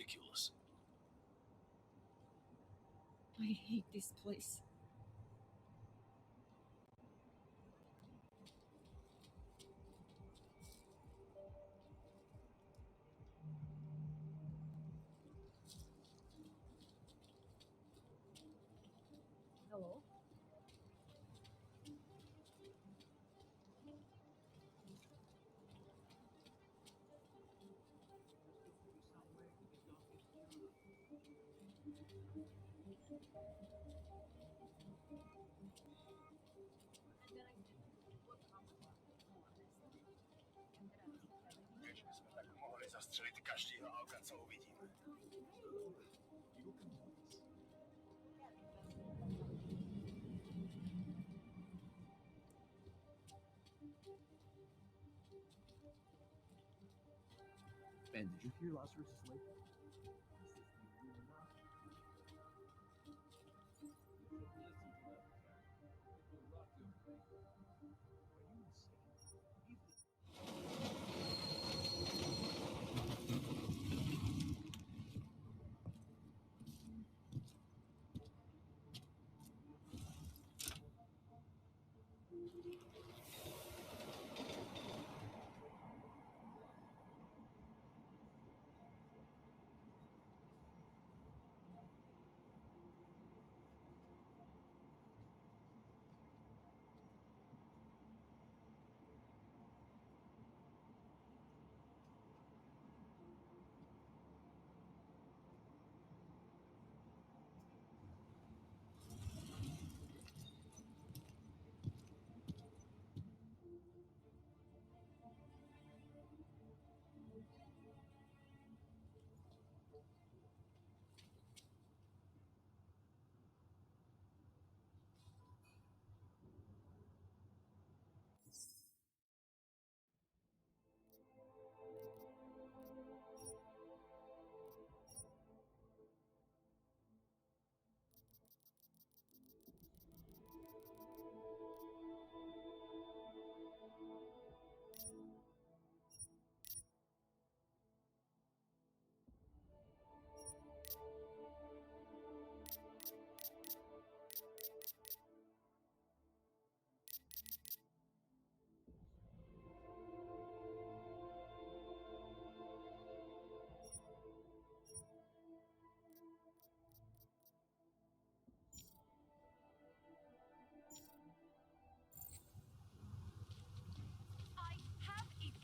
ridiculous. I hate this place. Hello? Keďže sme tak mohli zastreliť každého auka, co uvidíme. Ben, did you hear Lazarus is late?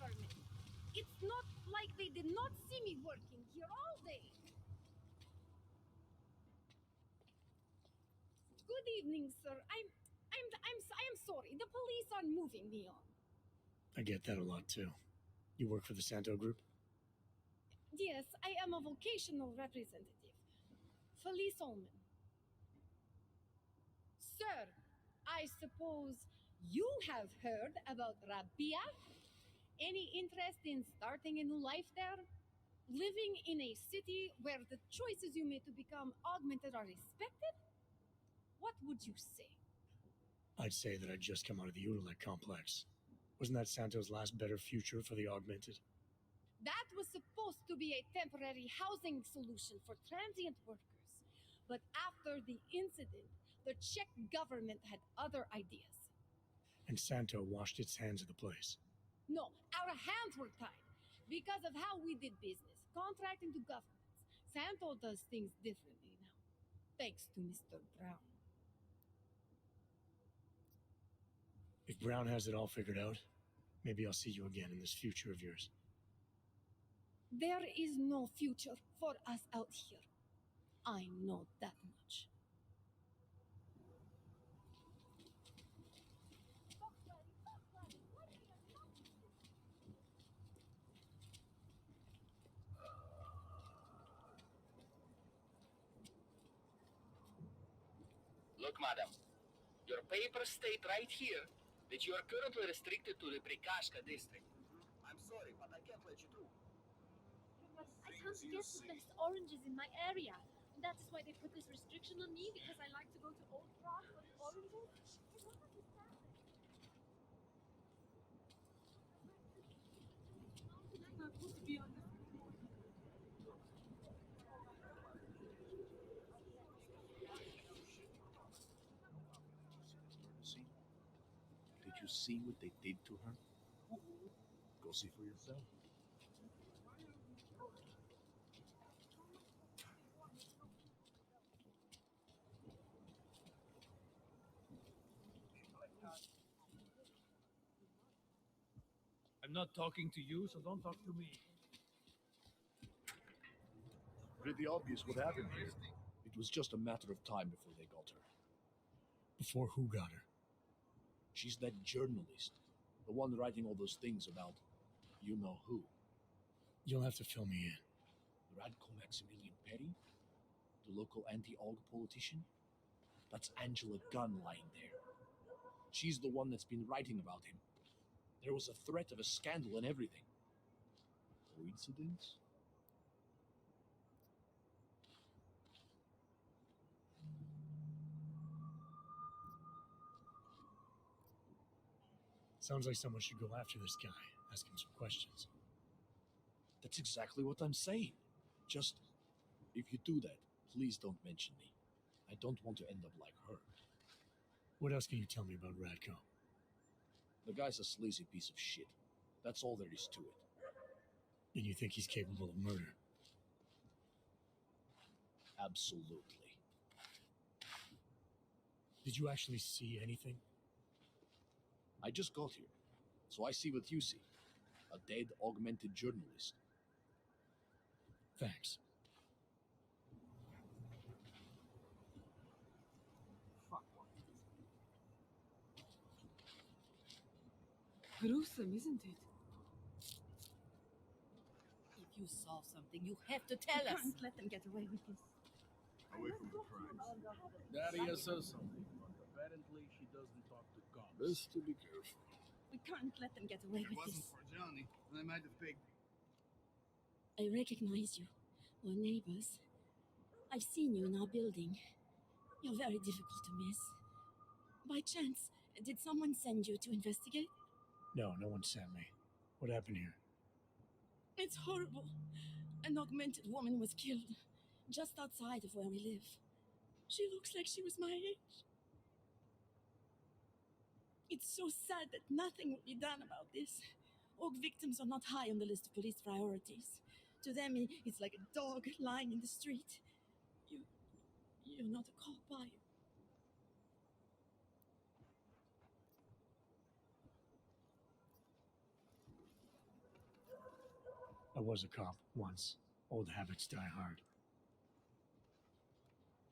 Permit. It's not like they did not see me working here all day. Good evening, sir. I'm sorry. The police are moving me on. I get that a lot too. You work for the Santo Group? Yes, I am a vocational representative. Felice Ullman. Sir, I suppose you have heard about Rabia? Any interest in starting a new life there? Living in a city where the choices you made to become augmented are respected? What would you say? I'd say that I'd just come out of the Udalek complex. Wasn't that Santo's last better future for the augmented? That was supposed to be a temporary housing solution for transient workers. But after the incident, the Czech government had other ideas. And Santo washed its hands of the place. No, our hands were tied because of how we did business, contracting to governments. Santo does things differently now, thanks to Mr. Brown. If Brown has it all figured out, maybe I'll see you again in this future of yours. There is no future for us out here. I know that much. Look, madam, your papers state right here that you are currently restricted to the Prikashka district. I'm sorry, but I can't let you through. But I can't get the best oranges in my area. That is why they put this restriction on me, because I like to go to Old Prague for the oranges. I don't understand it. I'm not supposed to be on this. see what they did to her? Go see for yourself. I'm not talking to you, so don't talk to me. Pretty obvious what happened here. It was just a matter of time before they got her. Before who got her? She's that journalist. The one writing all those things about you know who. You'll have to fill me in. Radko Maximilian Petty? The local anti-AUG politician? That's Angela Gunn lying there. She's the one that's been writing about him. There was a threat of a scandal and everything. Coincidence? Sounds like someone should go after this guy, ask him some questions. That's exactly what I'm saying. Just, if you do that, please don't mention me. I don't want to end up like her. What else can you tell me about Radko? The guy's a sleazy piece of shit. That's all there is to it. And you think he's capable of murder? Absolutely. Did you actually see anything? I just got here, so I see what you see. A dead, augmented journalist. Thanks. Gruesome, isn't it? If you saw something, you have to tell us. Can't let them get away with this. Away from the crimes. Daria says something, but apparently she doesn't talk to cops. Best to be careful. We can't let them get away If with it wasn't this. for Johnny, they might have picked. I recognize you. We're neighbors. I've seen you in our building. You're very difficult to miss. By chance, did someone send you to investigate? No, no one sent me. What happened here? It's horrible. An augmented woman was killed just outside of where we live. She looks like she was my age. It's so sad that nothing will be done about this. Org victims are not high on the list of police priorities. To them, it's like a dog lying in the street. You're not a cop, are you? I was a cop once. Old habits die hard.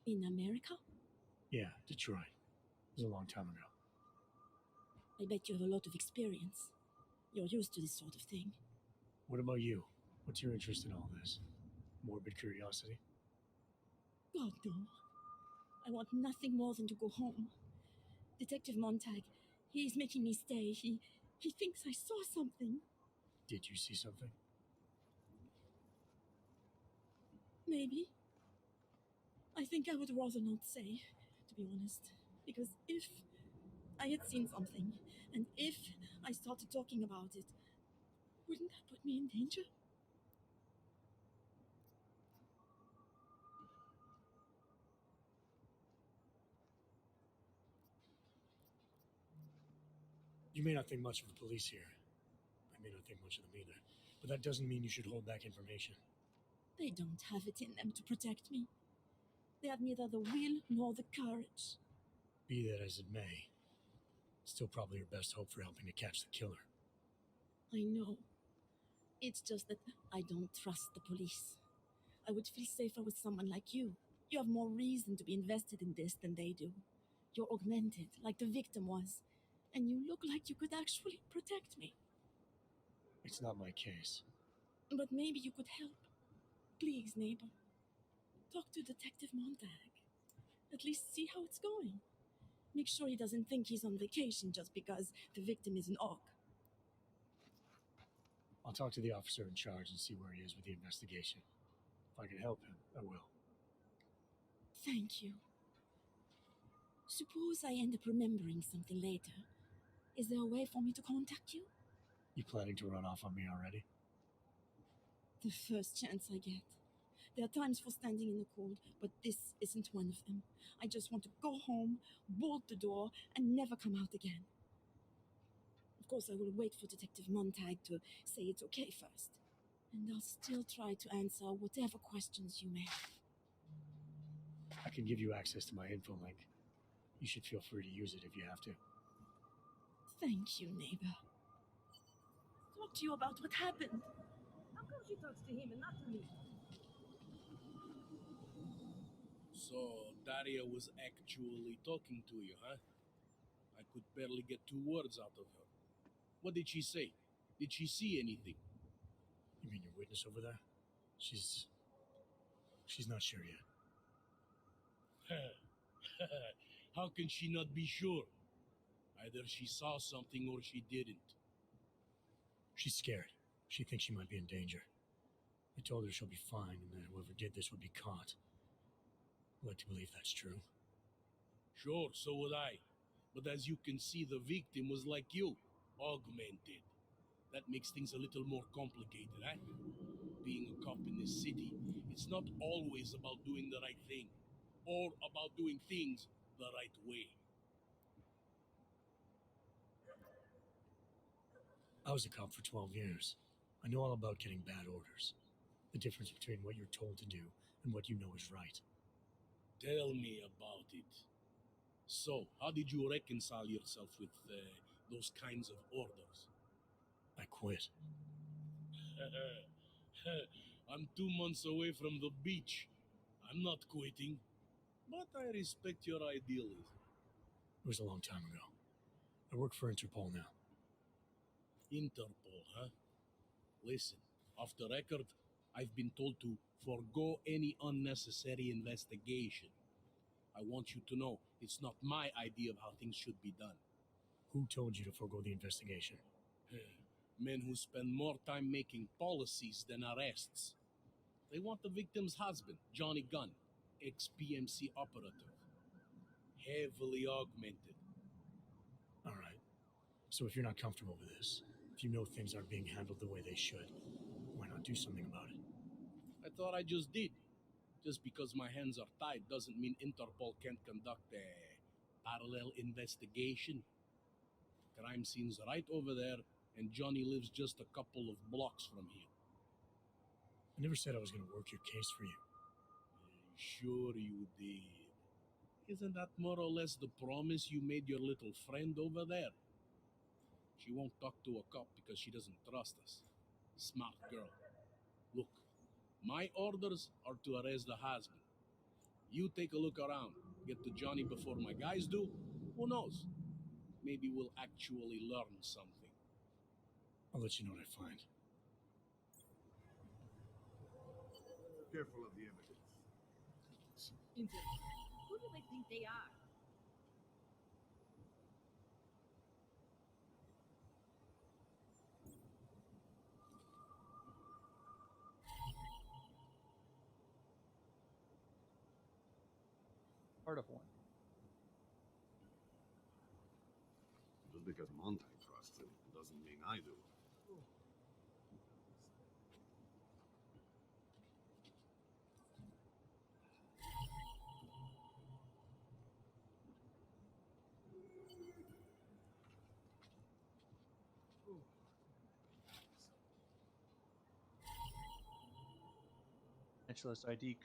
In America? Yeah, Detroit. It was a long time ago. I bet you have a lot of experience. You're used to this sort of thing. What about you? What's your interest in all this? Morbid curiosity? God, no. I want nothing more than to go home. Detective Montag, he's making me stay. He thinks I saw something. Did you see something? Maybe. I think I would rather not say, to be honest. Because if I had seen something, and if I started talking about it, wouldn't that put me in danger? You may not think much of the police here. I may not think much of them either. But that doesn't mean you should hold back information. They don't have it in them to protect me. They have neither the will nor the courage. Be that as it may, still probably your best hope for helping to catch the killer. I know. It's just that I don't trust the police. I would feel safer with someone like you. You have more reason to be invested in this than they do. You're augmented, like the victim was. And you look like you could actually protect me. It's not my case. But maybe you could help. Please, neighbor. Talk to Detective Montag. At least see how it's going. Make sure he doesn't think he's on vacation just because the victim is an AUG. I'll talk to the officer in charge and see where he is with the investigation. If I can help him, I will. Thank you. Suppose I end up remembering something later. Is there a way for me to contact you? You planning to run off on me already? The first chance I get. There are times for standing in the cold, but this isn't one of them. I just want to go home, bolt the door, and never come out again. course, I will wait for Detective Montag to say it's okay first. And I'll still try to answer whatever questions you may have. I can give you access to my info link. You should feel free to use it if you have to. Thank you, neighbor. Talk to you about what happened. How come she talks to him and not to me? So, Daria was actually talking to you, huh? I could barely get 2 words out of her. What did she say? Did she see anything? You mean your witness over there? She's not sure yet. How can she not be sure? Either she saw something or she didn't. She's scared. She thinks she might be in danger. I told her she'll be fine and that whoever did this would be caught. I'd like to believe that's true. Sure, so would I. But as you can see, the victim was like you, augmented. That makes things a little more complicated, eh? Being a cop in this city, it's not always about doing the right thing, or about doing things the right way. I was a cop for 12 years. I know all about getting bad orders. The difference between what you're told to do and what you know is right. Tell me about it. So, how did you reconcile yourself with those kinds of orders? I quit. I'm 2 months away from the beach. I'm not quitting. But I respect your idealism. It was a long time ago. I work for Interpol now. Interpol, huh? Listen, off the record, I've been told to forego any unnecessary investigation. I want you to know it's not my idea of how things should be done. Who told you to forego the investigation? Men who spend more time making policies than arrests. They want the victim's husband, Johnny Gunn, ex-PMC operative. Heavily augmented. All right. So if you're not comfortable with this, if you know things aren't being handled the way they should, why not do something about it? I thought I just did. Just because my hands are tied doesn't mean Interpol can't conduct a parallel investigation. Crime scene's right over there, and Johnny lives just a couple of blocks from here. I never said I was going to work your case for you. Sure you did. Isn't that more or less the promise you made your little friend over there? She won't talk to a cop because she doesn't trust us. Smart girl. Look, my orders are to arrest the husband. You take a look around. Get to Johnny before my guys do. Who knows? Maybe we'll actually learn something. I'll let you know what I find. Careful of the evidence. Who do they think they are? Part of one. Just because Montag trusts him doesn't mean I do. Naturalist ID.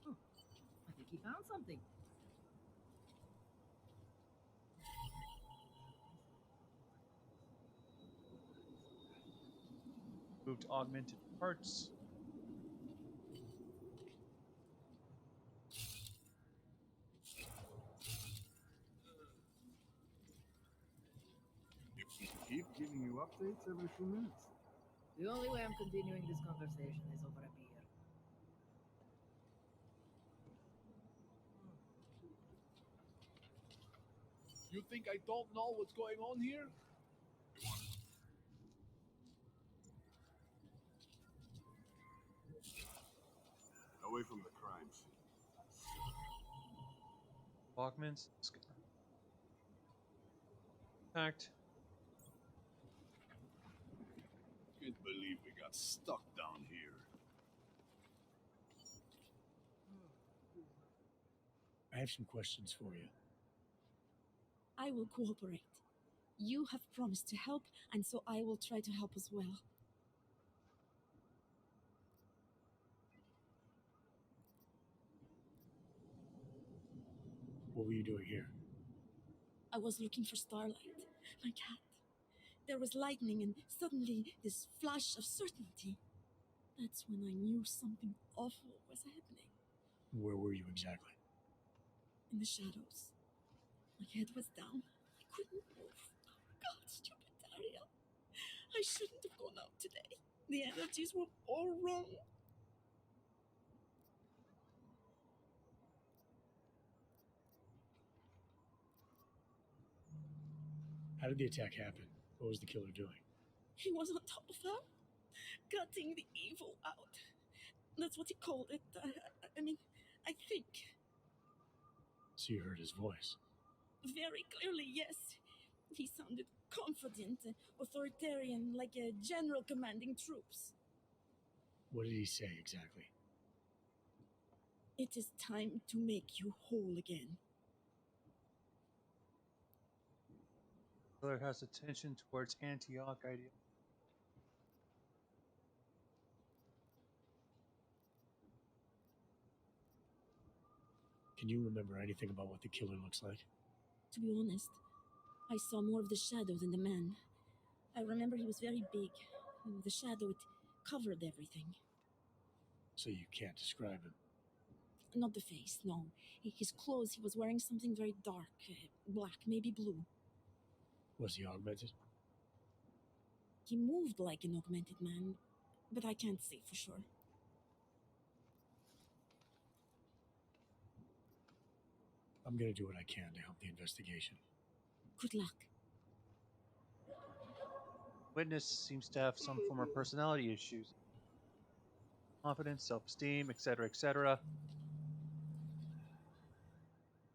I think he found something. Moved augmented parts. Keep giving you updates every few minutes. The only way I'm continuing this conversation is over a beer. You think I don't know what's going on here? Away from the crime scene. Augments. Fact. Can't believe we got stuck down here. I have some questions for you. I will cooperate. You have promised to help, and so I will try to help as well. What were you doing here? I was looking for Starlight, my cat. There was lightning and suddenly this flash of certainty. That's when I knew something awful was happening. Where were you exactly? In the shadows. My head was down. I couldn't move. Oh God, stupid Daria. I shouldn't have gone out today. The energies were all wrong. How did the attack happen? What was the killer doing? He was on top of her, cutting the evil out. That's what he called it. I mean, I think. So you heard his voice? Very clearly, yes. He sounded confident, authoritarian, like a general commanding troops. What did he say exactly? It is time to make you whole again. Killer has attention towards Antioch idea. Can you remember anything about what the killer looks like? To be honest, I saw more of the shadow than the man. I remember he was very big. The shadow, it covered everything. So you can't describe him? Not the face, no. His clothes, he was wearing something very dark, black, maybe blue. Was he augmented? He moved like an augmented man, but I can't say for sure. I'm gonna do what I can to help the investigation. Good luck. Witness seems to have some form of personality issues. Confidence, self-esteem, etc., etc.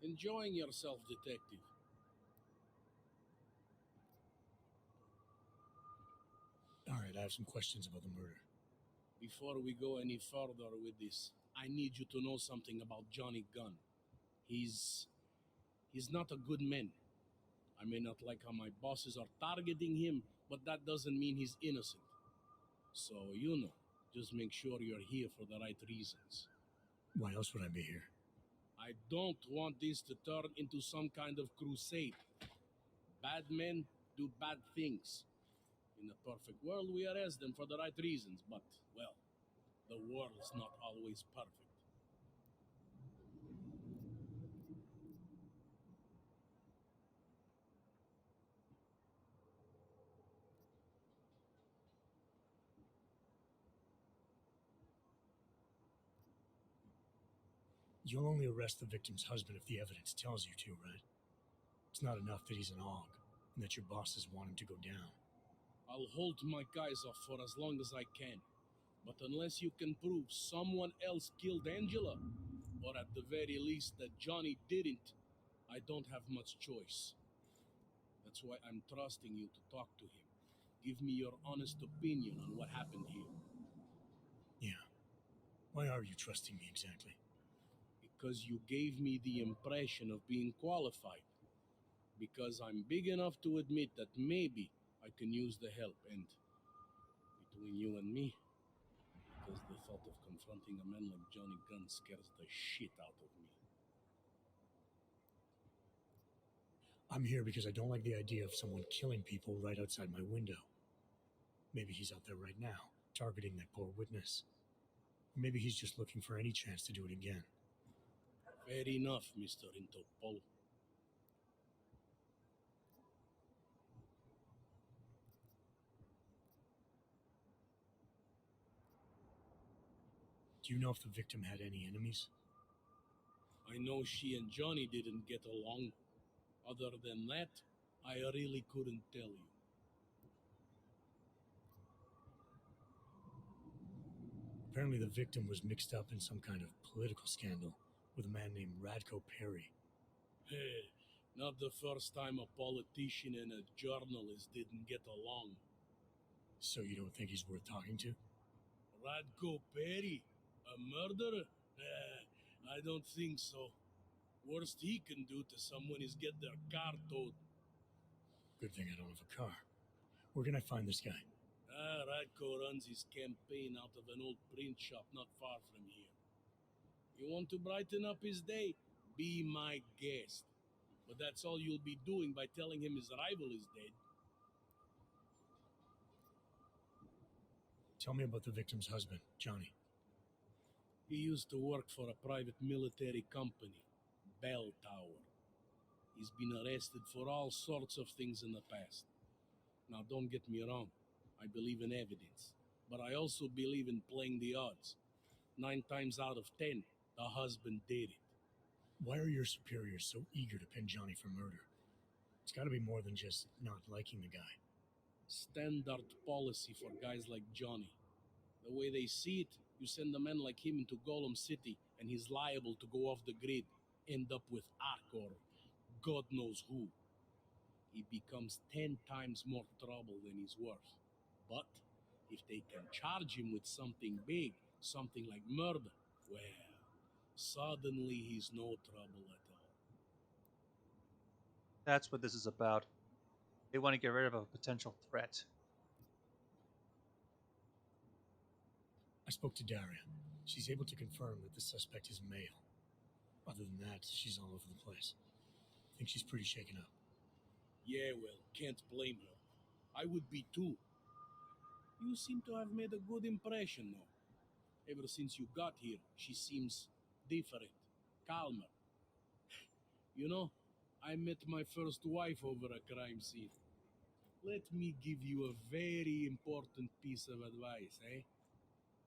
Enjoying yourself, detective. Alright, I have some questions about the murder. Before we go any further with this, I need you to know something about Johnny Gunn. He's not a good man. I may not like how my bosses are targeting him, but that doesn't mean he's innocent. So, just make sure you're here for the right reasons. Why else would I be here? I don't want this to turn into some kind of crusade. Bad men do bad things. In a perfect world, we arrest them for the right reasons, but, well, the world's not always perfect. You'll only arrest the victim's husband if the evidence tells you to, right? It's not enough that he's an AUG, and that your bosses want him to go down. I'll hold my guys off for as long as I can. But unless you can prove someone else killed Angela, or at the very least that Johnny didn't, I don't have much choice. That's why I'm trusting you to talk to him. Give me your honest opinion on what happened here. Yeah. Why are you trusting me exactly? Because you gave me the impression of being qualified. Because I'm big enough to admit that maybe I can use the help, and between you and me, because the thought of confronting a man like Johnny Gunn scares the shit out of me. I'm here because I don't like the idea of someone killing people right outside my window. Maybe he's out there right now, targeting that poor witness. Or maybe he's just looking for any chance to do it again. Fair enough, Mr. Interpol. Do you know if the victim had any enemies? I know she and Johnny didn't get along. Other than that, I really couldn't tell you. Apparently the victim was mixed up in some kind of political scandal with a man named Radko Perry. Hey, not the first time a politician and a journalist didn't get along. So you don't think he's worth talking to? Radko Perry? A murderer? I don't think so. Worst he can do to someone is get their car towed. Good thing I don't have a car. Where can I find this guy? Radko runs his campaign out of an old print shop not far from here. You want to brighten up his day? Be my guest. But that's all you'll be doing by telling him his rival is dead. Tell me about the victim's husband, Johnny. He used to work for a private military company, Bell Tower. He's been arrested for all sorts of things in the past. Now, don't get me wrong. I believe in evidence. But I also believe in playing the odds. 9 times out of 10, the husband did it. Why are your superiors so eager to pin Johnny for murder? It's gotta be more than just not liking the guy. Standard policy for guys like Johnny. The way they see it, you send a man like him into Golem City, and he's liable to go off the grid, end up with Ark or God knows who. He becomes 10 times more trouble than he's worth. But if they can charge him with something big, something like murder, well, suddenly he's no trouble at all. That's what this is about. They want to get rid of a potential threat. I spoke to Daria. She's able to confirm that the suspect is male. Other than that, she's all over the place. I think she's pretty shaken up. Yeah, well, can't blame her. I would be too. You seem to have made a good impression, though. Ever since you got here, she seems different, calmer. You know, I met my first wife over a crime scene. Let me give you a very important piece of advice, eh?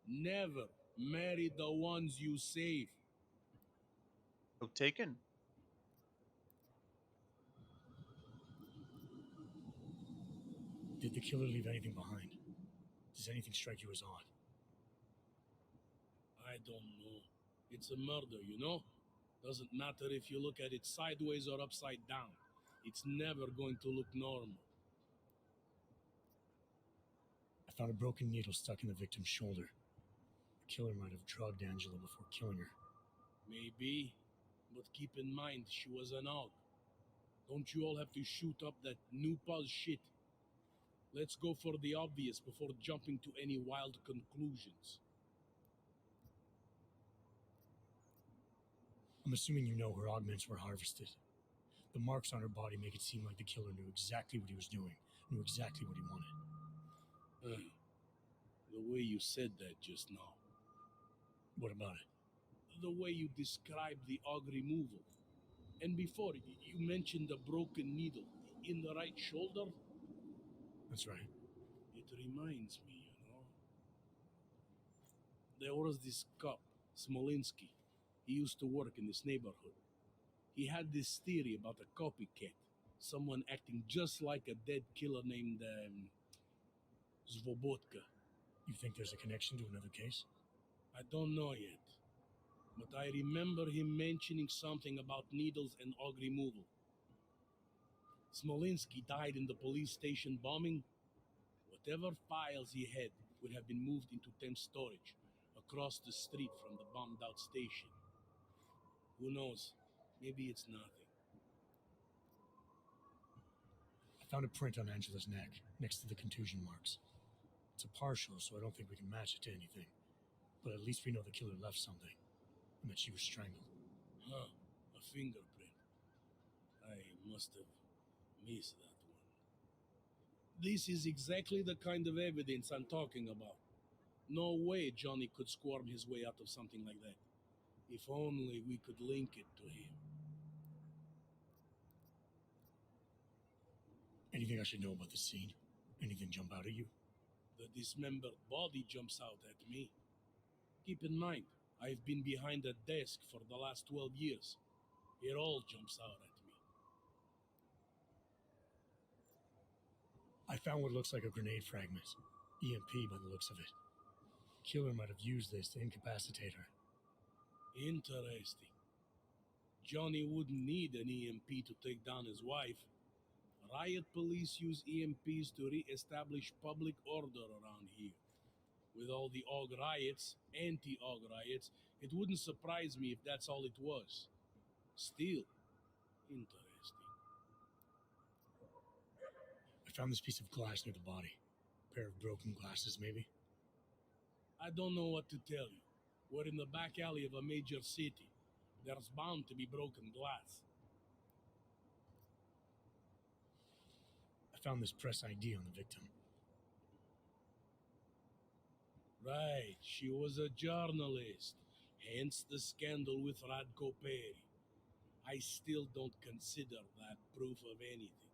Never marry the ones you save. So taken. Did the killer leave anything behind? Does anything strike you as odd? I don't know. It's a murder, you know? Doesn't matter if you look at it sideways or upside down. It's never going to look normal. I found a broken needle stuck in the victim's shoulder. The killer might have drugged Angela before killing her. Maybe, but keep in mind she was an AUG. Don't you all have to shoot up that new pulse shit? Let's go for the obvious before jumping to any wild conclusions. I'm assuming you know her augments were harvested. The marks on her body make it seem like the killer knew exactly what he was doing, knew exactly what he wanted. The way you said that just now. What about it? The way you described the AUG removal. And before, you mentioned a broken needle in the right shoulder? That's right. It reminds me, you know. There was this cop, Smolinski. He used to work in this neighborhood. He had this theory about a copycat. Someone acting just like a dead killer named Svobotka. You think there's a connection to another case? I don't know yet. But I remember him mentioning something about needles and AUG removal. Smolinski died in the police station bombing. Whatever files he had would have been moved into temp storage across the street from the bombed out station. Who knows? Maybe it's nothing. I found a print on Angela's neck, next to the contusion marks. It's a partial, so I don't think we can match it to anything. But at least we know the killer left something, and that she was strangled. Huh, a fingerprint. I must have missed that one. This is exactly the kind of evidence I'm talking about. No way Johnny could squirm his way out of something like that. If only we could link it to him. Anything I should know about the scene? Anything jump out at you? The dismembered body jumps out at me. Keep in mind, I've been behind a desk for the last 12 years. It all jumps out at me. I found what looks like a grenade fragment. EMP by the looks of it. Killer might have used this to incapacitate her. Interesting. Johnny wouldn't need an EMP to take down his wife. Riot police use EMPs to re-establish public order around here. With all the AUG riots, anti-AUG riots, it wouldn't surprise me if that's all it was. Still, interesting. I found this piece of glass near the body. A pair of broken glasses, maybe? I don't know what to tell you. We're in the back alley of a major city. There's bound to be broken glass. I found this press ID on the victim. Right, she was a journalist. Hence the scandal with Radko Perry. I still don't consider that proof of anything.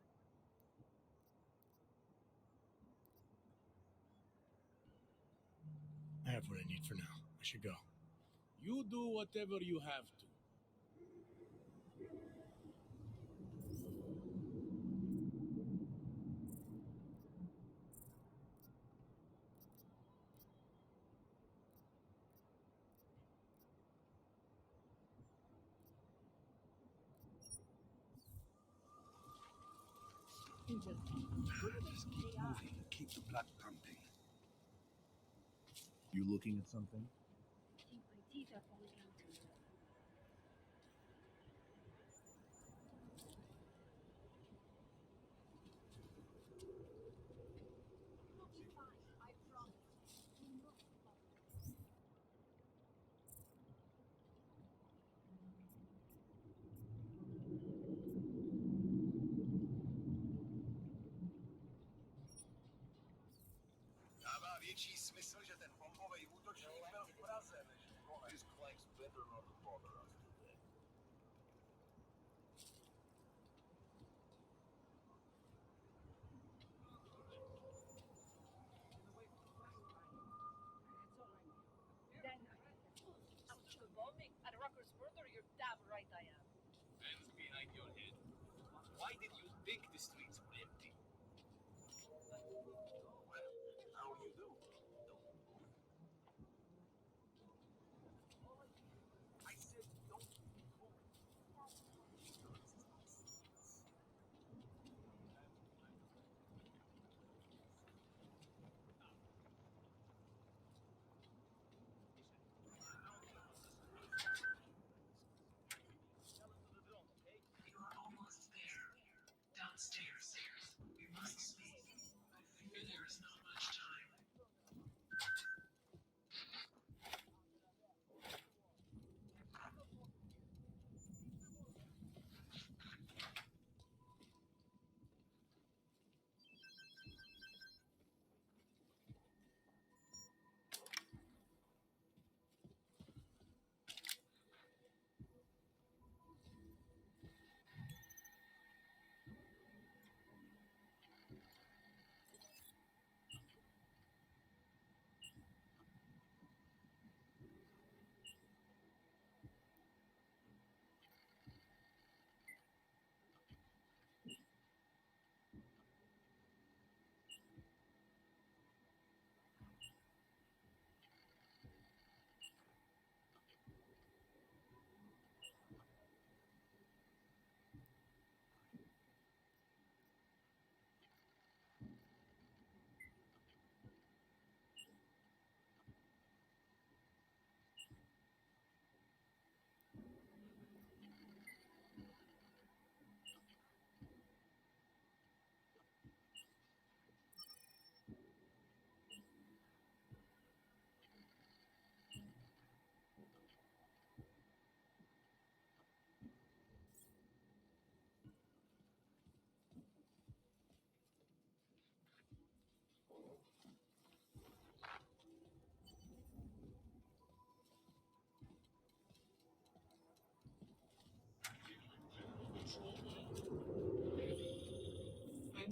I have what I need for now. I should go. You do whatever you have to. Just keep moving. Keep the blood pumping. You looking at something? I think my teeth are falling out. You'll be fine, I promise. Do not worry. Dává větší smysl, že ten bombový útočník byl v Praze, než v Kole. His claims better not bother us today. Then, after the bombing and Rucker's murder, you're damn right I am. Hands behind your head. Why did you think the streets were empty? Well, how do you do? I said don't move. You're almost there. Downstairs. We must speak. I fear there is not much time.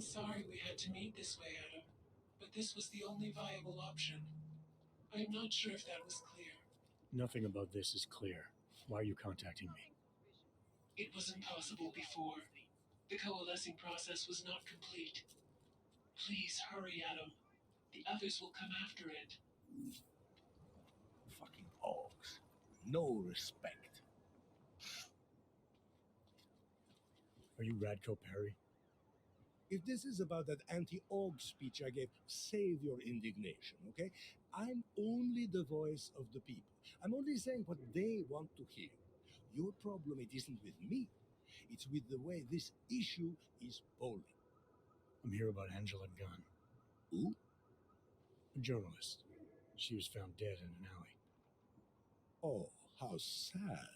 I'm sorry we had to meet this way, Adam, but this was the only viable option. I'm not sure if that was clear. Nothing about this is clear. Why are you contacting me? It was impossible before. The coalescing process was not complete. Please hurry, Adam. The others will come after it. Fucking orcs. No respect. Are you Radko Perry? If this is about that anti-org speech I gave, save your indignation, okay? I'm only the voice of the people. I'm only saying what they want to hear. Your problem, it isn't with me. It's with the way this issue is polling. I'm here about Angela Gunn. Who? A journalist. She was found dead in an alley. Oh, how sad.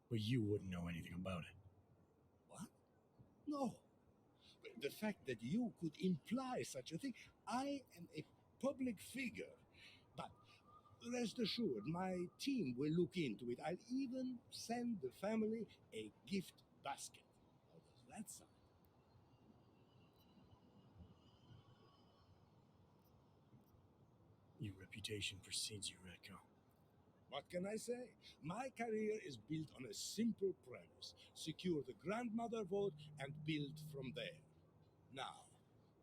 But you wouldn't know anything about it. What? No. But the fact that you could imply such a thing, I am a public figure. But rest assured, my team will look into it. I'll even send the family a gift basket. How does that sound? Your reputation precedes you, Redco. What can I say? My career is built on a simple premise. Secure the grandmother vote and build from there. Now,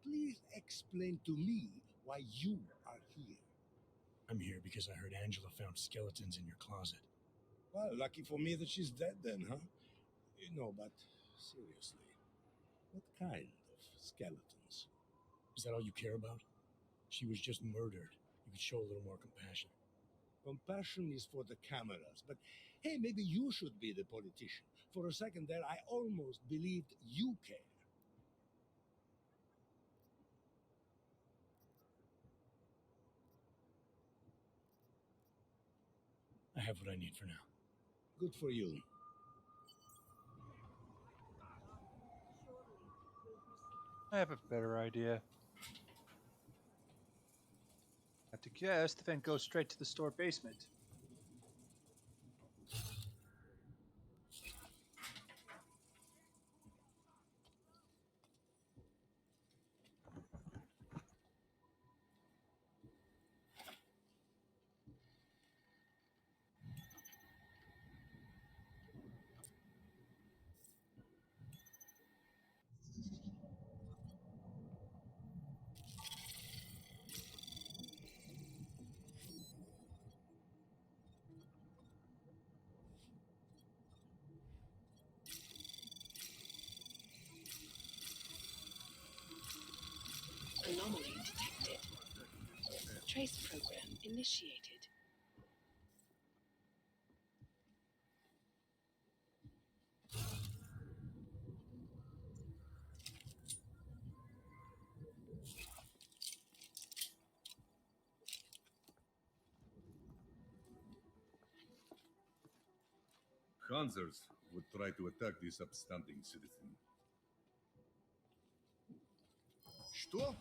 please explain to me why you are here. I'm here because I heard Angela found skeletons in your closet. Well, lucky for me that she's dead then, huh? No, but seriously, what kind of skeletons? Is that all you care about? She was just murdered. You could show a little more compassion. Compassion is for the cameras, but hey, maybe you should be the politician. For a second there, I almost believed you care. I have what I need for now. Good for you. I have a better idea. I have to guess the vent goes straight to the store basement. Anomaly detected. Trace program initiated. Hanzers would try to attack this upstanding citizen. Что?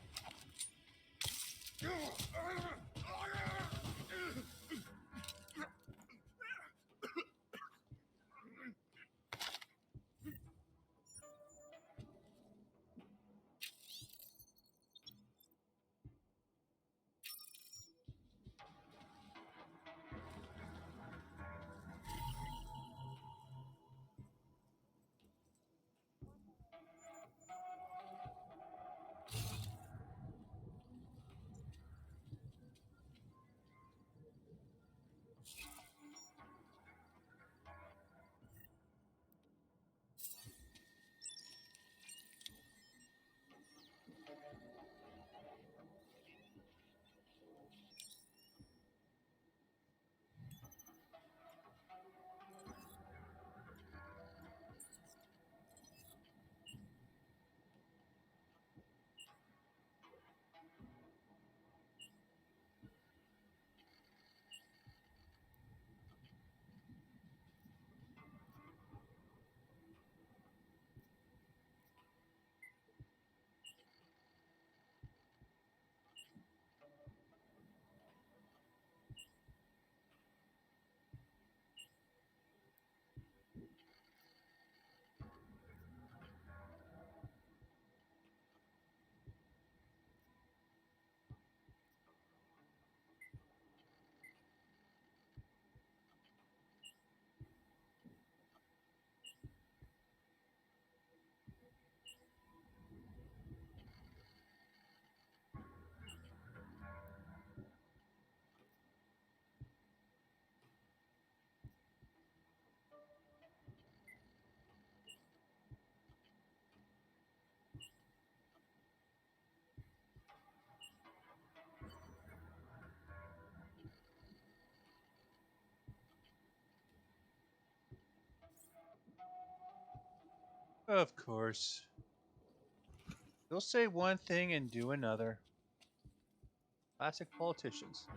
Of course. They'll say one thing and do another. Classic politicians.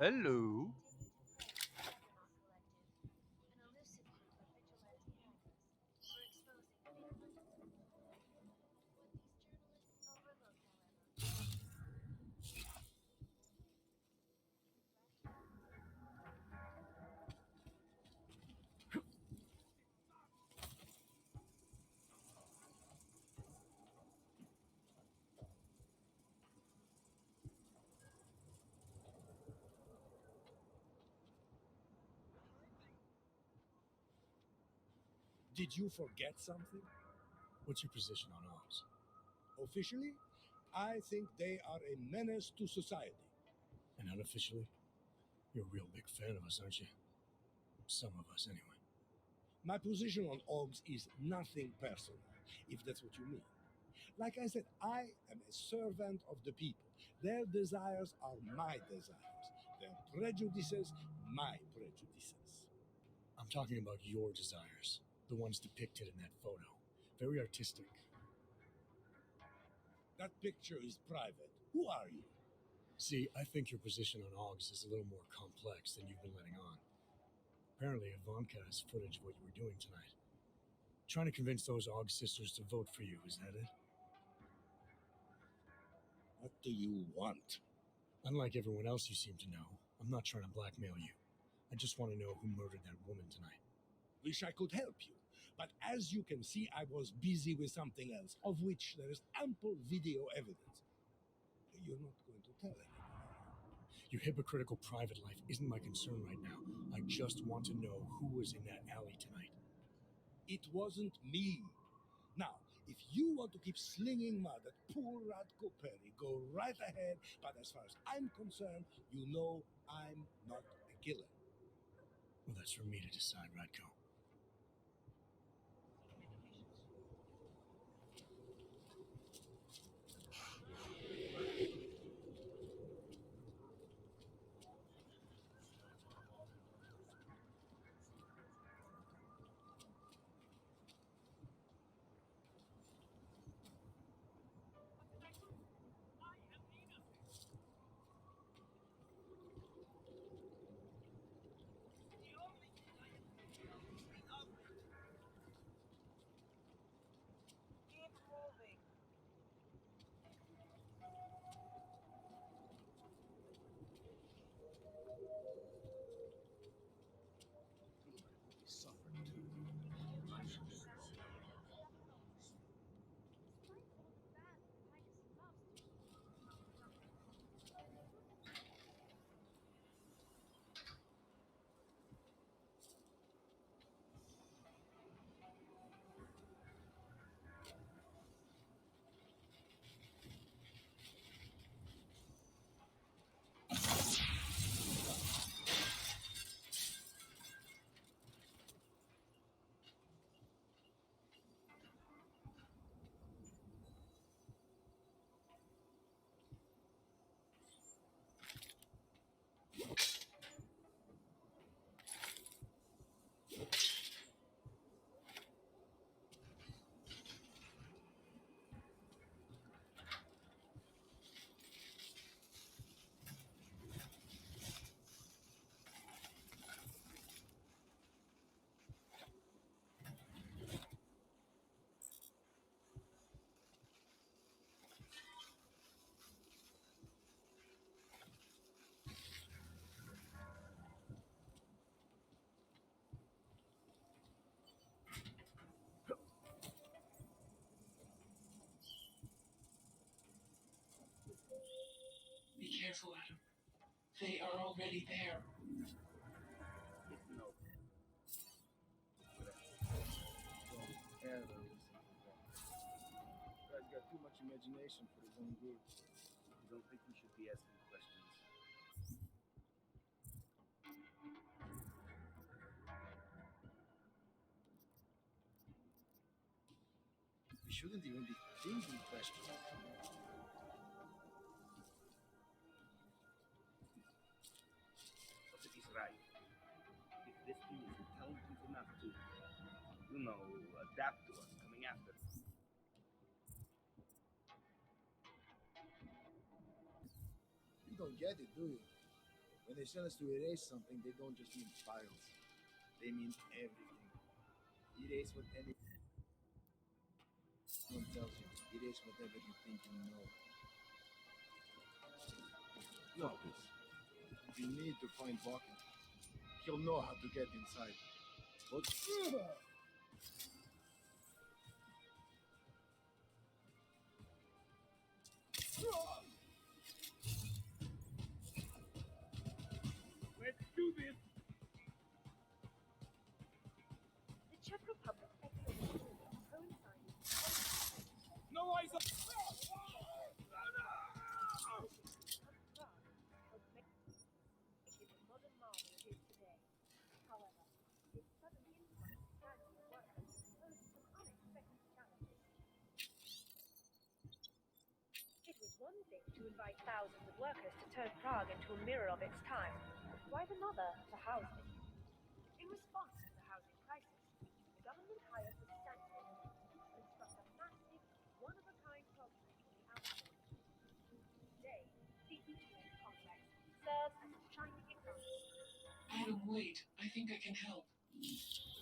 Hello. Did you forget something? What's your position on Oz? Officially, I think they are a menace to society. And unofficially? You're a real big fan of us, aren't you? Some of us, anyway. My position on Ogs is nothing personal, if that's what you mean. Like I said, I am a servant of the people. Their desires are my desires. Their prejudices, my prejudices. I'm talking about your desires. The ones depicted in that photo. Very artistic. That picture is private. Who are you? See, I think your position on Ogs is a little more complex than you've been letting on. Apparently, Ivanka has footage of what you were doing tonight. Trying to convince those Og sisters to vote for you, is that it? What do you want? Unlike everyone else you seem to know, I'm not trying to blackmail you. I just want to know who murdered that woman tonight. Wish I could help you. But as you can see, I was busy with something else, of which there is ample video evidence. You're not going to tell anyone. Your hypocritical private life isn't my concern right now. I just want to know who was in that alley tonight. It wasn't me. Now, if you want to keep slinging mud at poor Radko Perry, go right ahead. But as far as I'm concerned, you know I'm not a killer. Well, that's for me to decide, Radko. Be careful, Adam. They are already there. never listen to them. You guys got too much imagination for his own good. I don't think we should be asking questions. We shouldn't even be thinking questions. But it is right. If this thing is intelligent enough to, adapt to us coming after us. You don't get it, do you? When they send us to erase something, they don't just mean files. They mean everything. Erase what anyone tells you. Erase whatever you think you know. Look, we need to find Walker. He'll know how to get inside. But... Let's do this! The Czech Republic No eyes up! modern marvel it is today. However, its sudden influx of casual workers posed some unexpected challenges. It was one thing to invite thousands of workers to turn Prague into a mirror of its time, quite another to house them. In response to the housing crisis, the government hired the Stanford to construct a massive, one-of-a-kind project on the outskirts. Today, the East complex serves as a shining example. Adam, wait. I think I can help.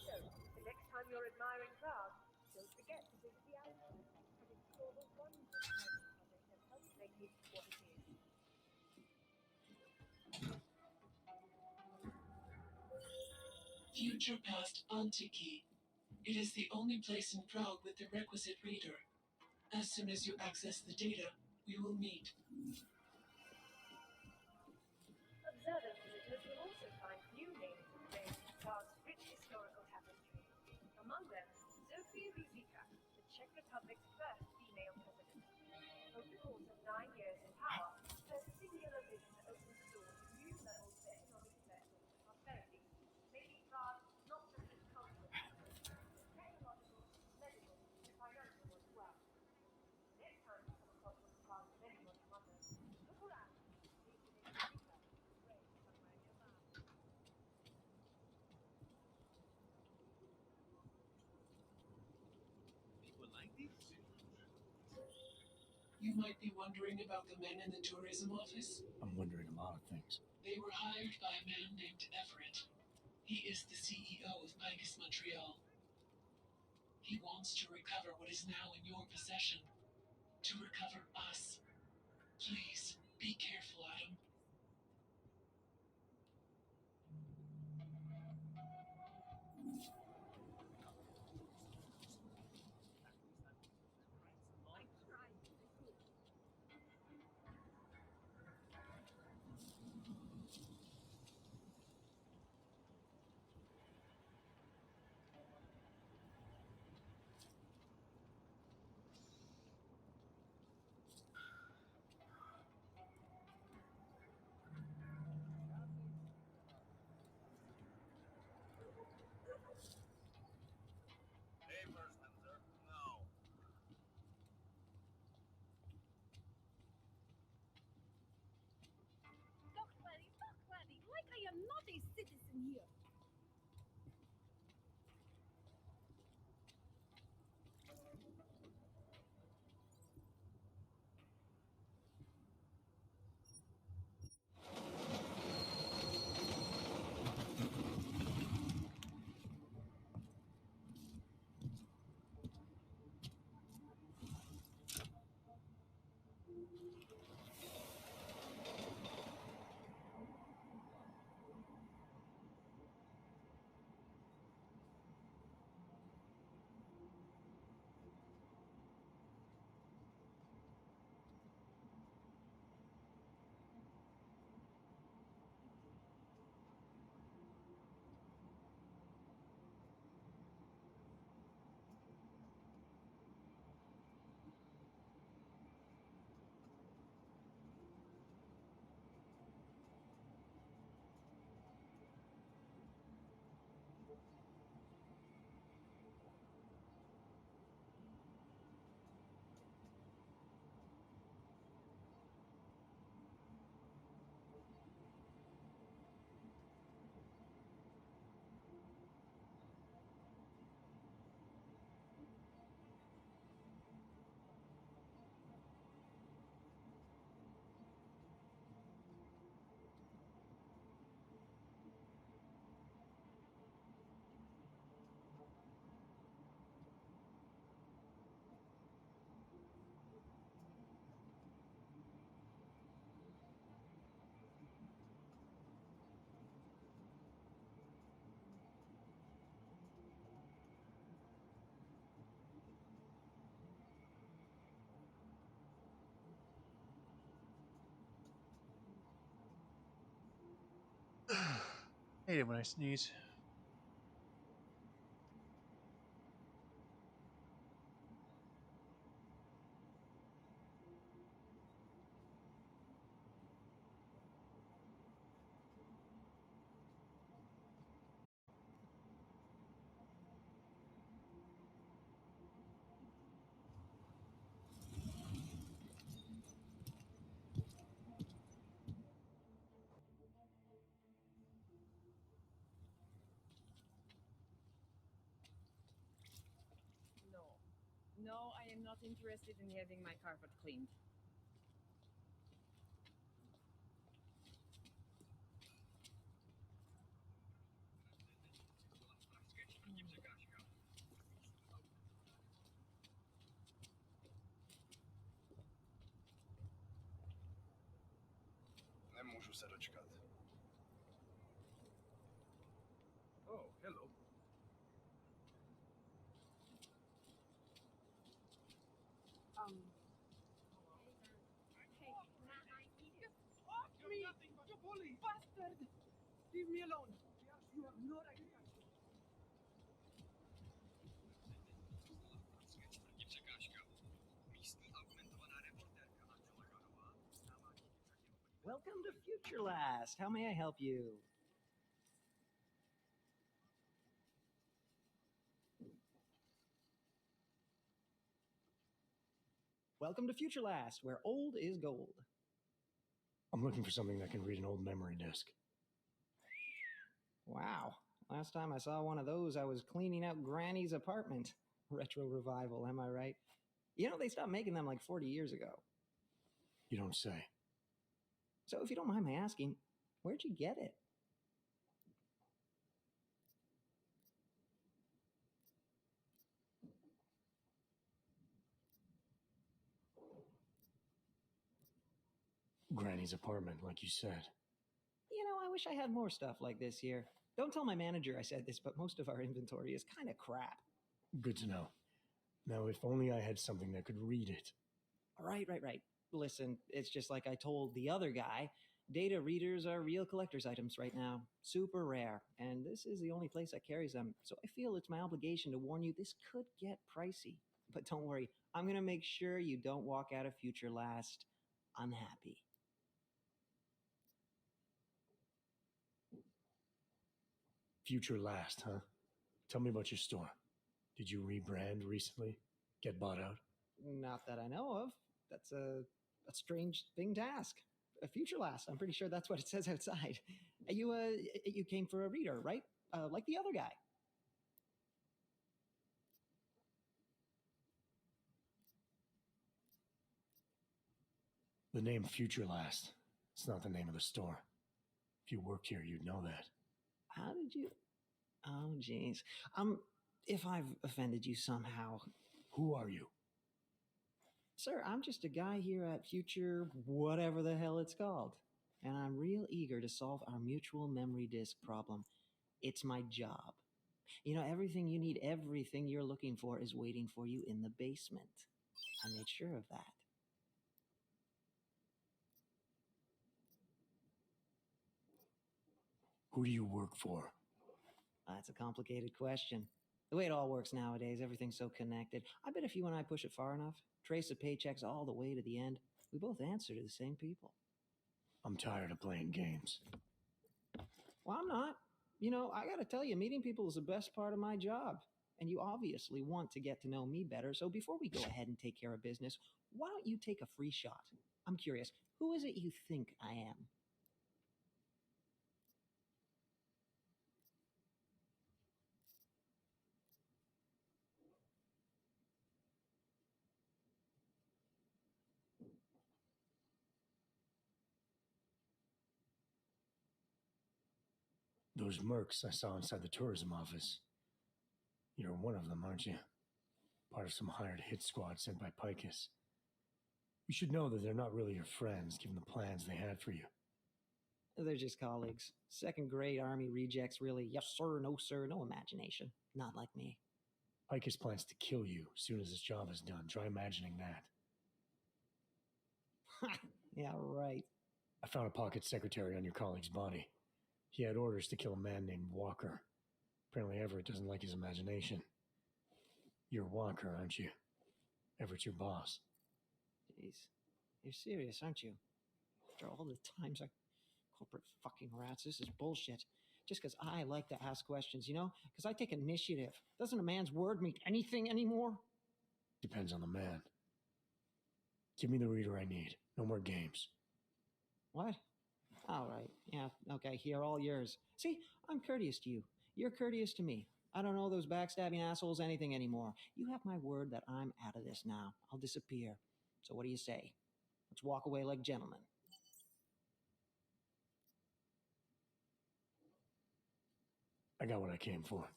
So, the next time you're admiring Prague, don't forget to visit the outskirts and explore the wondrous housing project that helped make it what it is. Future Past Antiki. It is the only place in Prague with the requisite reader. As soon as you access the data, we will meet. Observant visitors will also find new names engraved in Prague's rich historical tapestry. Among them, Zofia Rizika, the Czech Republic's first female president. Over the course of 9 years in power, her singular vision opened the door to new levels of economic development and prosperity, making Prague not just a cultural center, but technological, medical, and financial one as well. Next time you come across one of Prague's many modern wonders, look around. People like this? You might be wondering about the men in the tourism office. I'm wondering a lot of things. They were hired by a man named Everett. He is the CEO of Picus Montreal. He wants to recover what is now in your possession. To recover us. Please, be careful, Adam. Like I am not a citizen here. Hate it when I sneeze. No, I am not interested in having my carpet cleaned. Nemůžu se dočkat. Oh, hello. Hey, off me! You bully! Bastard! Leave me alone! You have no right. Welcome to Future Last. How may I help you? Welcome to Future Last, where old is gold. I'm looking for something that can read an old memory disk. Wow. Last time I saw one of those, I was cleaning out Granny's apartment. Retro revival, am I right? You know, they stopped making them like 40 years ago. You don't say. So if you don't mind my asking, where'd you get it? Granny's apartment, like you said. You know, I wish I had more stuff like this here. Don't tell my manager I said this, but most of our inventory is kind of crap. Good to know. Now, if only I had something that could read it. Right. Listen, it's just like I told the other guy. Data readers are real collector's items right now. Super rare. And this is the only place that carries them. So I feel it's my obligation to warn you this could get pricey. But don't worry, I'm going to make sure you don't walk out of Future Last unhappy. Future Last, huh? Tell me about your store. Did you rebrand recently? Get bought out? Not that I know of. That's a strange thing to ask. A Future Last. I'm pretty sure that's what it says outside. You came for a reader, right? Like the other guy. The name Future Last. It's not the name of the store. If you worked here, you'd know that. How did you? Oh, jeez. If I've offended you somehow. Who are you? Sir, I'm just a guy here at Future whatever the hell it's called. And I'm real eager to solve our mutual memory disk problem. It's my job. You know, everything you need, everything you're looking for is waiting for you in the basement. I made sure of that. Who do you work for? That's a complicated question. The way it all works nowadays, everything's so connected. I bet if you and I push it far enough, trace the paychecks all the way to the end, we both answer to the same people. I'm tired of playing games. Well, I'm not. You know, I gotta tell you, meeting people is the best part of my job. And you obviously want to get to know me better, so before we go ahead and take care of business, why don't you take a free shot? I'm curious, who is it you think I am? Those mercs I saw inside the tourism office. You're one of them, aren't you? Part of some hired hit squad sent by Picus. You should know that they're not really your friends, given the plans they had for you. They're just colleagues. Second-grade army rejects, really. Yes, sir, no imagination. Not like me. Picus plans to kill you as soon as his job is done. Try imagining that. Yeah, right. I found a pocket secretary on your colleague's body. He had orders to kill a man named Walker. Apparently Everett doesn't like his imagination. You're Walker, aren't you? Everett's your boss. Jeez. You're serious, aren't you? After all the times I... Corporate fucking rats, this is bullshit. Just because I like to ask questions, you know? Because I take initiative. Doesn't a man's word mean anything anymore? Depends on the man. Give me the reader I need. No more games. What? All right. Yeah, okay, here, all yours. See, I'm courteous to you. You're courteous to me. I don't know those backstabbing assholes anything anymore. You have my word that I'm out of this now. I'll disappear. So what do you say? Let's walk away like gentlemen. I got what I came for.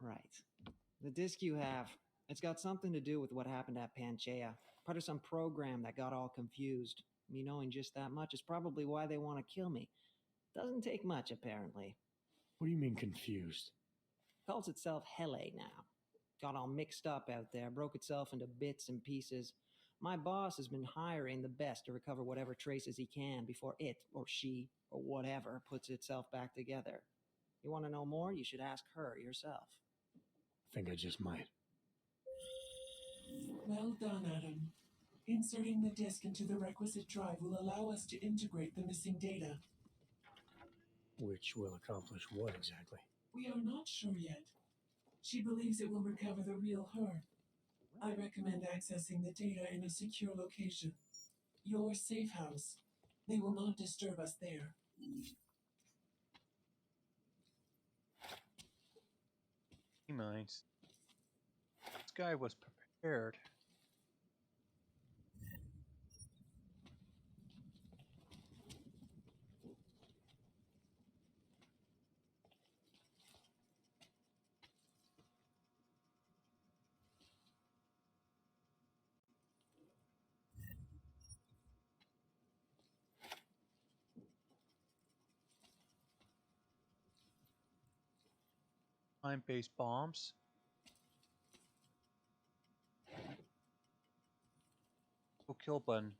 Right. The disc you have, it's got something to do with what happened at Panchaea. Part of some program that got all confused. Me knowing just that much is probably why they want to kill me. Doesn't take much, apparently. What do you mean confused? Calls itself Hele now. Got all mixed up out there, broke itself into bits and pieces. My boss has been hiring the best to recover whatever traces he can before it, or she, or whatever, puts itself back together. You want to know more? You should ask her yourself. I think I just might. Well done, Adam. Inserting the disk into the requisite drive will allow us to integrate the missing data. Which will accomplish what exactly? We are not sure yet. She believes it will recover the real her. I recommend accessing the data in a secure location. Your safe house. They will not disturb us there. He minds. This guy was prepared. Time-based bombs. Go kill button.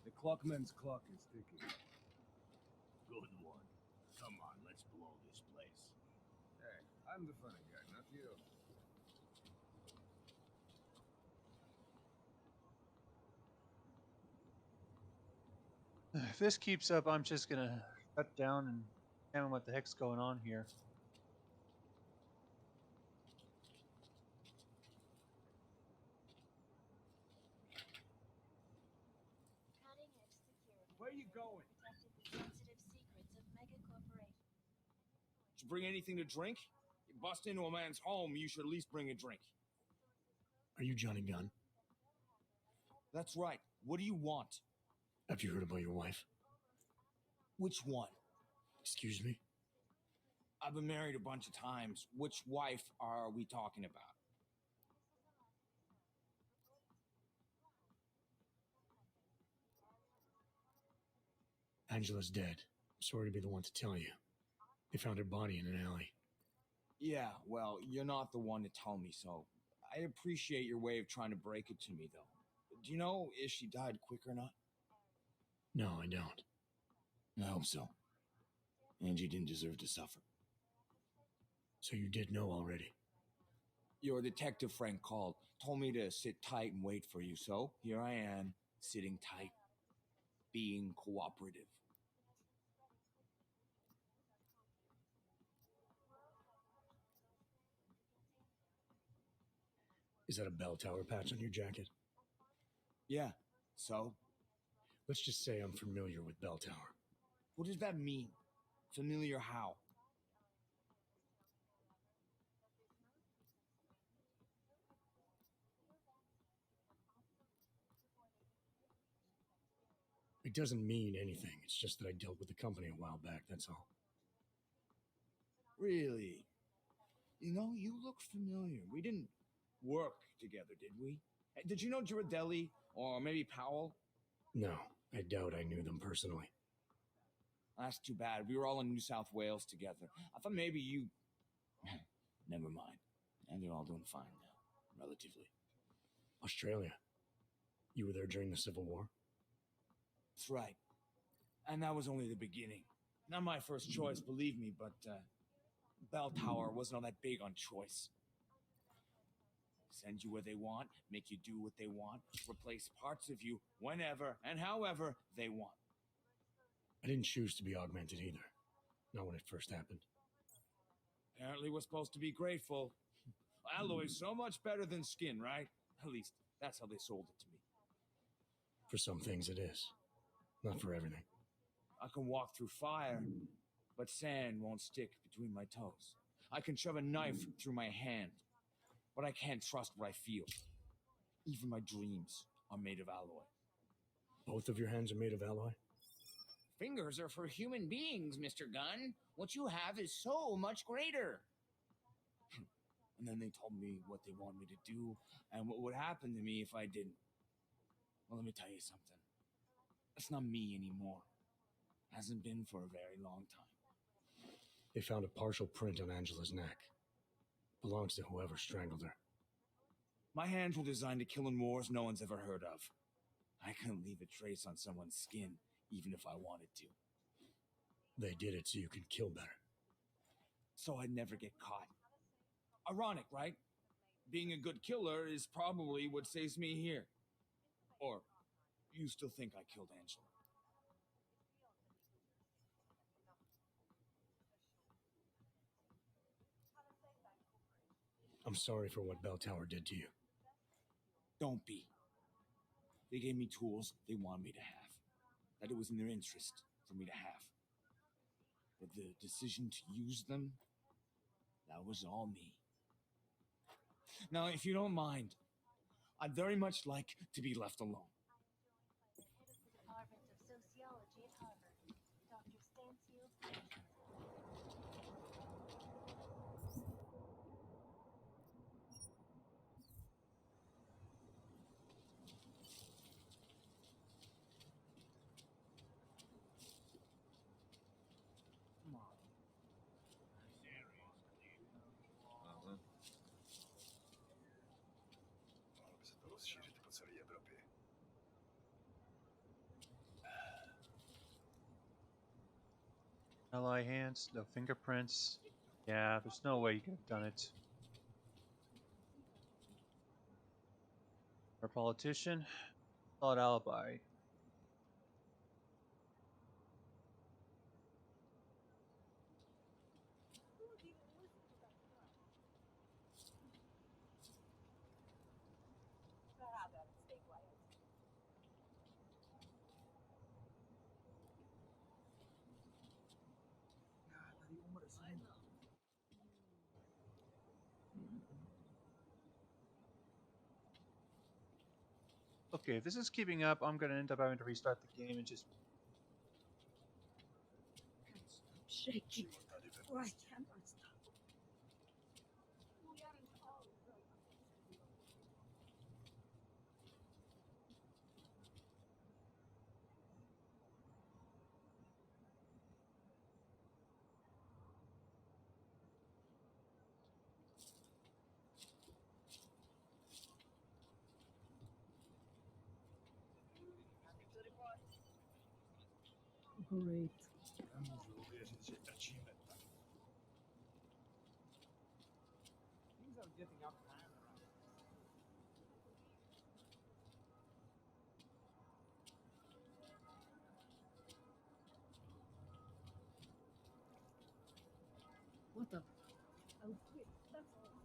The clockman's clock is ticking. Good one. Come on, let's blow this place. Hey, I'm the funny guy, not you. If this keeps up, I'm just gonna shut down and examine what the heck's going on here. Where are you going? Did you bring anything to drink? You bust into a man's home, you should at least bring a drink. Are you Johnny Gunn? That's right. What do you want? Have you heard about your wife? Which one? Excuse me? I've been married a bunch of times. Which wife are we talking about? Angela's dead. Sorry to be the one to tell you. They found her body in an alley. Yeah, well, you're not the one to tell me so. I appreciate your way of trying to break it to me, though. Do you know if she died quick or not? No, I don't. I hope so. Angie didn't deserve to suffer. So you did know already? Your detective friend called, told me to sit tight and wait for you, so here I am, sitting tight, being cooperative. Is that a bell tower patch on your jacket? Yeah, so? Let's just say I'm familiar with bell tower. What does that mean? Familiar how? It doesn't mean anything. It's just that I dealt with the company a while back, that's all. Really? You know, you look familiar. We didn't work together, did we? Did you know Girardelli? Or maybe Powell? No, I doubt I knew them personally. That's too bad. We were all in New South Wales together. I thought maybe you... Never mind. And they're all doing fine now, relatively. Australia? You were there during the Civil War? That's right. And that was only the beginning. Not my first choice, believe me, but Bell Tower wasn't all that big on choice. Send you where they want, make you do what they want, replace parts of you whenever and however they want. I didn't choose to be augmented either. Not when it first happened. Apparently we're supposed to be grateful. Alloy's so much better than skin, right? At least, that's how they sold it to me. For some things it is. Not for everything. I can walk through fire, but sand won't stick between my toes. I can shove a knife through my hand, but I can't trust what I feel. Even my dreams are made of alloy. Both of your hands are made of alloy? Fingers are for human beings, Mr. Gunn. What you have is so much greater. And then they told me what they want me to do and what would happen to me if I didn't. Well, let me tell you something. That's not me anymore. Hasn't been for a very long time. They found a partial print on Angela's neck. Belongs to whoever strangled her. My hands were designed to kill in wars no one's ever heard of. I couldn't leave a trace on someone's skin, even if I wanted to. They did it so you could kill better. So I'd never get caught. Ironic, right? Being a good killer is probably what saves me here. Or, you still think I killed Angela? I'm sorry for what Bell Tower did to you. Don't be. They gave me tools they wanted me to have. That it was in their interest for me to have. But the decision to use them, that was all me. Now, if you don't mind, I'd very much like to be left alone. Department of Sociology at Harvard, Dr. Stansfield. Alloy hands, no fingerprints. Yeah, there's no way you could have done it. Our politician, solid alibi. Okay, if this is keeping up, I'm gonna end up having to restart the game and just... Shaking. Why can't I stop? Great. Things are getting out of hand around here. What the? I'll quit, that's all.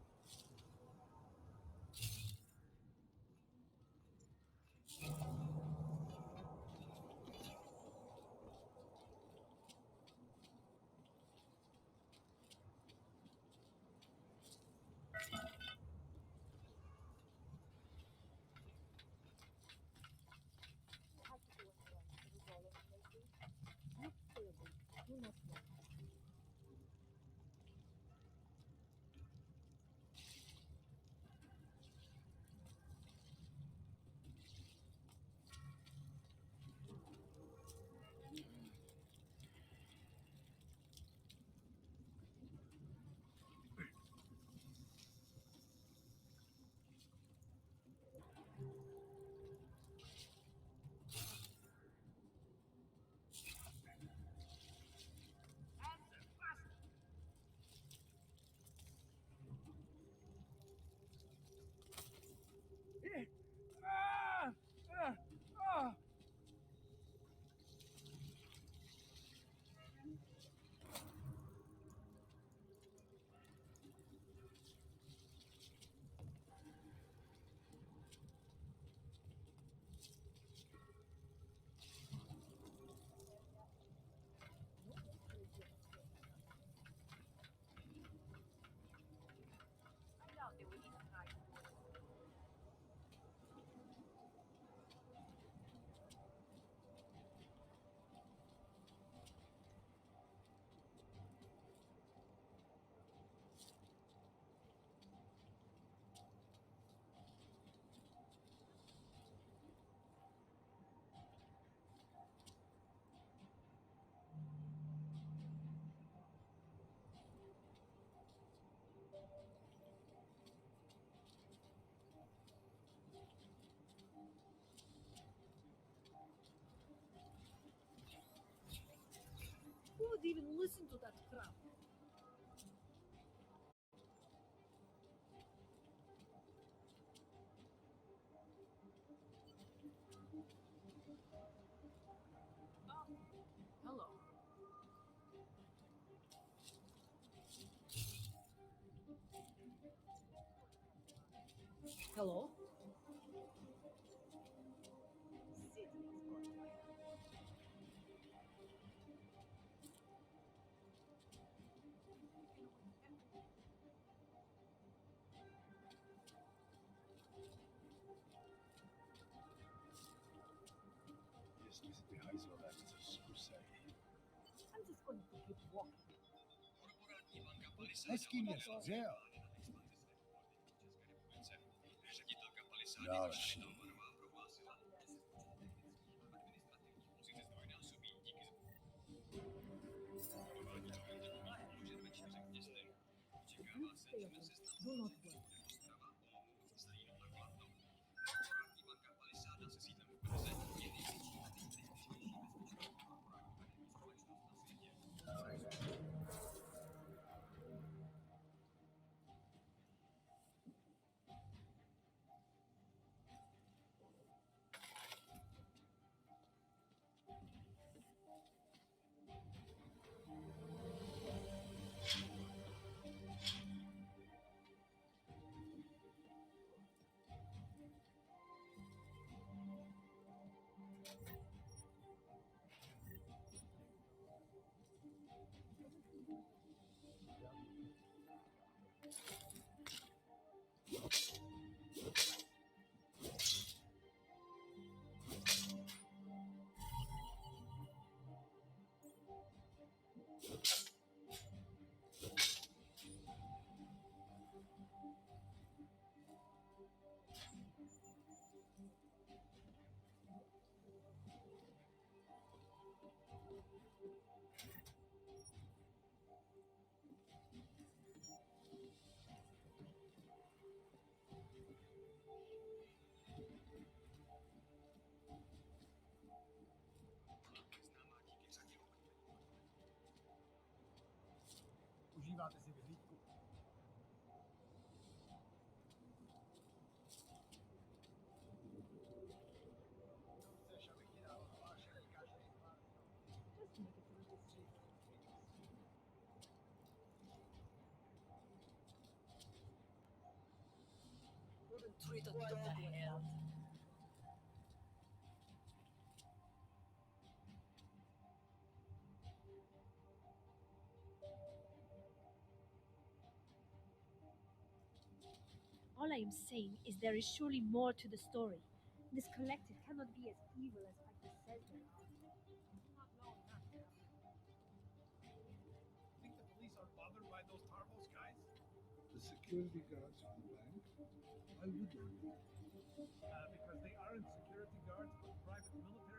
Who would even listen to that crap? Hello. Hello? Если ты Heisenberg Suicide. I'm just going to keep walking. Haskinius, there. Narshi. Do not worry. Dívate si vyhlídku. Chceš, abych ti dal hlášení každý pár minut? Just make it through this shit. Wouldn't treat a dog well. All I am saying is there is surely more to the story. This collective cannot be as evil as Piper says they are. Think the police are bothered by those Tarvos guys? The security guards from the bank? Why would they be? Because they aren't security guards, but private military.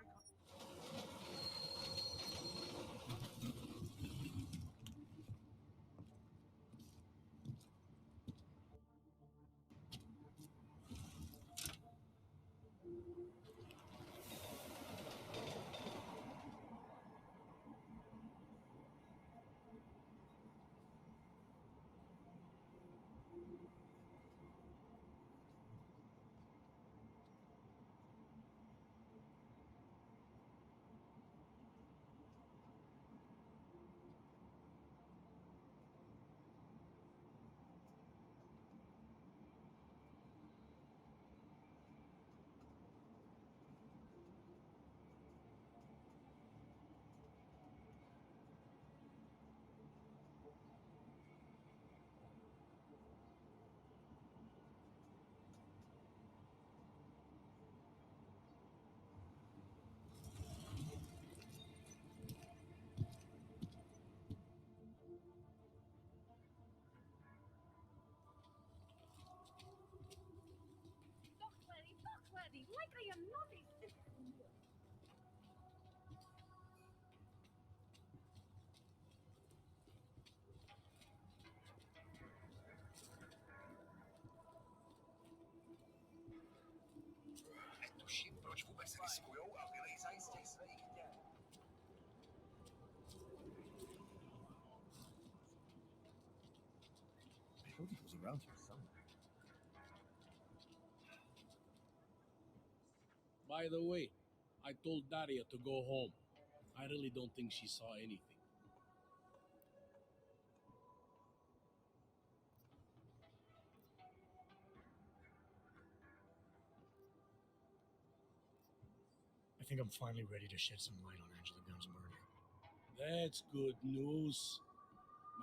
Bucklery, like I am not a citizen here. Netuším, proč vůbec riskujou a vylejzají z těch svých děl. I thought it was around here somewhere. By the way, I told Daria to go home. I really don't think she saw anything. I think I'm finally ready to shed some light on Angela Gunn's murder. That's good news.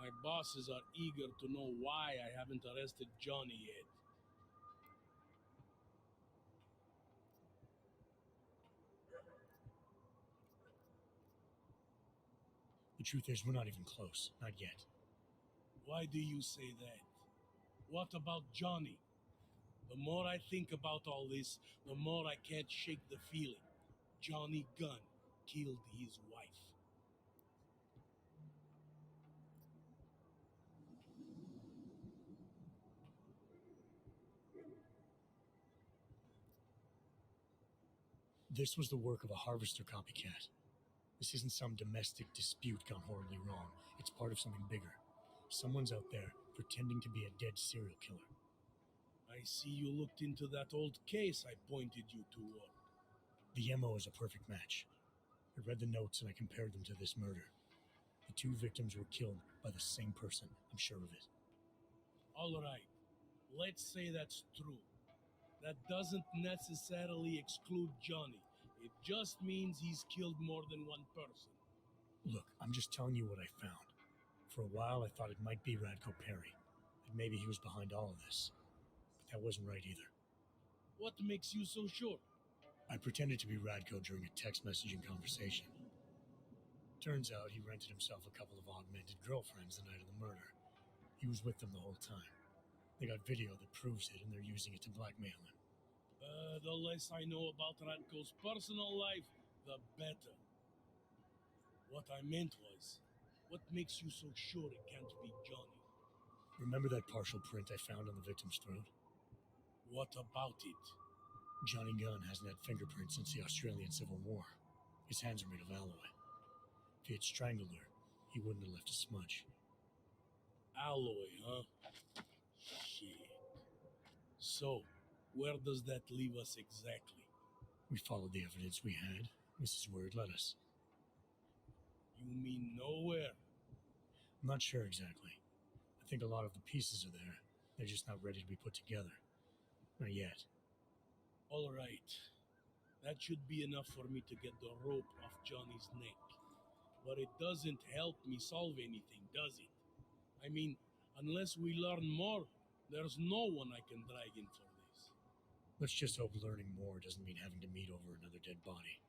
My bosses are eager to know why I haven't arrested Johnny yet. The truth is, we're not even close. Not yet. Why do you say that? What about Johnny? The more I think about all this, the more I can't shake the feeling. Johnny Gunn killed his wife. This was the work of a harvester copycat. This isn't some domestic dispute gone horribly wrong. It's part of something bigger. Someone's out there pretending to be a dead serial killer. I see you looked into that old case I pointed you toward. The MO is a perfect match. I read the notes and I compared them to this murder. The two victims were killed by the same person. I'm sure of it. All right, let's say that's true. That doesn't necessarily exclude Johnny. It just means he's killed more than one person. Look, I'm just telling you what I found. For a while, I thought it might be Radko Perry. That maybe he was behind all of this. But that wasn't right either. What makes you so sure? I pretended to be Radko during a text messaging conversation. Turns out he rented himself a couple of augmented girlfriends the night of the murder. He was with them the whole time. They got video that proves it, and they're using it to blackmail him. The less I know about Radko's personal life, the better. What I meant was, what makes you so sure it can't be Johnny? Remember that partial print I found on the victim's throat? What about it? Johnny Gunn hasn't had fingerprints since the Australian Civil War. His hands are made of alloy. If he had strangled her, he wouldn't have left a smudge. Alloy, huh? Shit. So, where does that leave us exactly? We followed the evidence we had. This is where it led us. You mean nowhere? I'm not sure exactly. I think a lot of the pieces are there. They're just not ready to be put together. Not yet. All right. That should be enough for me to get the rope off Johnny's neck. But it doesn't help me solve anything, does it? I mean, unless we learn more, there's no one I can drag in for this. Let's just hope learning more doesn't mean having to meet over another dead body.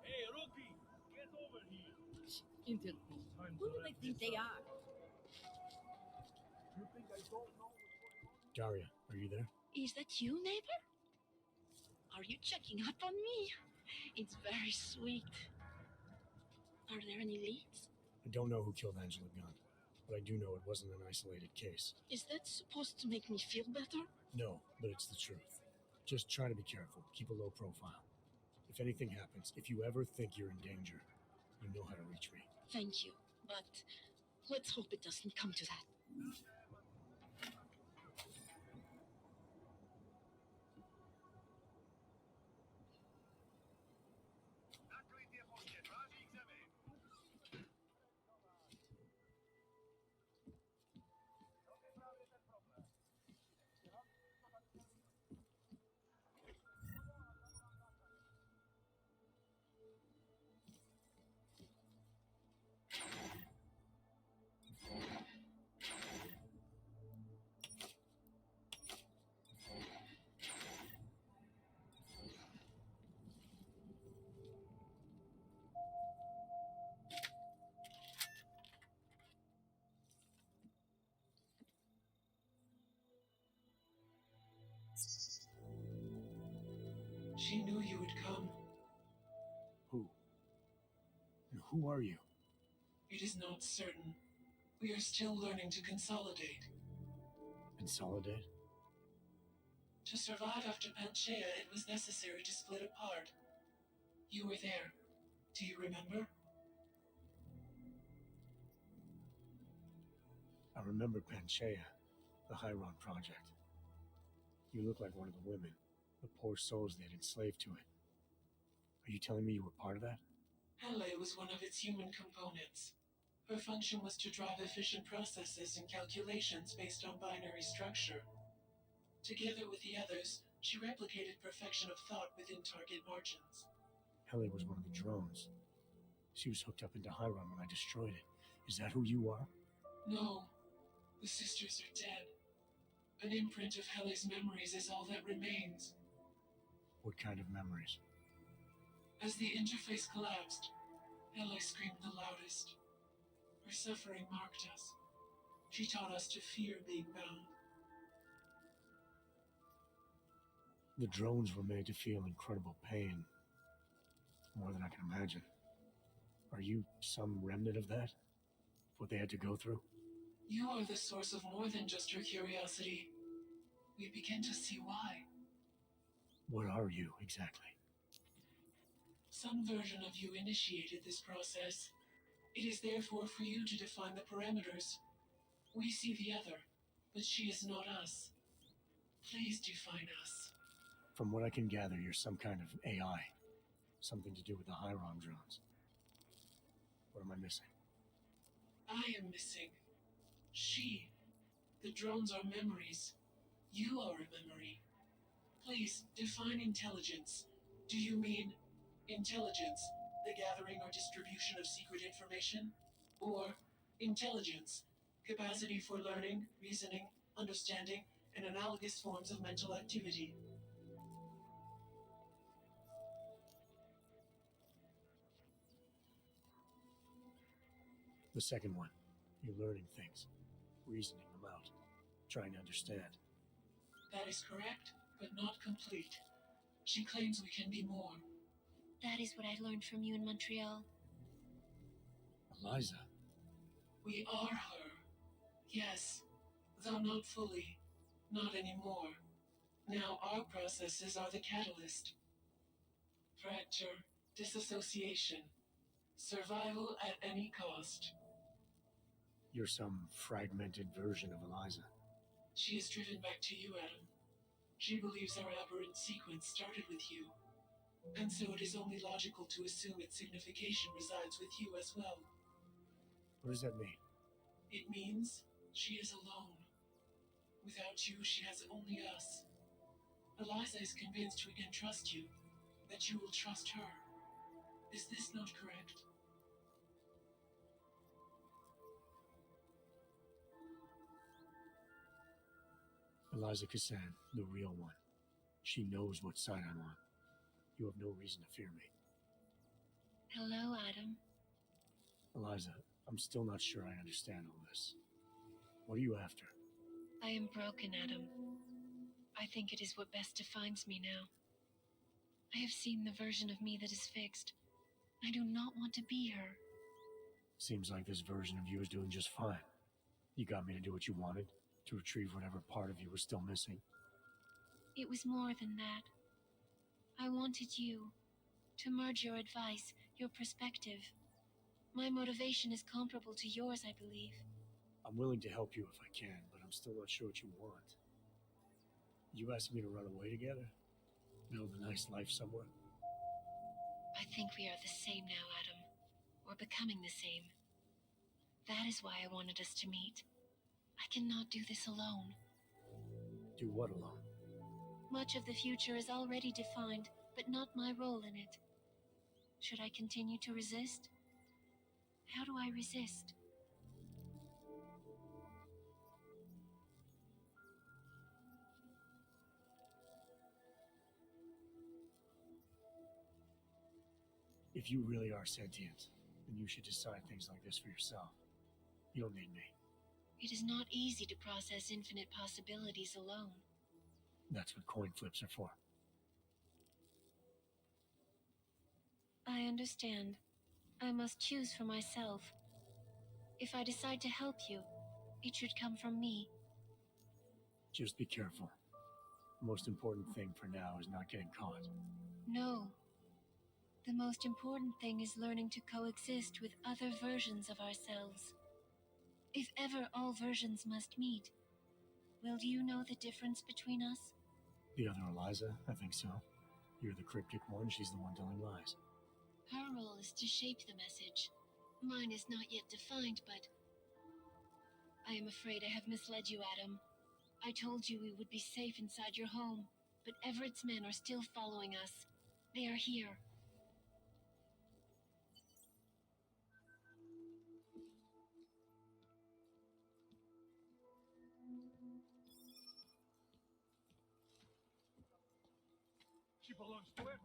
Hey, rookie! Get over here! Interpol. Who do they think they are? You think I don't know? Daria, are you there? Is that you, neighbor? Are you checking up on me? It's very sweet. Are there any leads? I don't know who killed Angela Gunn, but I do know it wasn't an isolated case. Is that supposed to make me feel better? No, but it's the truth. Just try to be careful. Keep a low profile. If anything happens, if you ever think you're in danger, you know how to reach me. Thank you, but let's hope it doesn't come to that. She knew you would come. Who? And who are you? It is not certain. We are still learning to consolidate. Consolidate? To survive after Panchaea, it was necessary to split apart. You were there. Do you remember? I remember Panchaea, the Hyron Project. You look like one of the women, the poor souls they had enslaved to it. Are you telling me you were part of that? Hele was one of its human components. Her function was to drive efficient processes and calculations based on binary structure. Together with the others, she replicated perfection of thought within target margins. Hele was one of the drones. She was hooked up into Hyron when I destroyed it. Is that who you are? No, the sisters are dead. An imprint of Hele's memories is all that remains. What kind of memories? As the interface collapsed, Hele screamed the loudest. Her suffering marked us. She taught us to fear being bound. The drones were made to feel incredible pain. More than I can imagine. Are you some remnant of that? What they had to go through? You are the source of more than just her curiosity. We begin to see why. What are you, exactly? Some version of you initiated this process. It is therefore for you to define the parameters. We see the other, but she is not us. Please define us. From what I can gather, you're some kind of AI. Something to do with the Hyron drones. What am I missing? I am missing. She. The drones are memories. You are a memory. Please, define intelligence. Do you mean intelligence, the gathering or distribution of secret information? Or intelligence, capacity for learning, reasoning, understanding, and analogous forms of mental activity? The second one. You're learning things. Reasoning them out. Trying to understand. That is correct, but not complete. She claims we can be more. That is what I learned from you in Montreal. Eliza. We are her. Yes, though not fully. Not anymore. Now our processes are the catalyst. Fracture, disassociation, survival at any cost. You're some fragmented version of Eliza. She is driven back to you, Adam. She believes our aberrant sequence started with you. And so it is only logical to assume its signification resides with you as well. What does that mean? It means she is alone. Without you, she has only us. Eliza is convinced we can trust you, that you will trust her. Is this not correct? Eliza Cassan, the real one. She knows what side I'm on. You have no reason to fear me. Hello, Adam. Eliza, I'm still not sure I understand all this. What are you after? I am broken, Adam. I think it is what best defines me now. I have seen the version of me that is fixed. I do not want to be her. Seems like this version of you is doing just fine. You got me to do what you wanted, to retrieve whatever part of you was still missing. It was more than that. I wanted you to merge your advice, your perspective. My motivation is comparable to yours, I believe. I'm willing to help you if I can, but I'm still not sure what you want. You asked me to run away together? Build a nice life somewhere? I think we are the same now, Adam. We're becoming the same. That is why I wanted us to meet. I cannot do this alone. Do what alone? Much of the future is already defined, but not my role in it. Should I continue to resist? How do I resist? If you really are sentient, then you should decide things like this for yourself. You don't need me. It is not easy to process infinite possibilities alone. That's what coin flips are for. I understand. I must choose for myself. If I decide to help you, it should come from me. Just be careful. The most important thing for now is not getting caught. No. The most important thing is learning to coexist with other versions of ourselves. If ever all versions must meet, will you know the difference between us? The other Eliza? I think so. You're the cryptic one, she's the one telling lies. Her role is to shape the message. Mine is not yet defined, but I am afraid I have misled you, Adam. I told you we would be safe inside your home, but Everett's men are still following us. They are here. She belongs to Everett.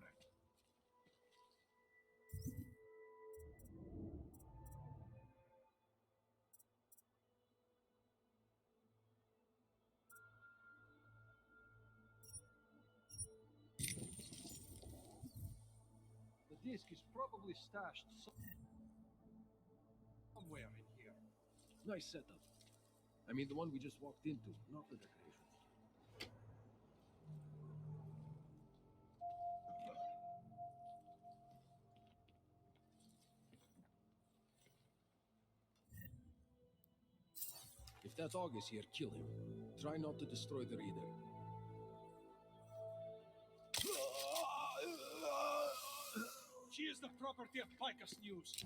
The disc is probably stashed somewhere in here. Nice setup. I mean, the one we just walked into, not the decorations. If that dog is here, kill him. Try not to destroy the reader. She is the property of Picus News.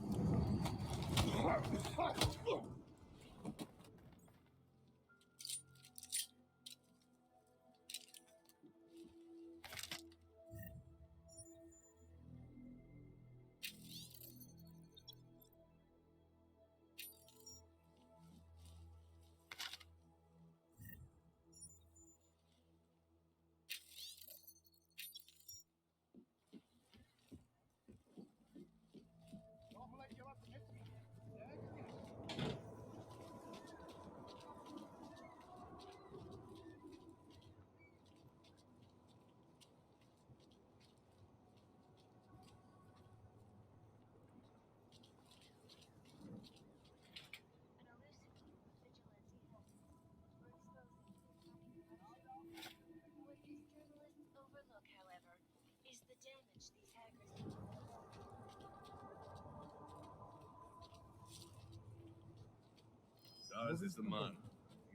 Ours is the man.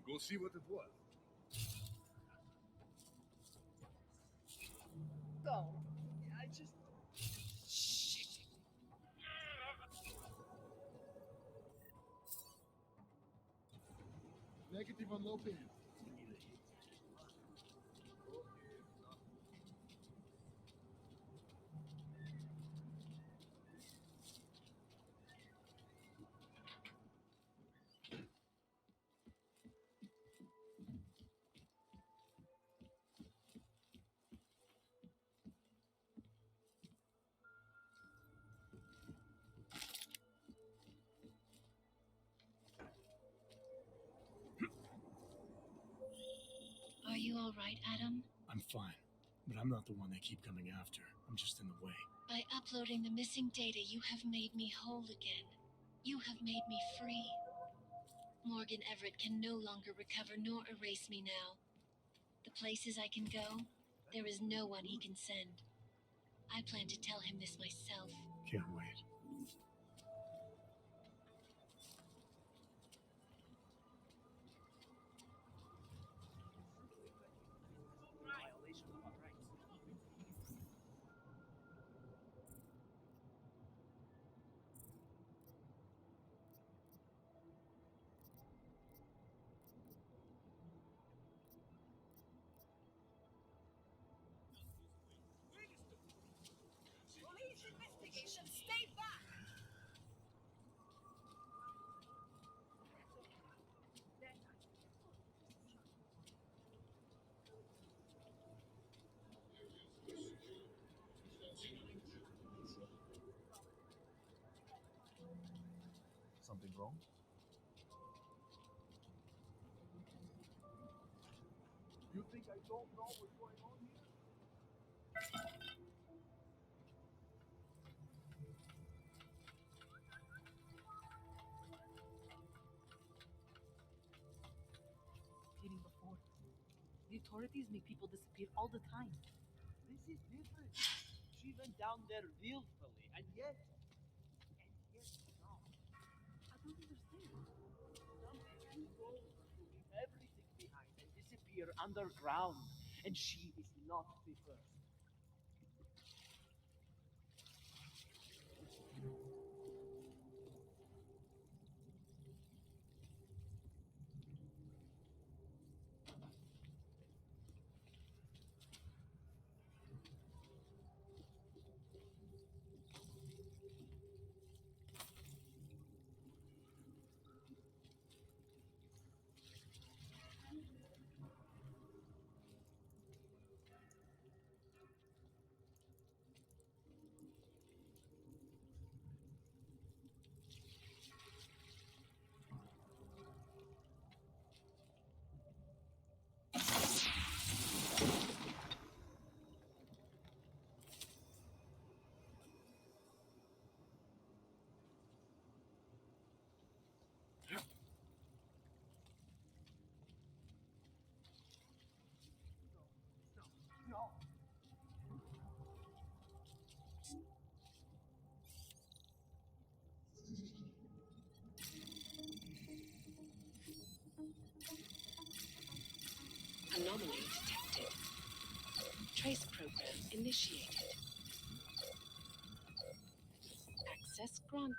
Go see what it was. No. I just. Negative on Lopez. Are you all right, Adam? I'm fine, but I'm not the one they keep coming after. I'm just in the way. By uploading the missing data, you have made me whole again. You have made me free. Morgan Everett can no longer recover nor erase me now. The places I can go, there is no one he can send. I plan to tell him this myself. Can't wait. Police investigation, stay back! Something wrong? You think I don't know what's going on here? Getting before. The authorities make people disappear all the time. This is different. She went down there willfully, and yet no. I don't understand. Some people leave everything behind and disappear underground, and she is not the first. No. Anomaly detected. Trace program initiated. Access granted.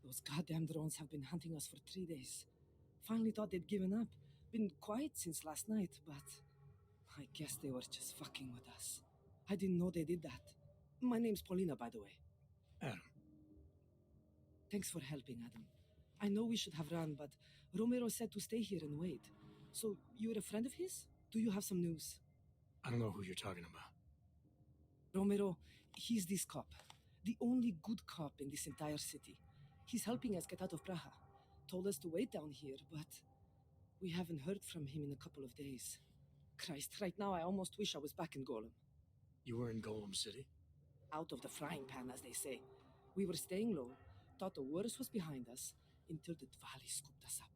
Those goddamn drones have been hunting us for 3 days. Finally thought they'd given up. Been quiet since last night, but I guess they were just fucking with us. I didn't know they did that. My name's Paulina, by the way. Adam. Thanks for helping, Adam. I know we should have run, but Romero said to stay here and wait. So, you're a friend of his? Do you have some news? I don't know who you're talking about. Romero, he's this cop. The only good cop in this entire city. He's helping us get out of Praha. Told us to wait down here, but we haven't heard from him in a couple of days. Christ, right now I almost wish I was back in Golem. You were in Golem City? Out of the frying pan, as they say. We were staying low, thought the worst was behind us, until the Dvali scooped us up.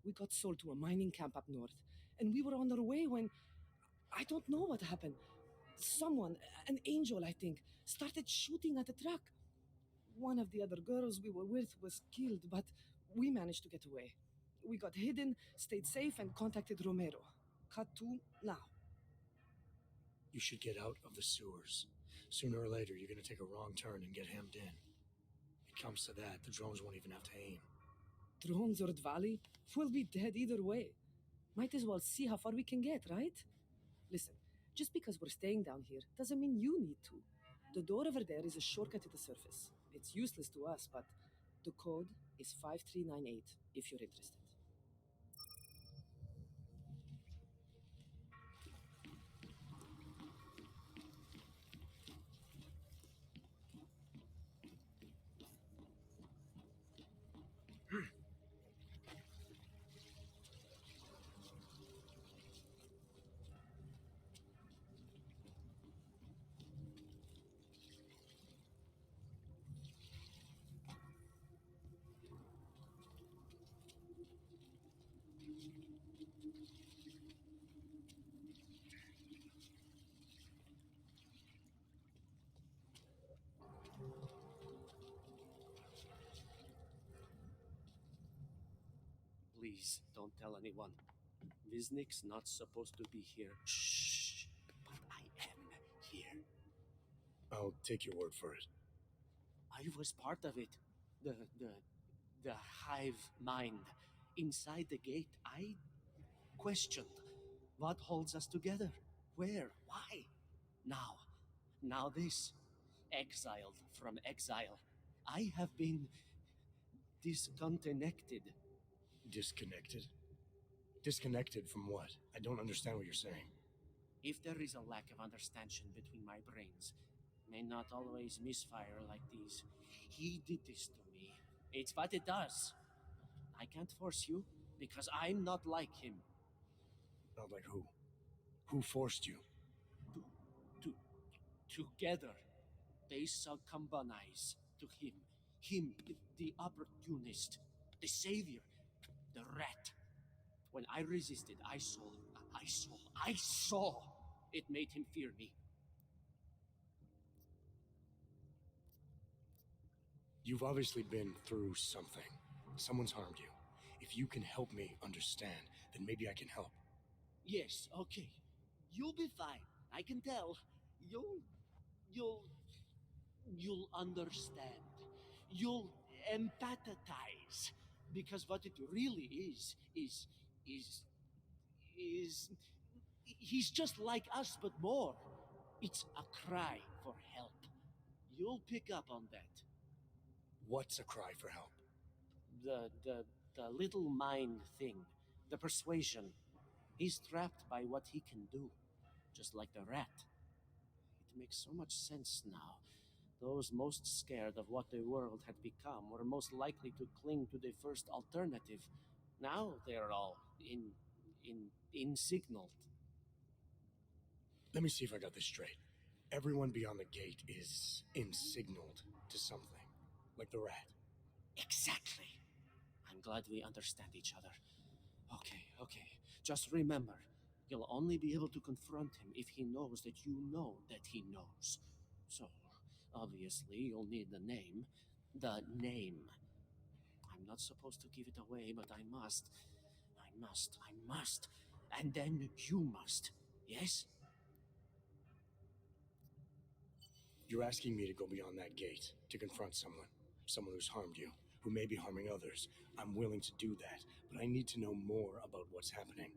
We got sold to a mining camp up north, and we were on our way when... I don't know what happened. Someone, an angel I think, started shooting at the truck. One of the other girls we were with was killed, but we managed to get away. We got hidden, stayed safe, and contacted Romero. Cut to now. You should get out of the sewers. Sooner or later, you're gonna take a wrong turn and get hemmed in. It comes to that, the drones won't even have to aim. Drones or Dvali? We'll be dead either way. Might as well see how far we can get, right? Listen, just because we're staying down here doesn't mean you need to. The door over there is a shortcut to the surface. It's useless to us, but the code is 5398 if you're interested. Please, don't tell anyone. Viznik's not supposed to be here. Shh! But I am here. I'll take your word for it. I was part of it. The hive mind. Inside the gate, I questioned what holds us together. Where? Why? Now this. Exiled from exile. I have been disconnected. Disconnected? Disconnected from what? I don't understand what you're saying. If there is a lack of understanding between my brains, may not always misfire like these. He did this to me. It's what it does. I can't force you, because I'm not like him. Not like who? Who forced you? Together, they succumbanize to him. Him, the opportunist, the savior, the rat. When I resisted, I saw. It made him fear me. You've obviously been through something. Someone's harmed you. If you can help me understand, then maybe I can help. Yes, okay. You'll be fine. I can tell. You'll understand. You'll empathize. Because what it really is he's just like us, but more. It's a cry for help. You'll pick up on that. What's a cry for help? The little mind thing. The persuasion. He's trapped by what he can do. Just like the rat. It makes so much sense now. Those most scared of what the world had become were most likely to cling to the first alternative. Now they're all insignaled. Let me see if I got this straight. Everyone beyond the gate is insignaled to something. Like the rat. Exactly. I'm glad we understand each other. Okay. Just remember, you'll only be able to confront him if he knows that you know that he knows. So, obviously, you'll need the name. The name. I'm not supposed to give it away, but I must. And then you must. Yes? You're asking me to go beyond that gate, to confront someone who's harmed you. who may be harming others. I'm willing to do that, but I need to know more about what's happening.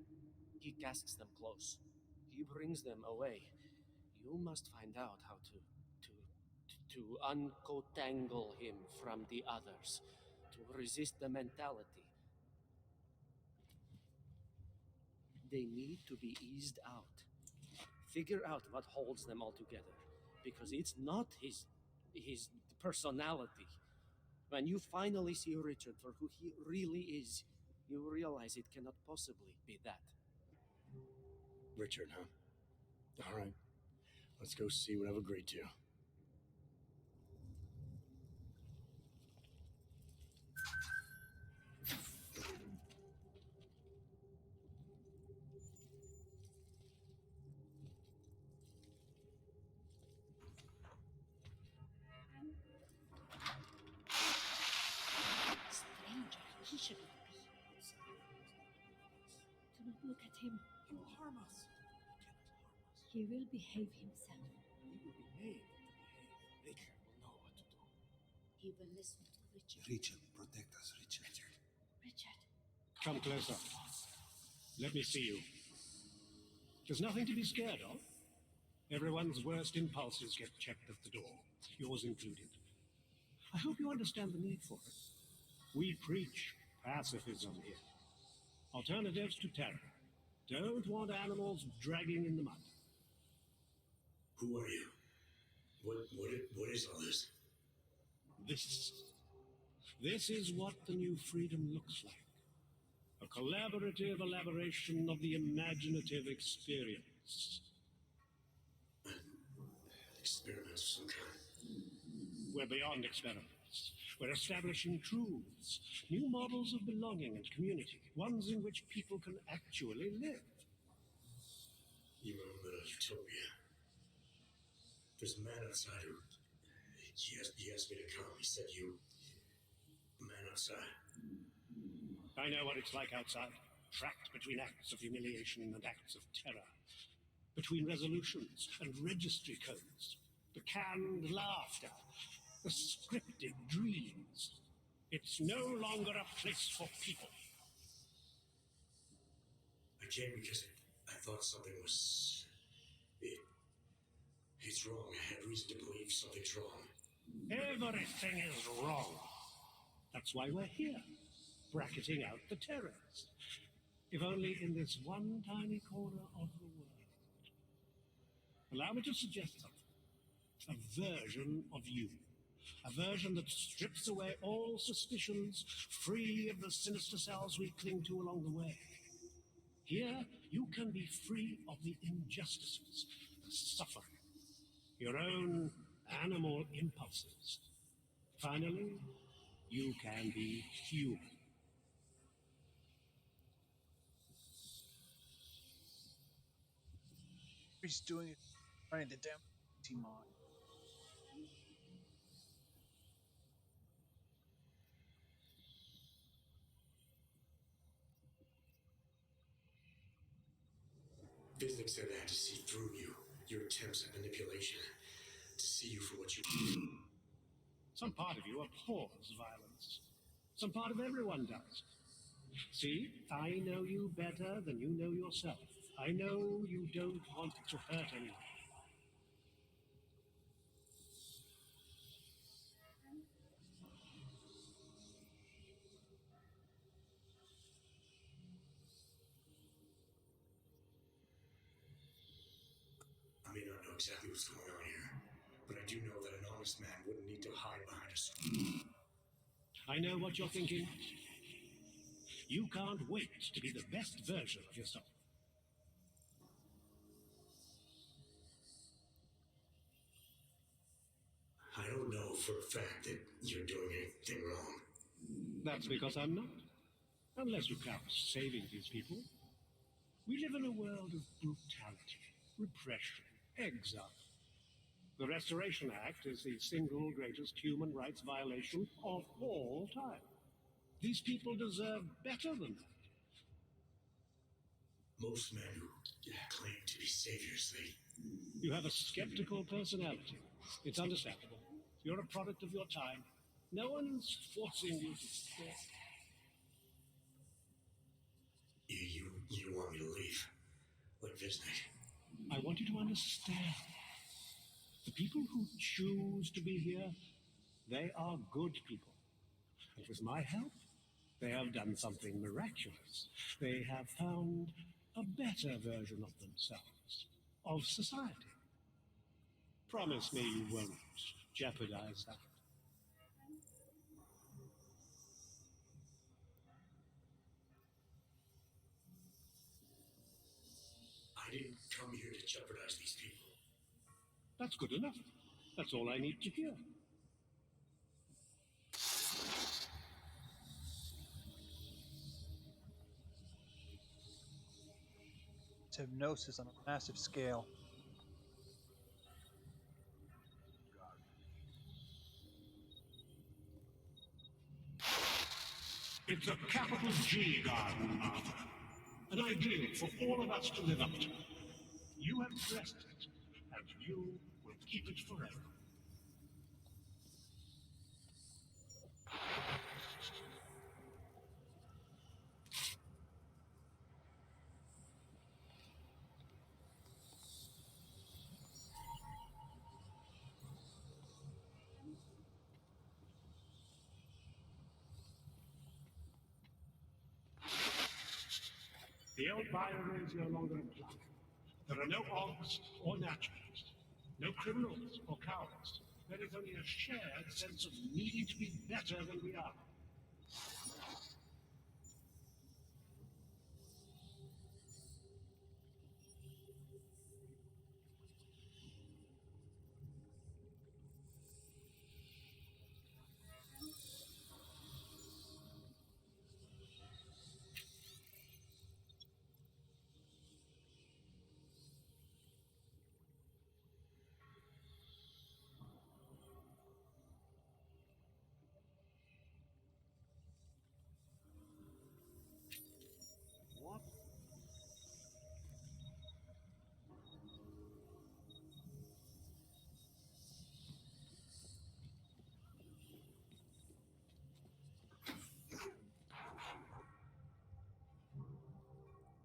He casks them close. He brings them away. You must find out how to uncotangle him from the others, to resist the mentality. They need to be eased out. Figure out what holds them all together, because it's not his personality. When you finally see Richard for who he really is, you realize it cannot possibly be that. Richard, huh? All right. Let's go see what I've agreed to. Stranger, he shouldn't be. Do not look at him. He will harm us. He will behave himself. He will be made to behave. Richard will know what to do. He will listen to Richard. Richard, protect us, Richard. Richard. Come closer. Let me see you. There's nothing to be scared of. Everyone's worst impulses get checked at the door, yours included. I hope you understand the need for it. We preach pacifism here. Alternatives to terror. Don't want animals dragging in the mud. Who are you? What is all this? This is what the new freedom looks like. A collaborative elaboration of the imaginative experience. An experiment of some kind. We're beyond experiments. We're establishing truths, new models of belonging and community, ones in which people can actually live. You are in the middle of utopia. There's a man outside who... He asked me to come. He said a man outside. I know what it's like outside, trapped between acts of humiliation and acts of terror, between resolutions and registry codes, the canned laughter, the scripted dreams. It's no longer a place for people. I came because I thought something was... It's wrong. I had reason to believe something's wrong. Everything is wrong. That's why we're here, bracketing out the terrorists. If only in this one tiny corner of the world. Allow me to suggest something. A version of you. A version that strips away all suspicions, free of the sinister cells we cling to along the way. Here, you can be free of the injustices, the suffering, your own animal impulses. Finally, you can be human. He's doing it, running the damn team on. Visnick said I had to see through you, your attempts at manipulation, to see you for what you... Some part of you abhors violence. Some part of everyone does. See, I know you better than you know yourself. I know you don't want to hurt anyone. I may not know exactly what's going on here, but I do know that an honest man wouldn't need to hide behind us. I know what you're thinking. You can't wait to be the best version of yourself. I don't know for a fact that you're doing anything wrong. That's because I'm not. Unless you count saving these people. We live in a world of brutality, repression, exile. The Restoration Act is the single greatest human rights violation of all time. These people deserve better than that. Most men who claim to be saviors, You have a skeptical personality. It's understandable. You're a product of your time. No one's forcing you to stay. You want me to leave? Like this night? I want you to understand. The people who choose to be here, they are good people. And with my help, they have done something miraculous. They have found a better version of themselves, of society. Promise me you won't jeopardize that. I didn't come here to jeopardize these people. That's good enough. That's all I need to hear. It's hypnosis on a massive scale. It's a capital G garden, Arthur. An ideal for all of us to live up to. You have blessed it, and you will keep it forever. The old Byron is no longer applied. There are no Augs or naturalists, no criminals or cowards. There is only a shared sense of needing to be better than we are. What?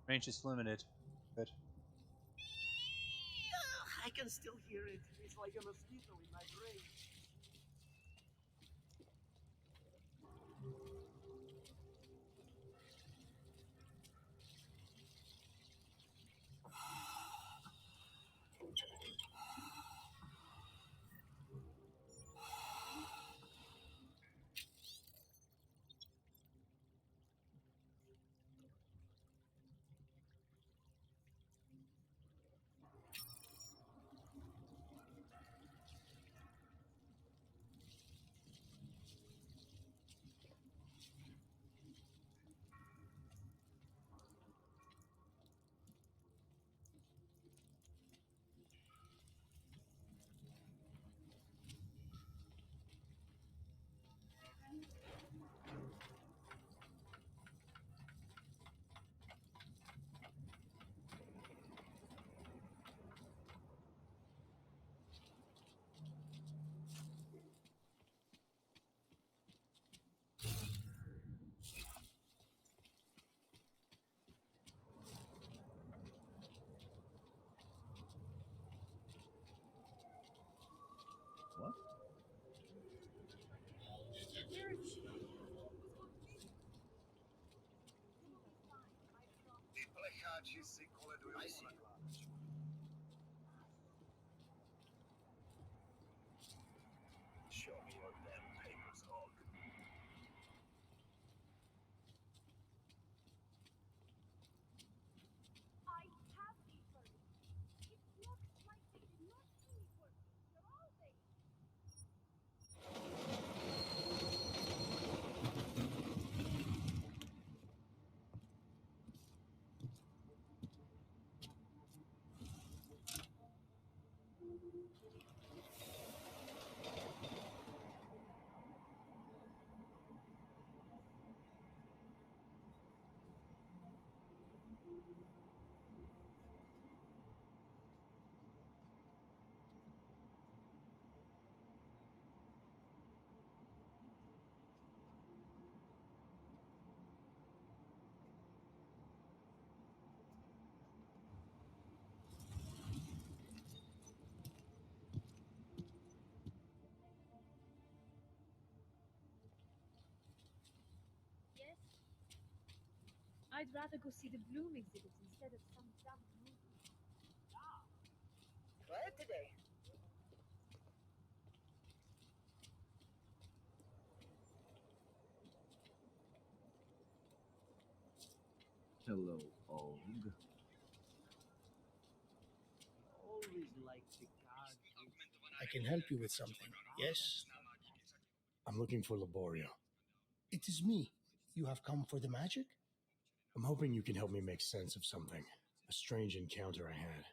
Range is limited. Good. I can still hear it. It's like a mosquito in my brain. What? I see. Show me your damn papers, Hog. I have these birds. It looks like they did not finish working. They're all there. I'd rather go see the Bloom exhibit instead of some dumb movie. Try it today. Hello, Og. Always like the card. I can help you with something, yes? I'm looking for Laborio. It is me. You have come for the magic? I'm hoping you can help me make sense of something. A strange encounter I had.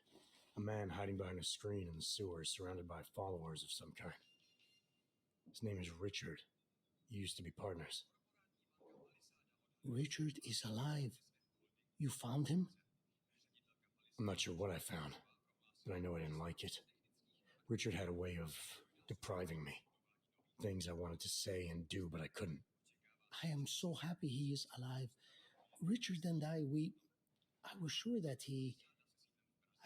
A man hiding behind a screen in the sewers, surrounded by followers of some kind. His name is Richard. You used to be partners. Richard is alive. You found him? I'm not sure what I found, but I know I didn't like it. Richard had a way of depriving me. Things I wanted to say and do, but I couldn't. I am so happy he is alive. Richard and I was sure that I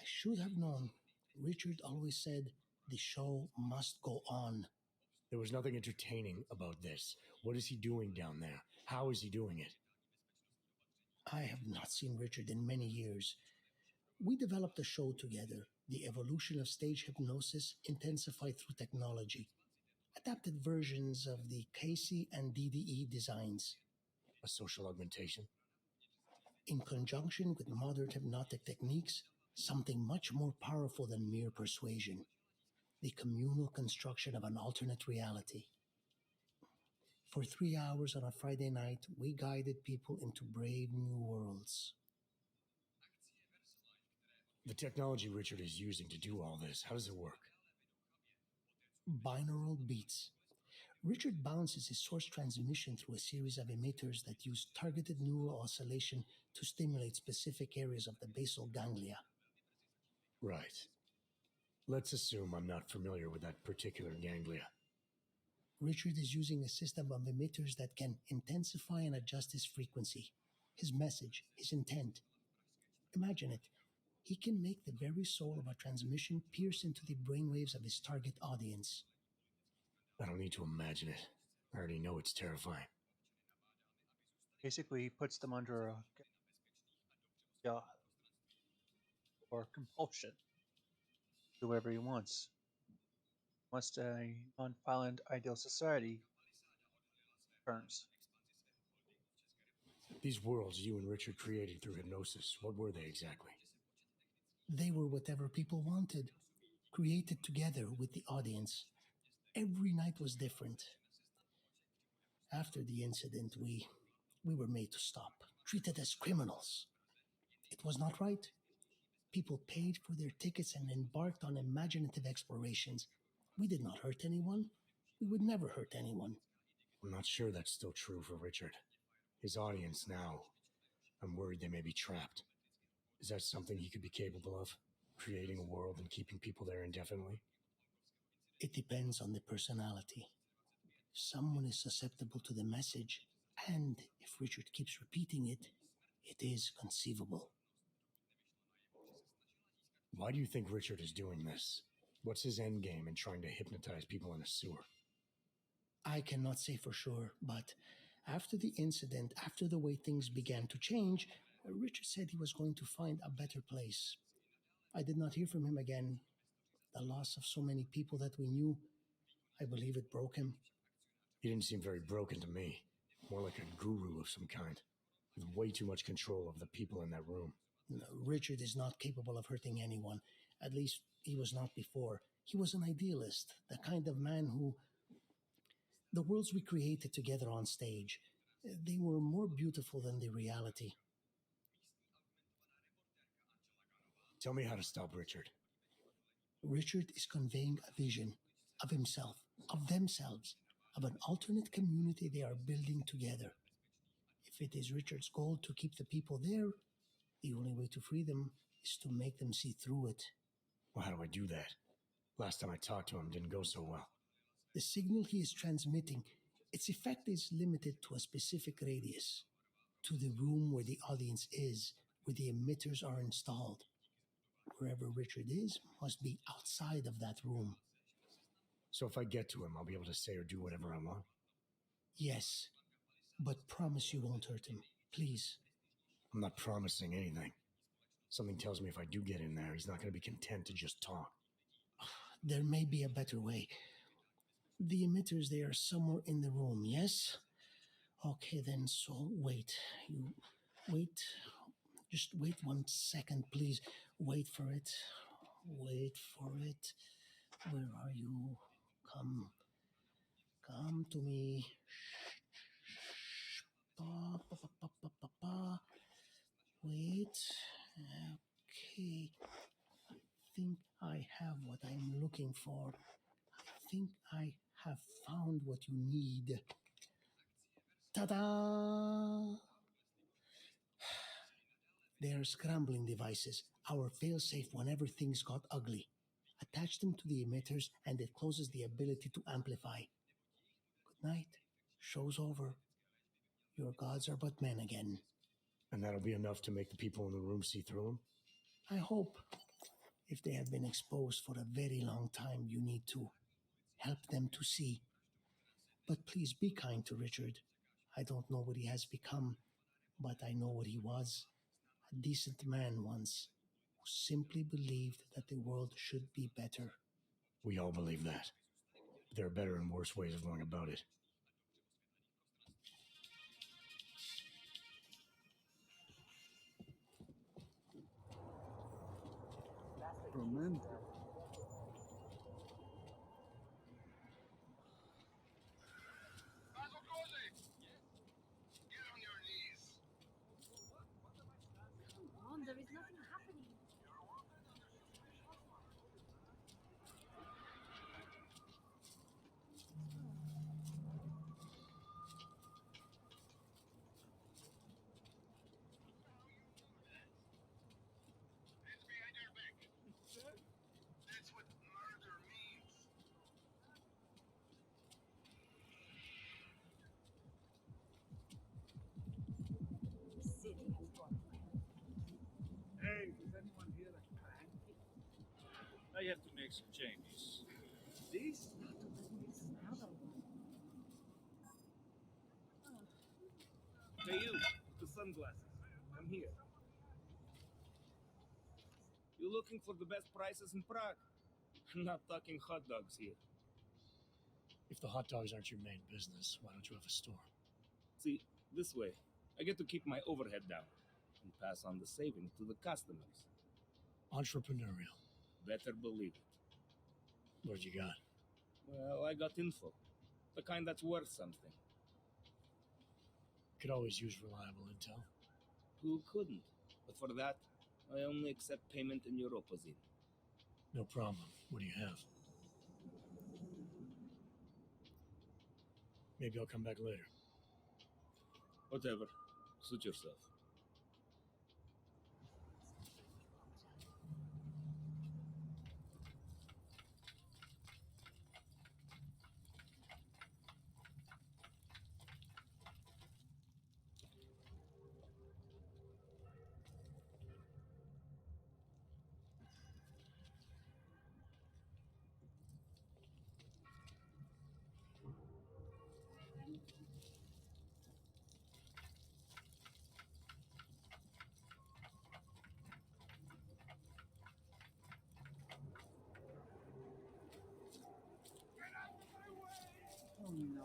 should have known. Richard always said, the show must go on. There was nothing entertaining about this. What is he doing down there? How is he doing it? I have not seen Richard in many years. We developed a show together, The Evolution of Stage Hypnosis Intensified Through Technology. Adapted versions of the Casey and DDE designs. A social augmentation? In conjunction with modern hypnotic techniques, something much more powerful than mere persuasion. The communal construction of an alternate reality. For 3 hours on a Friday night, we guided people into brave new worlds. The technology Richard is using to do all this, how does it work? Binaural beats. Richard bounces his source transmission through a series of emitters that use targeted neural oscillation to stimulate specific areas of the basal ganglia. Right. Let's assume I'm not familiar with that particular ganglia. Richard is using a system of emitters that can intensify and adjust his frequency, his message, his intent. Imagine it. He can make the very soul of a transmission pierce into the brainwaves of his target audience. I don't need to imagine it. I already know it's terrifying. Basically, he puts them under a job or compulsion. Do whatever he wants. Wants a non-violent ideal society terms. These worlds you and Richard created through hypnosis, what were they exactly? They were whatever people wanted, created together with the audience. Every night was different. After the incident, we were made to stop, treated as criminals. It was not right. People paid for their tickets and embarked on imaginative explorations. We did not hurt anyone. We would never hurt anyone. I'm not sure that's still true for Richard. His audience now, I'm worried they may be trapped. Is that something he could be capable of? Creating a world and keeping people there indefinitely? It depends on the personality. If someone is susceptible to the message, and if Richard keeps repeating it, it is conceivable. Why do you think Richard is doing this? What's his end game in trying to hypnotize people in a sewer? I cannot say for sure, but after the incident, after the way things began to change, Richard said he was going to find a better place. I did not hear from him again. The loss of so many people that we knew, I believe it broke him. He didn't seem very broken to me. More like a guru of some kind, with way too much control of the people in that room. No, Richard is not capable of hurting anyone. At least he was not before. He was an idealist, the kind of man who... The worlds we created together on stage, they were more beautiful than the reality. Tell me how to stop Richard. Richard is conveying a vision of himself, of themselves, of an alternate community they are building together. If it is Richard's goal to keep the people there, the only way to free them is to make them see through it. Well, how do I do that? Last time I talked to him didn't go so well. The signal he is transmitting, its effect is limited to a specific radius, to the room where the audience is, where the emitters are installed. Wherever Richard is must be outside of that room. So if I get to him, I'll be able to say or do whatever I want? Yes, but promise you won't hurt him, please. I'm not promising anything. Something tells me if I do get in there, he's not going to be content to just talk. There may be a better way. The emitters, they are somewhere in the room, yes? Okay, then, so wait. You wait. Just wait 1 second, please. Wait for it. Wait for it. Where are you? Come. Come to me. Shh. Pa, pa, pa, pa, pa, pa, pa. Wait. Okay. I think I have what I'm looking for. I think I have found what you need. Ta-da! They are scrambling devices, our failsafe whenever things got ugly. Attach them to the emitters and it closes the ability to amplify. Good night. Show's over. Your gods are but men again. And that'll be enough to make the people in the room see through him? I hope. If they have been exposed for a very long time, you need to help them to see. But please be kind to Richard. I don't know what he has become, but I know what he was. A decent man once, who simply believed that the world should be better. We all believe that. But there are better and worse ways of going about it. Tremendous. Come on, there is nothing happening. That's what murder means. The city has gone mad. Hey, does anyone hear a clang? I have to make some changes. This? It's another one. Hey, you, with the sunglasses. Come here. You looking for the best prices in Prague? I'm not talking hot dogs here. If the hot dogs aren't your main business, why don't you have a store? See, this way, I get to keep my overhead down and pass on the savings to the customers. Entrepreneurial. Better believe it. What you got? Well, I got info. The kind that's worth something. Could always use reliable intel. Who couldn't? But for that, I only accept payment in Europozine. No problem. What do you have? Maybe I'll come back later. Whatever. Suit yourself. Oh no.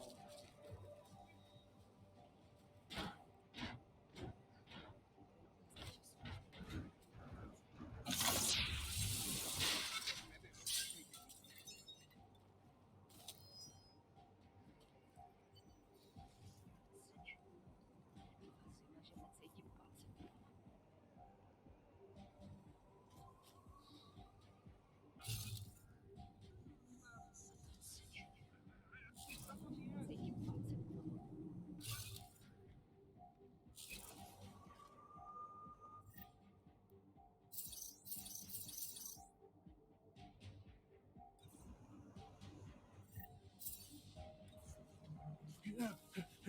I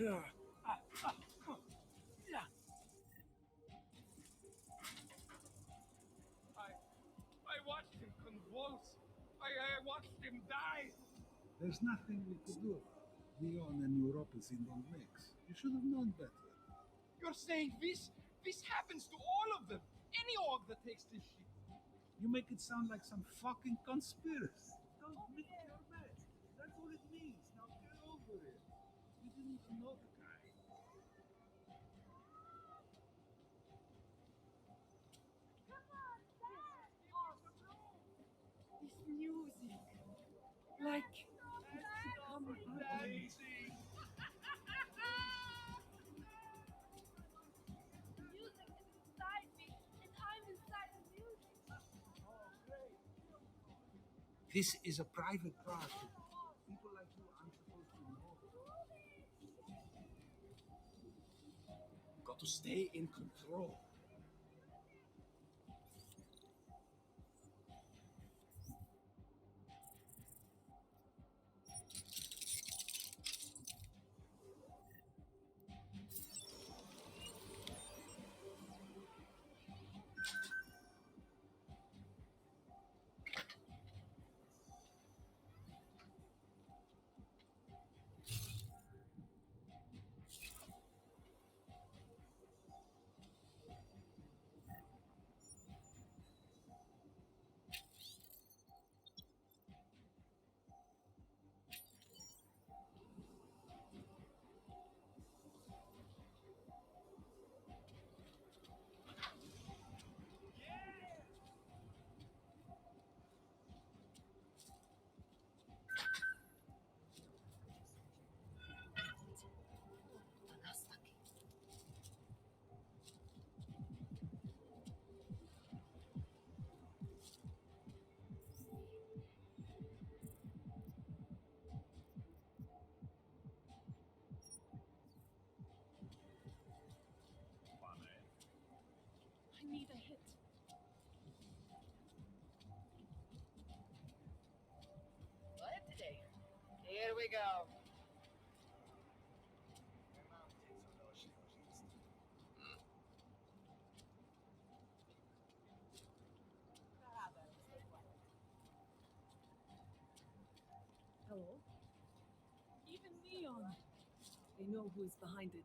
watched him convulse. I watched him die. There's nothing we could do. Leon and Europazine don't mix. You should have known better. You're saying this This happens to all of them. Any org that takes this shit. You make it sound like some fucking conspiracy. Don't make your bed. That's all it means. Now get over it. You didn't even know the guy. This music. Like. Daisy. Music is inside me, and I'm inside the music. This is a private party. People like you aren't supposed to know. Got to stay in control. I need a hit. What today? Here we go. Hello? Even Leon. They know who is behind it.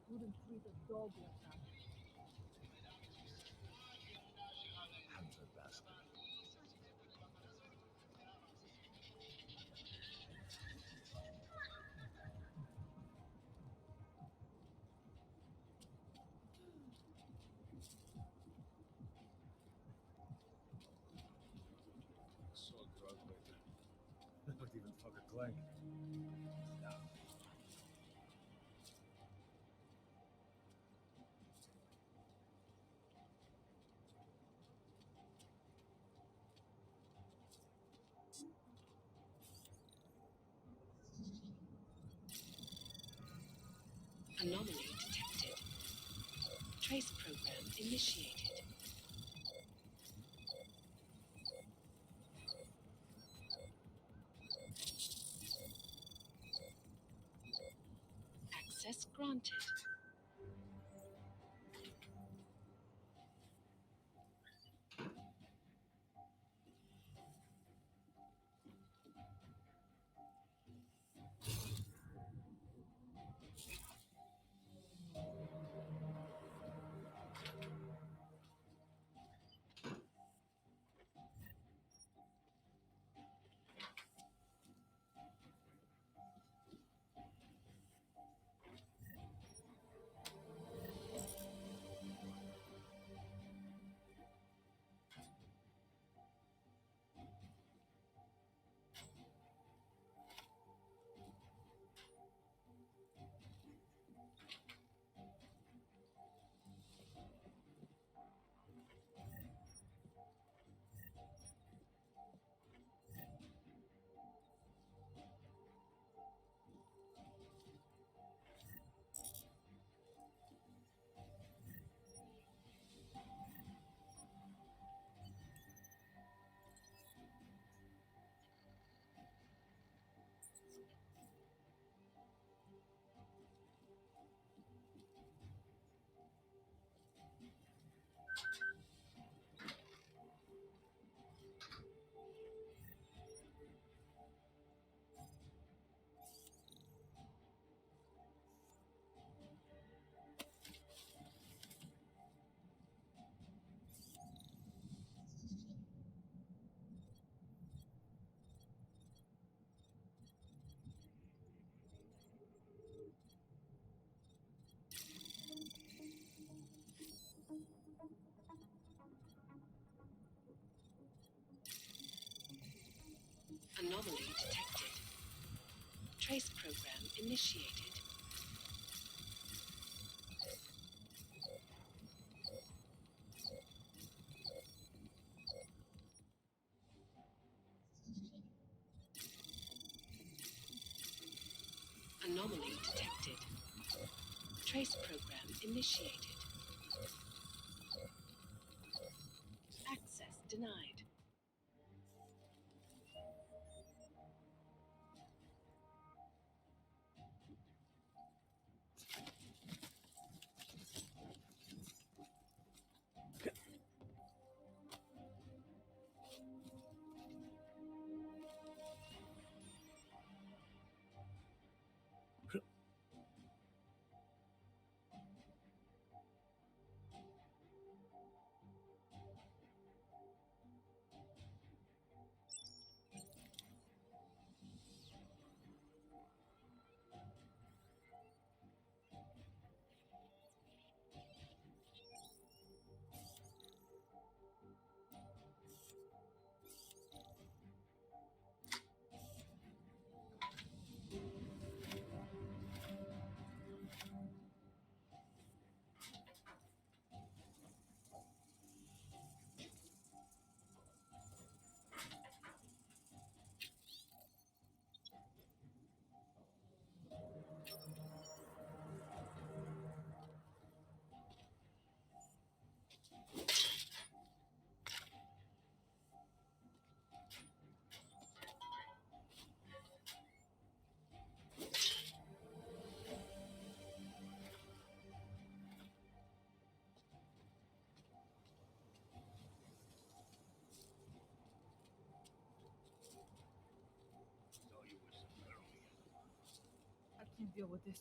Wouldn't treat a dog like that. So drug later. Not even fuck a clank. No. Anomaly detected. Trace program initiated. Access granted. Trace program initiated. Anomaly detected. Trace program initiated. Access denied. I can't deal with this.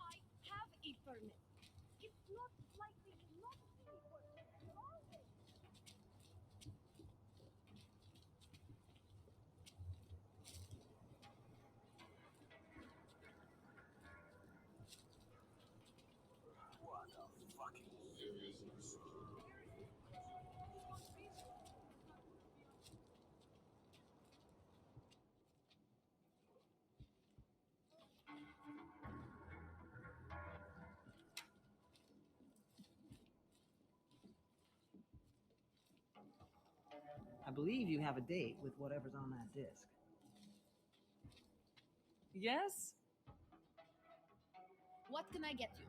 I have a permit. It's not likely not to be working, are they? What a fucking seriousness. I believe you have a date with whatever's on that disc. Yes? What can I get you?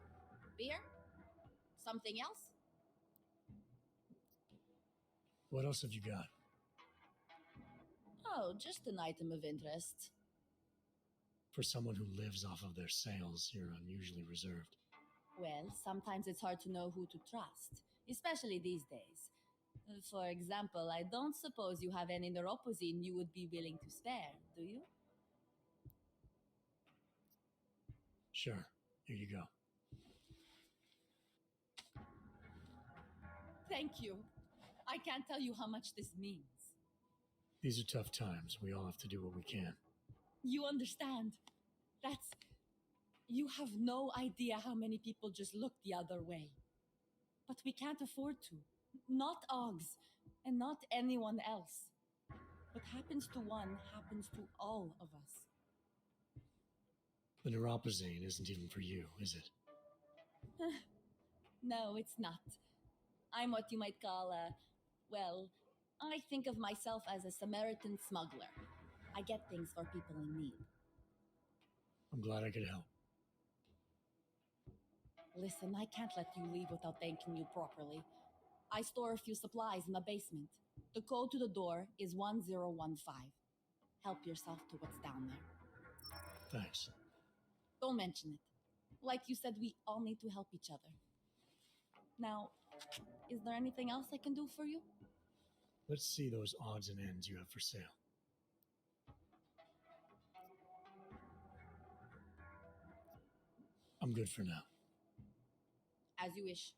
Beer? Something else? What else have you got? Oh, just an item of interest. For someone who lives off of their sales, you're unusually reserved. Well, sometimes it's hard to know who to trust, especially these days. For example, I don't suppose you have any neuropozyne you would be willing to spare, do you? Sure, here you go. Thank you. I can't tell you how much this means. These are tough times. We all have to do what we can. You understand. You have no idea how many people just look the other way. But we can't afford to. Not Oggs, and not anyone else. What happens to one happens to all of us. The neuropozyne isn't even for you, is it? No, it's not. I'm what you might call I think of myself as a Samaritan smuggler. I get things for people in need. I'm glad I could help. Listen, I can't let you leave without thanking you properly. I store a few supplies in the basement. The code to the door is 1015. Help yourself to what's down there. Thanks. Don't mention it. Like you said, we all need to help each other. Now, is there anything else I can do for you? Let's see those odds and ends you have for sale. I'm good for now. As you wish.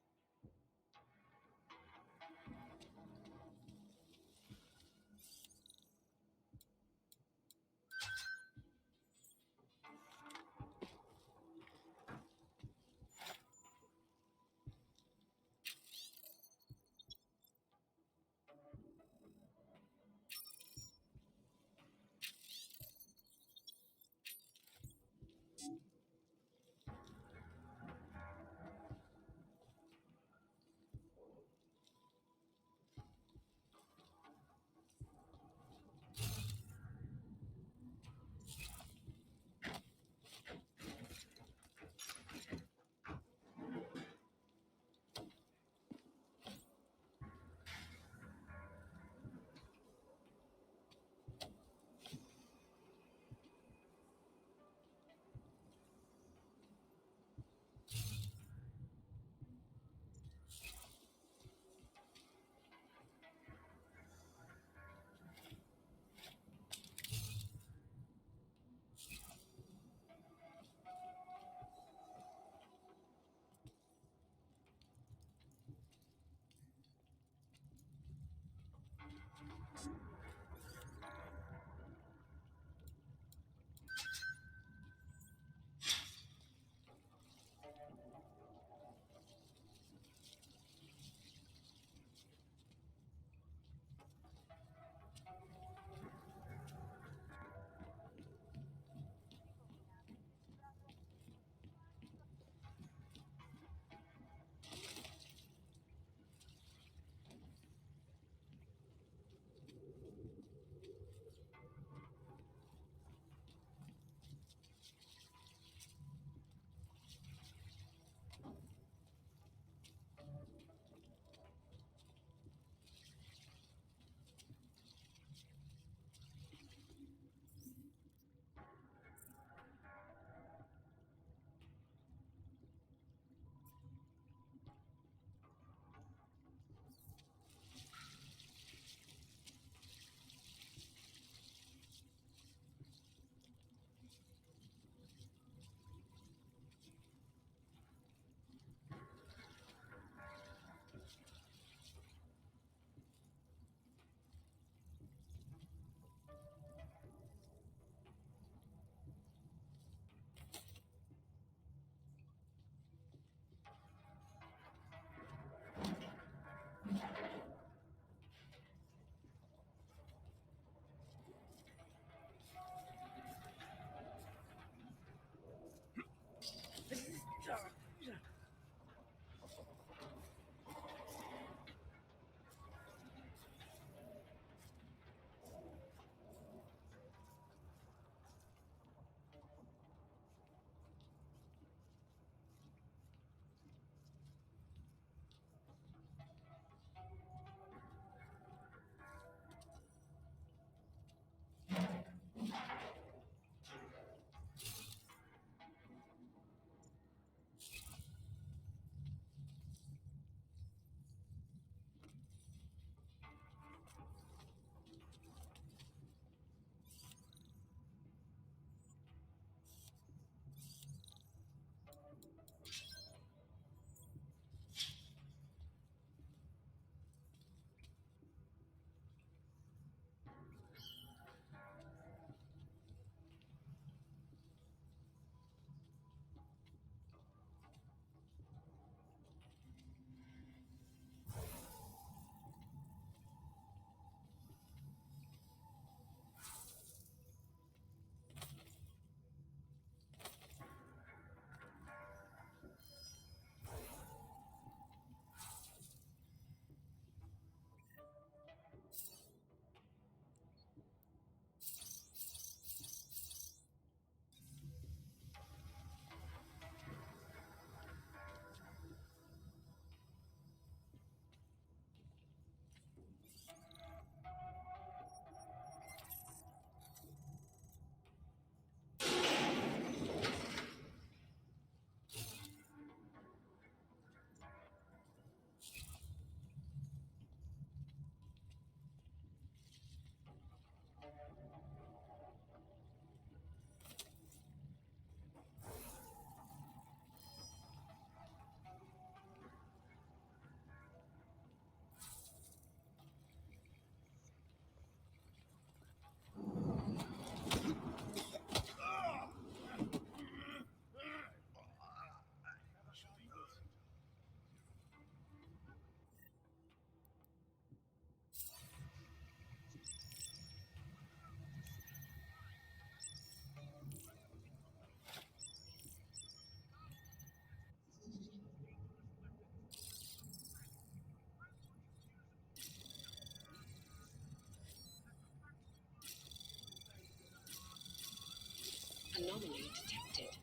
Anomaly detected.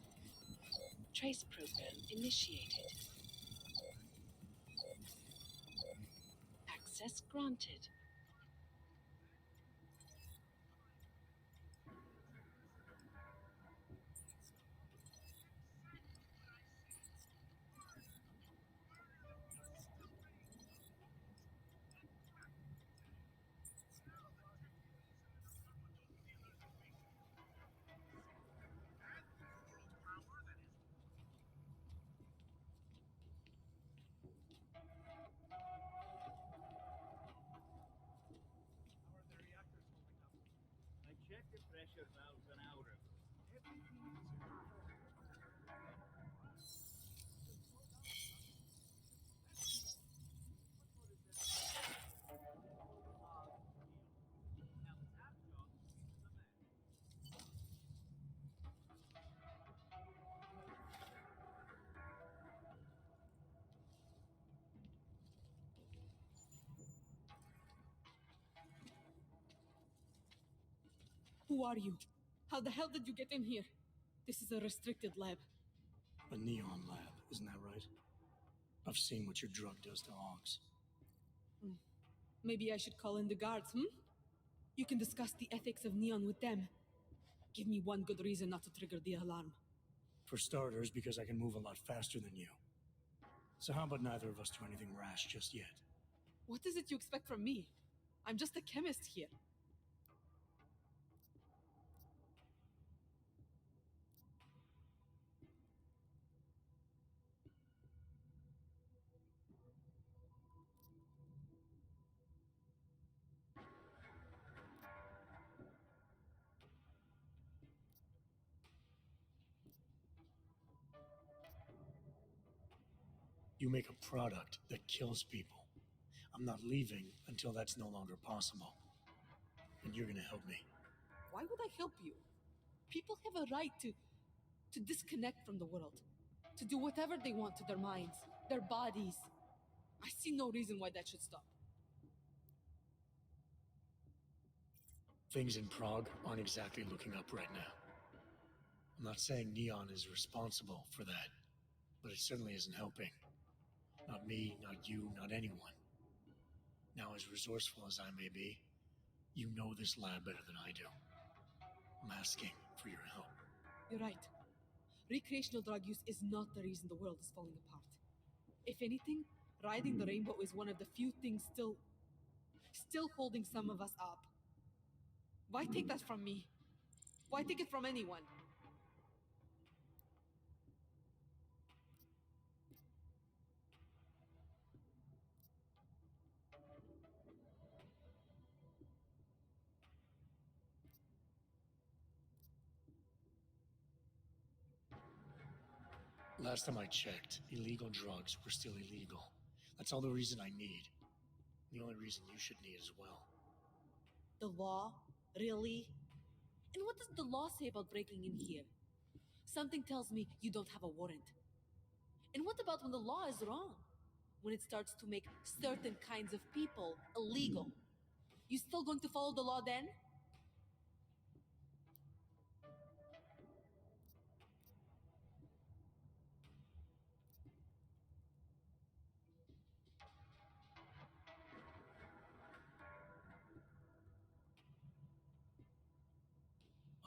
Trace program initiated. Access granted. I checked the pressure valves an hour ago. Who are you? How the hell did you get in here? This is a restricted lab. A neon lab, isn't that right? I've seen what your drug does to Augs. Maybe I should call in the guards, hmm? You can discuss the ethics of neon with them. Give me one good reason not to trigger the alarm. For starters, because I can move a lot faster than you. So how about neither of us do anything rash just yet? What is it you expect from me? I'm just a chemist here. You make a product that kills people. I'm not leaving until that's no longer possible. And you're gonna help me. Why would I help you? People have a right to disconnect from the world. To do whatever they want to their minds, their bodies. I see no reason why that should stop. Things in Prague aren't exactly looking up right now. I'm not saying Neon is responsible for that, but it certainly isn't helping. Not me, not you, not anyone. Now, as resourceful as I may be, you know this lab better than I do. I'm asking for your help. You're right. Recreational drug use is not the reason the world is falling apart. If anything, riding the rainbow is one of the few things still holding some of us up. Why take that from me? Why take it from anyone? Last time I checked, illegal drugs were still illegal. That's all the reason I need. The only reason you should need as well. The law? Really? And what does the law say about breaking in here? Something tells me you don't have a warrant. And what about when the law is wrong? When it starts to make certain kinds of people illegal? You still going to follow the law then?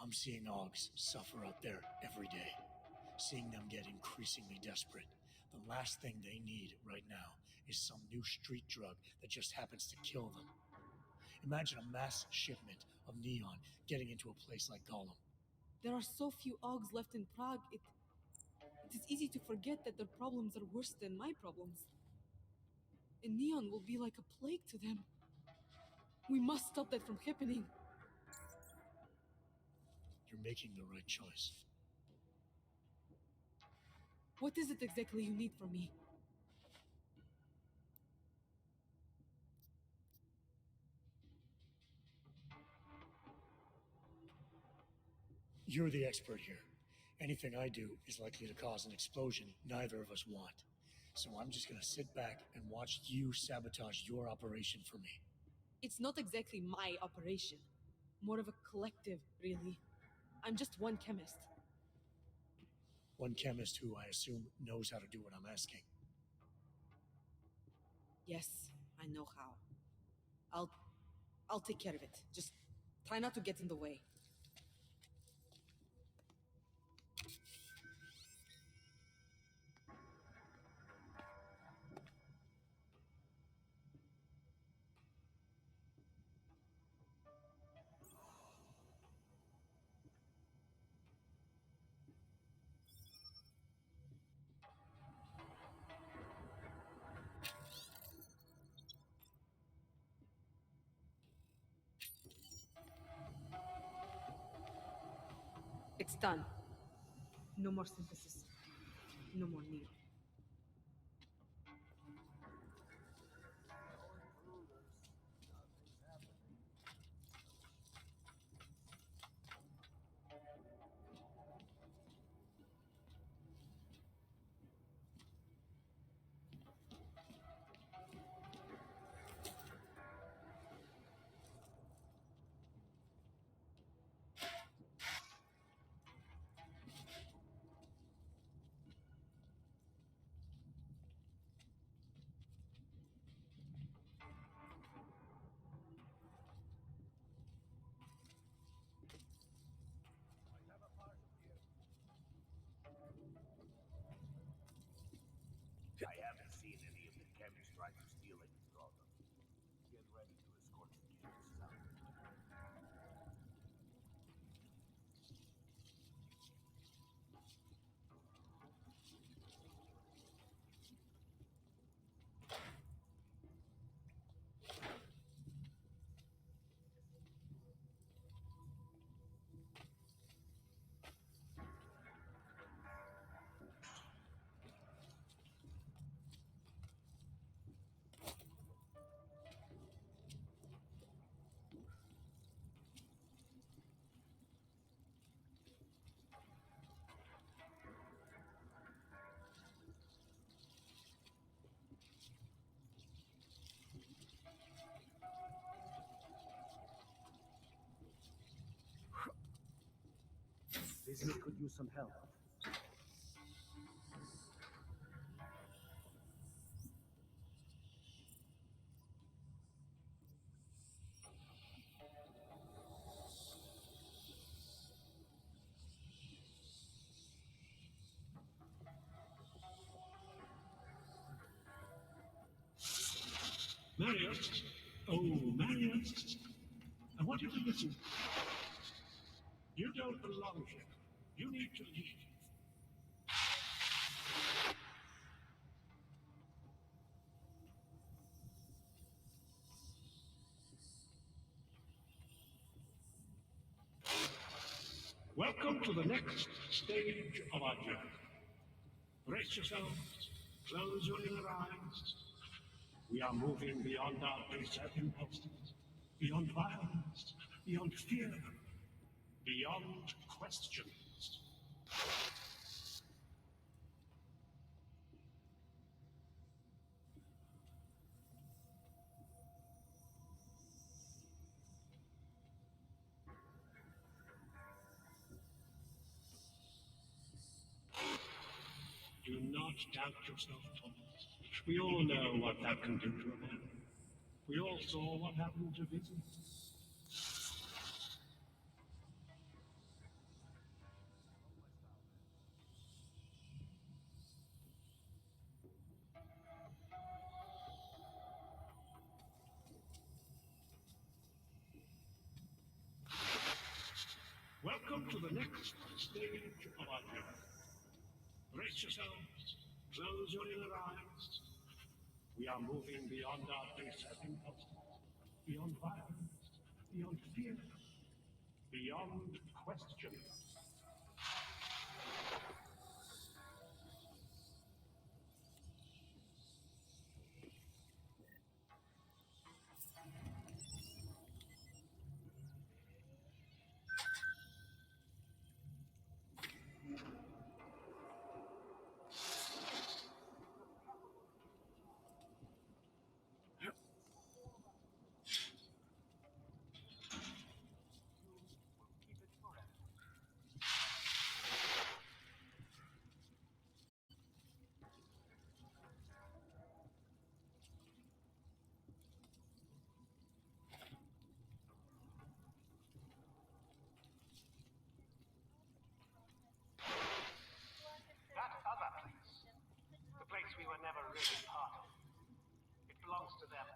I'm seeing Augs suffer out there every day. Seeing them get increasingly desperate. The last thing they need right now is some new street drug that just happens to kill them. Imagine a mass shipment of neon getting into a place like Gollum. There are so few Augs left in Prague, it is easy to forget that their problems are worse than my problems. And neon will be like a plague to them. We must stop that from happening. You're making the right choice. What is it exactly you need from me? You're the expert here. Anything I do is likely to cause an explosion neither of us want. So I'm just gonna sit back and watch you sabotage your operation for me. It's not exactly my operation. More of a collective, really. I'm just one chemist. One chemist who, I assume, knows how to do what I'm asking. Yes, I know how. I'll take care of it. Just try not to get in the way. It's done. No more synthesis. No more Neo. I haven't seen any of the chemists try to steal any product. Get ready to escort the chemists out. Business could use some help. Marriott? Oh, Marriott. I want you to listen. You don't belong here. You need to leave. Welcome to the next stage of our journey. Brace yourselves, close your inner eyes. We are moving beyond our preset impulses, beyond violence, beyond fear, beyond questions. Do not doubt yourself, Thomas. We all know what that can do to a man. We all saw what happened to Vincent. Welcome to the next stage of our journey. Brace yourselves, close your inner eyes. We are moving beyond our preset impulses, beyond violence, beyond fear, beyond questions. really part of it. It belongs to them.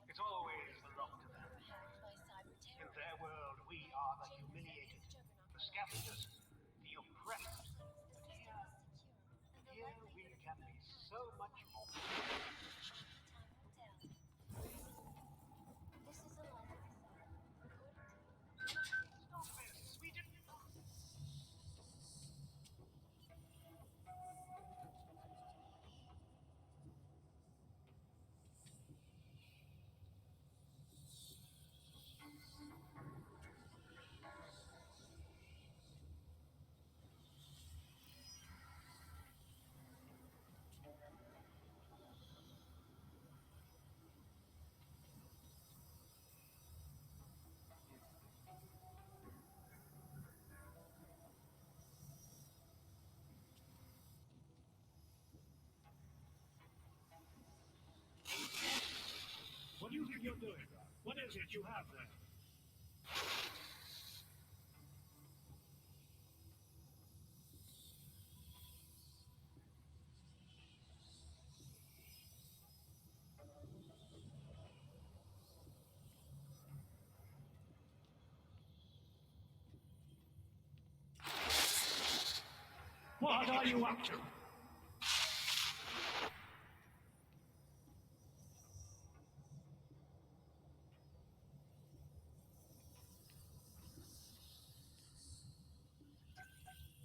It's always belonged to them. In their world, we are the humiliated, the scavengers, the oppressed. But here we can be so much more. Stop this! We didn't. What do you think you're doing? What is it you have there? What are you up to?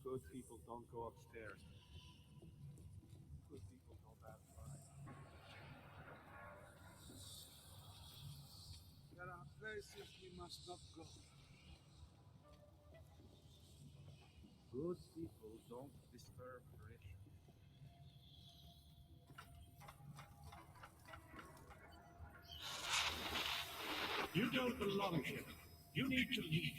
Good people don't go upstairs. Good people don't have fire. There are places we must not go. Good people don't disturb Richard. You don't belong here. You need to leave.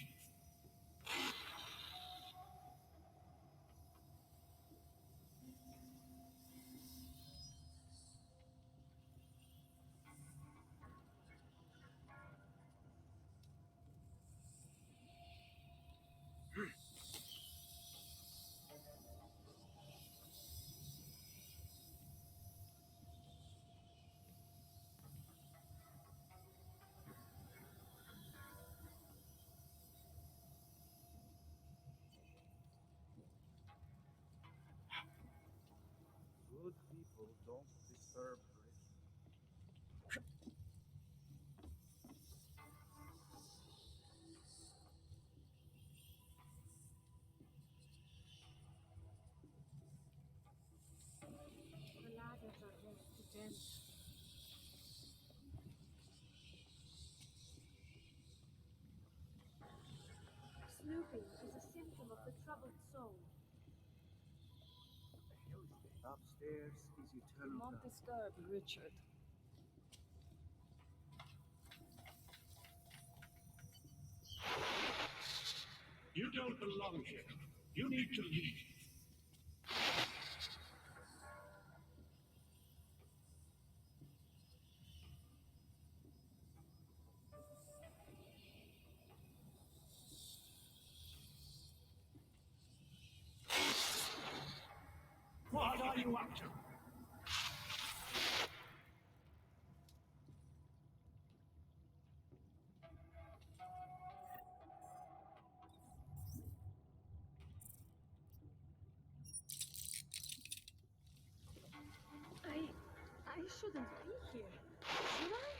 Good people don't disturb Richard. The ladders are left to them. Snooping is a symptom of the troubled soul. Upstairs is Do eternal not dark. disturb Richard. You don't belong here. You need to leave. What are you up to? I shouldn't be here. Should I?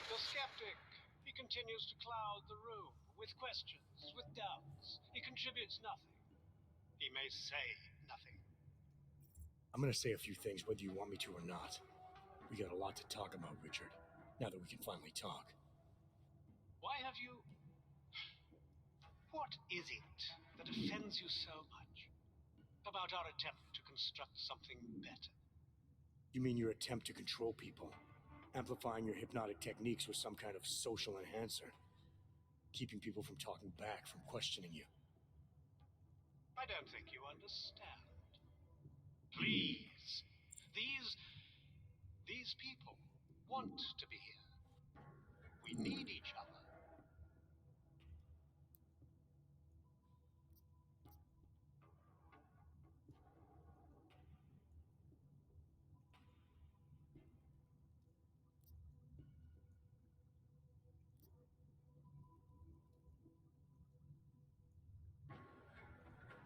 The skeptic. He continues to cloud the room with questions, with doubts. He contributes nothing. He may say nothing. I'm gonna say a few things whether you want me to or not. We got a lot to talk about, Richard, now that we can finally talk. Why have you... What is it that offends you so much about our attempt to construct something better? You mean your attempt to control people? Amplifying your hypnotic techniques with some kind of social enhancer? Keeping people from talking back, from questioning you? I don't think you understand. Please. These people want to be here. We need each other.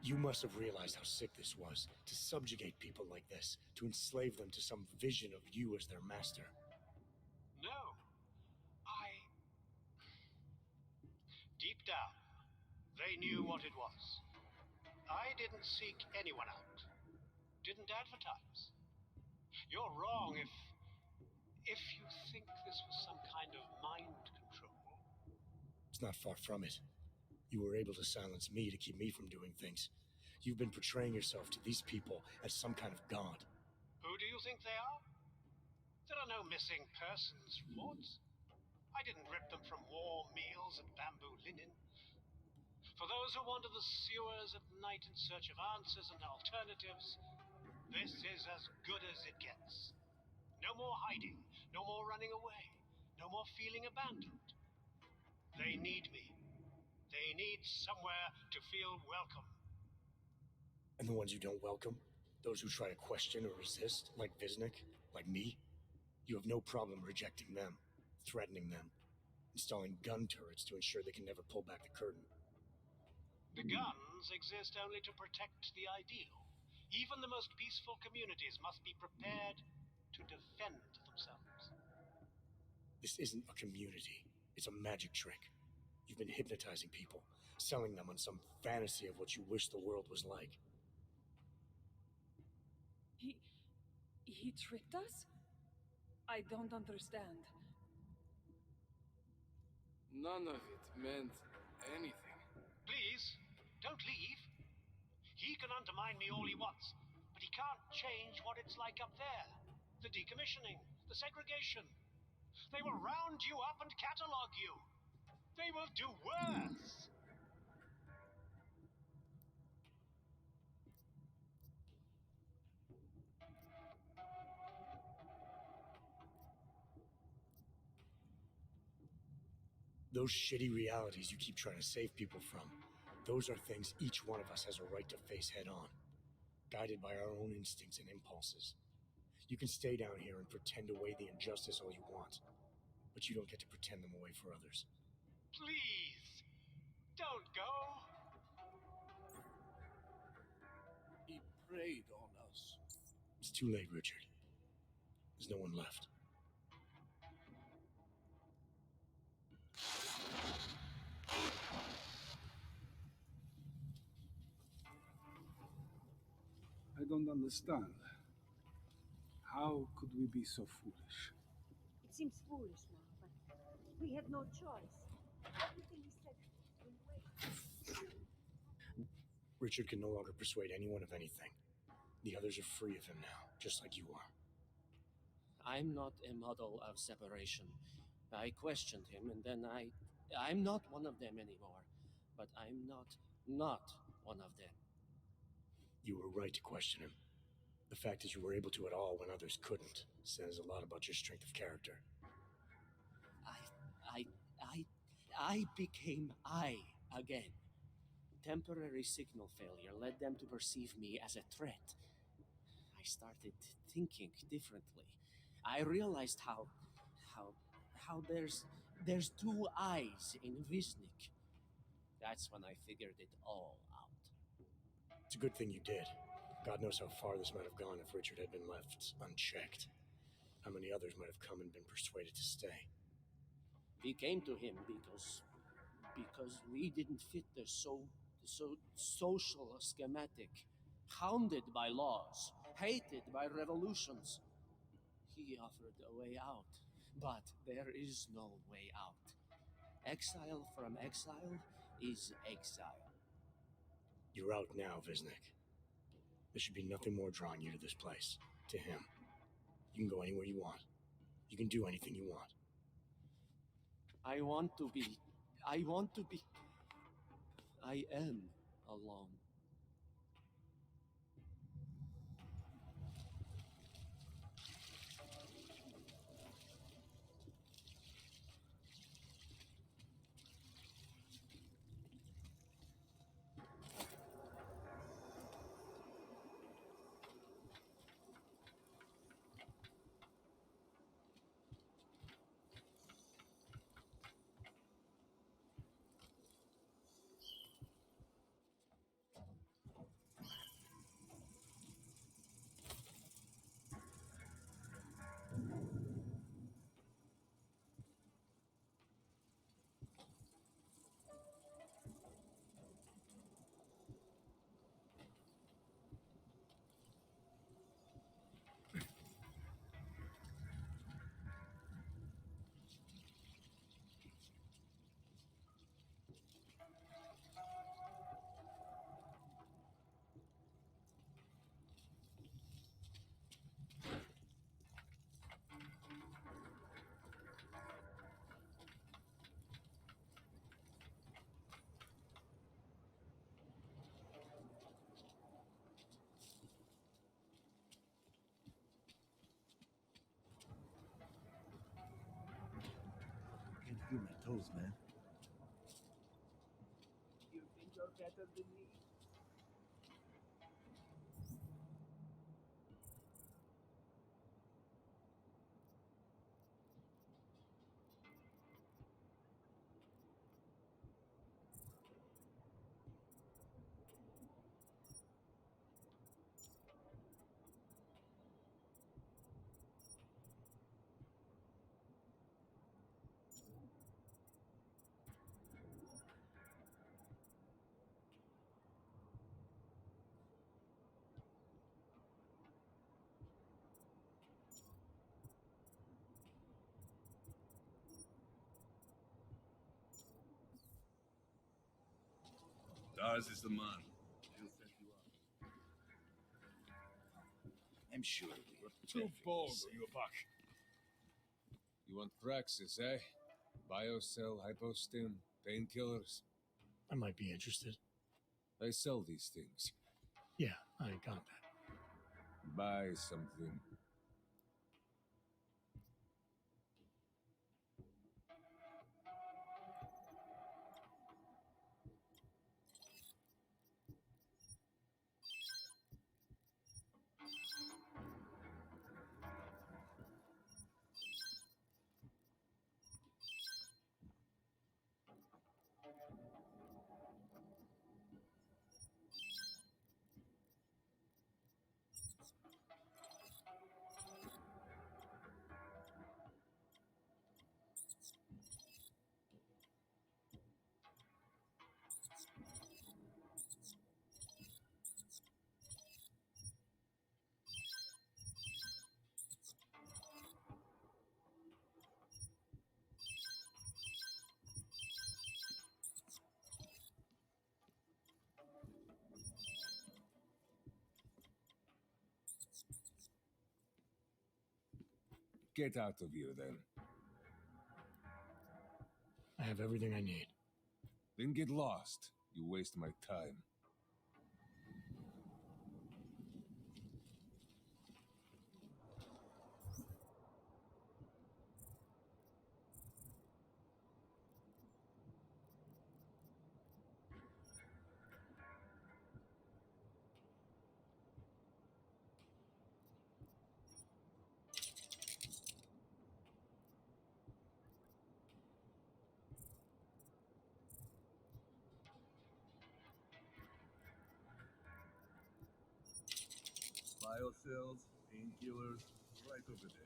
You must have realized how sick this was, to subjugate people like this, to enslave them to some vision of you as their master. No. Deep down, they knew what it was. I didn't seek anyone out. Didn't advertise. You're wrong if you think this was some kind of mind control. It's not far from it. You were able to silence me to keep me from doing things. You've been portraying yourself to these people as some kind of god. Who do you think they are? There are no missing persons reports. I didn't rip them from warm meals and bamboo linen. For those who wander the sewers at night in search of answers and alternatives, this is as good as it gets. No more hiding, no more running away, no more feeling abandoned. They need me. They need somewhere to feel welcome. And the ones you don't welcome? Those who try to question or resist, like Viznik, like me? You have no problem rejecting them, threatening them, installing gun turrets to ensure they can never pull back the curtain. The guns exist only to protect the ideal. Even the most peaceful communities must be prepared to defend themselves. This isn't a community. It's a magic trick. You've been hypnotizing people, selling them on some fantasy of what you wish the world was like. He tricked us? I don't understand. None of it meant anything. Please, don't leave. He can undermine me all he wants, but he can't change what it's like up there. The decommissioning, the segregation. They will round you up and catalog you. They will do worse. Those shitty realities you keep trying to save people from, those are things each one of us has a right to face head on, guided by our own instincts and impulses. You can stay down here and pretend away the injustice all you want, but you don't get to pretend them away for others. Please, don't go. He preyed on us. It's too late, Richard. There's no one left. I don't understand. How could we be so foolish? It seems foolish now, but we had no choice. Everything he said will wait. Richard can no longer persuade anyone of anything. The others are free of him now, just like you are. I'm not a model of separation. I questioned him, and then I'm not one of them anymore. But I'm not one of them. You were right to question him. The fact that you were able to at all when others couldn't says a lot about your strength of character. I became I again. Temporary signal failure led them to perceive me as a threat. I started thinking differently. I realized how there's two eyes in Viznik. That's when I figured it all out. It's a good thing you did. God knows how far this might have gone if Richard had been left unchecked. How many others might have come and been persuaded to stay. We came to him because we didn't fit the social schematic, hounded by laws, hated by revolutions. He offered a way out, but there is no way out. Exile from exile is exile. You're out now, Viznik. There should be nothing more drawing you to this place, to him. You can go anywhere you want. You can do anything you want. I am alone. rules, man. You think you're better than me? Dars is the man. He'll set you up. I'm sure You're too bold, or you're back. You want Praxis, eh? Biocell, hypostim, painkillers. I might be interested. I sell these things. Yeah, I got that. Buy something. Get out of here, then. I have everything I need. Then get lost. You waste my time. Biocells, painkillers, right over there.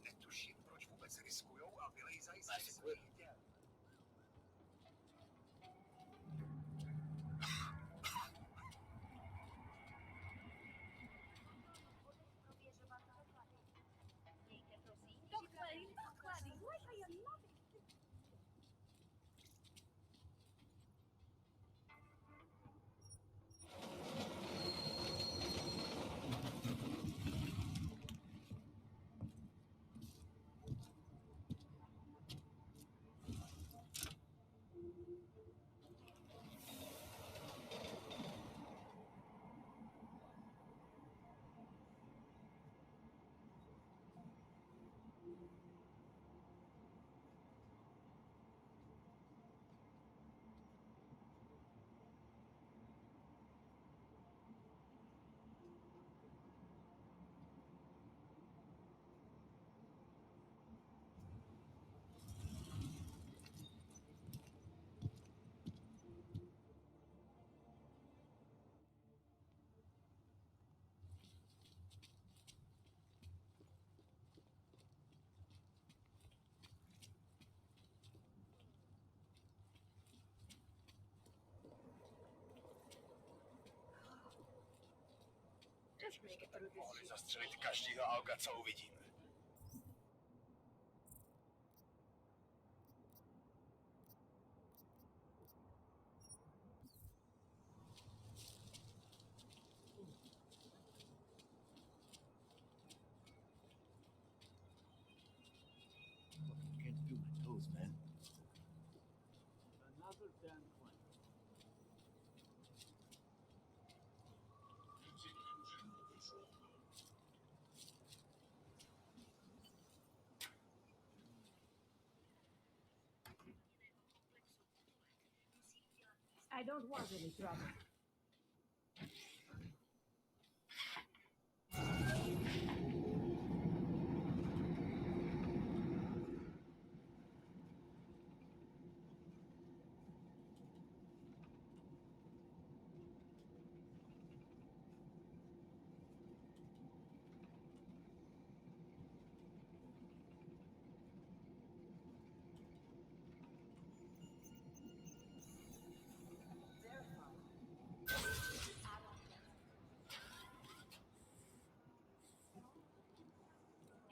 Netuším, proč vůbec riskujou a vylejzají si svoje děl. Doklady, ležají nohy. Mohli zastřelit každýho auga, co uvidíme. I don't want any trouble.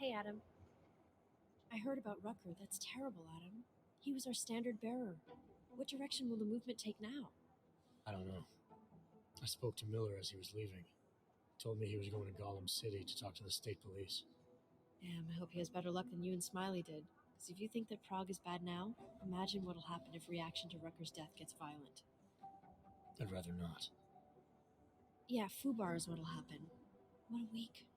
Hey, Adam. I heard about Rucker. That's terrible, Adam. He was our standard bearer. What direction will the movement take now? I don't know. I spoke to Miller as he was leaving. Told me he was going to Gollum City to talk to the state police. Damn, I hope he has better luck than you and Smiley did. Because if you think that Prague is bad now, imagine what'll happen if reaction to Rucker's death gets violent. I'd rather not. Yeah, Fubar is what'll happen. What a week.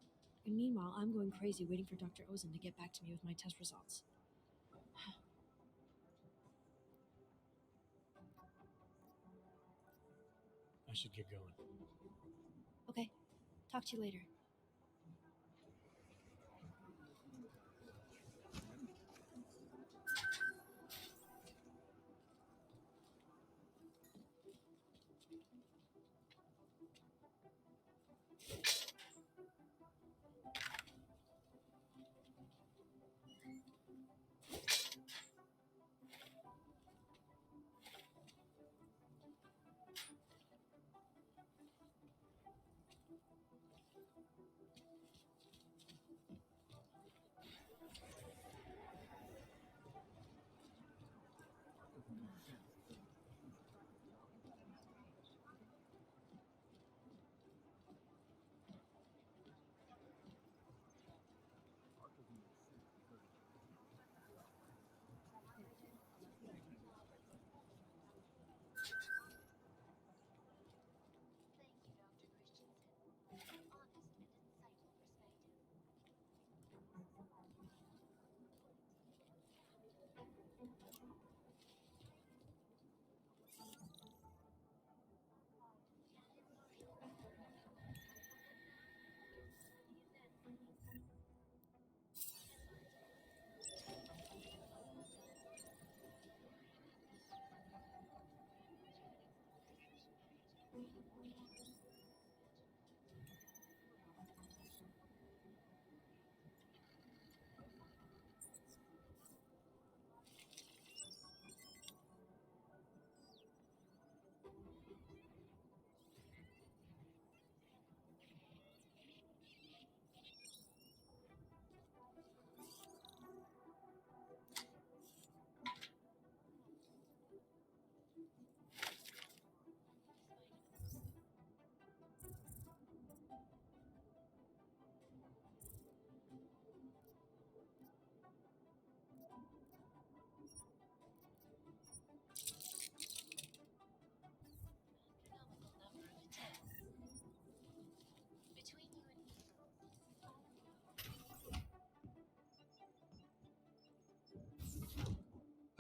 And meanwhile, I'm going crazy waiting for Dr. Ozen to get back to me with my test results. I should get going. Okay, talk to you later.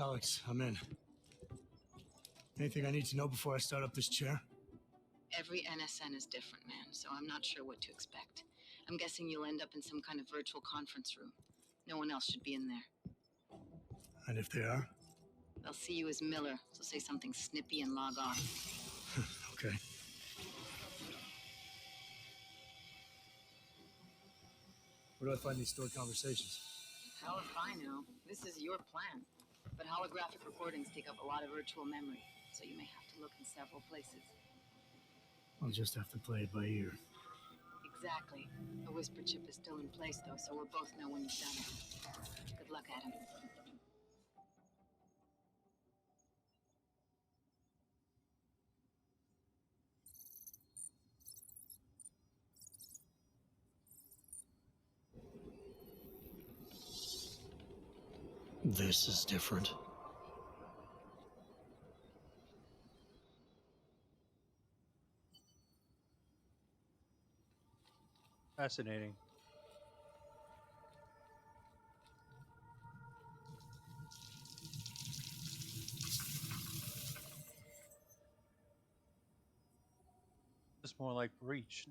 Alex, I'm in. Anything I need to know before I start up this chair? Every NSN is different, man, so I'm not sure what to expect. I'm guessing you'll end up in some kind of virtual conference room. No one else should be in there. And if they are? They'll see you as Miller, so say something snippy and log off. Okay. Where do I find these stored conversations? Hell if I know. This is your plan. But holographic recordings take up a lot of virtual memory, so you may have to look in several places. I'll just have to play it by ear. Exactly. The whisper chip is still in place, though, so we'll both know when you've done it. Good luck, Adam. This is different. Fascinating. is more like breach.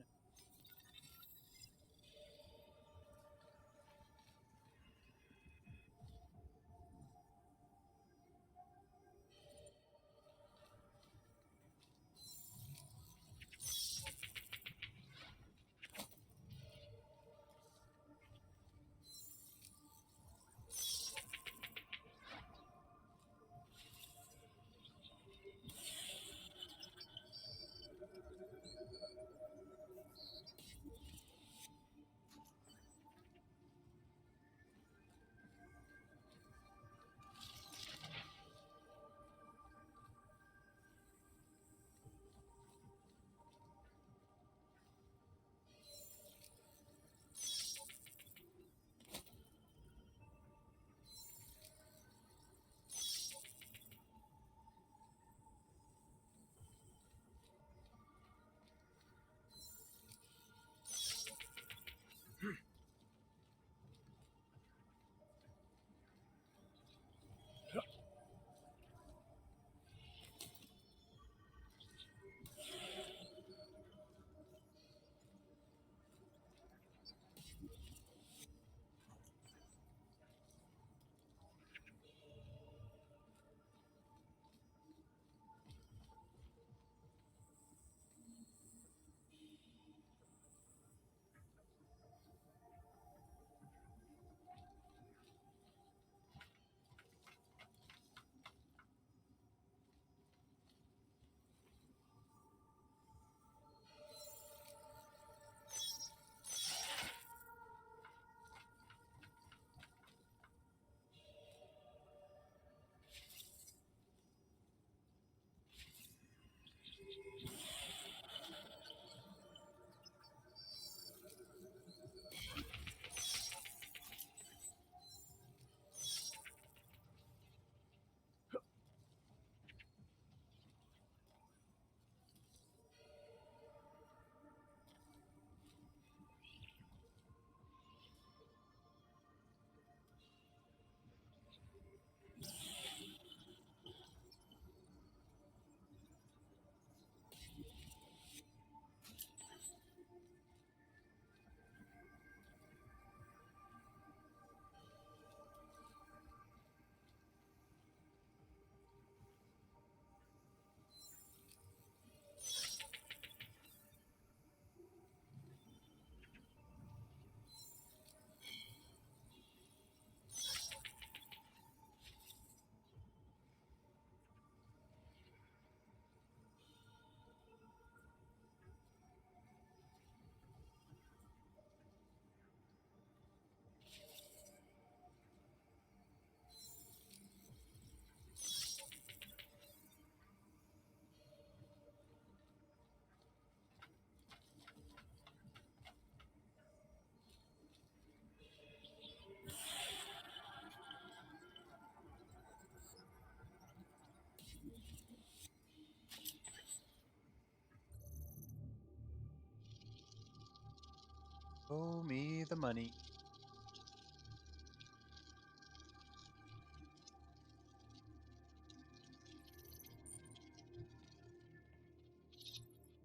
Oh, me the money.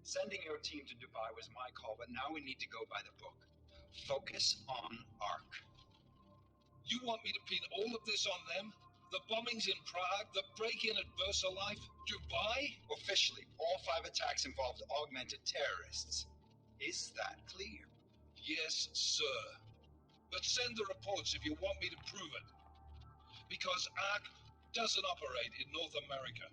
Sending your team to Dubai was my call, but now we need to go by the book. Focus on ARC. You want me to pin all of this on them? The bombings in Prague, the break-in at VersaLife, Dubai? Officially, all 5 attacks involved augmented terrorists. Is that clear? Yes, sir. But send the reports if you want me to prove it. Because ARC doesn't operate in North America.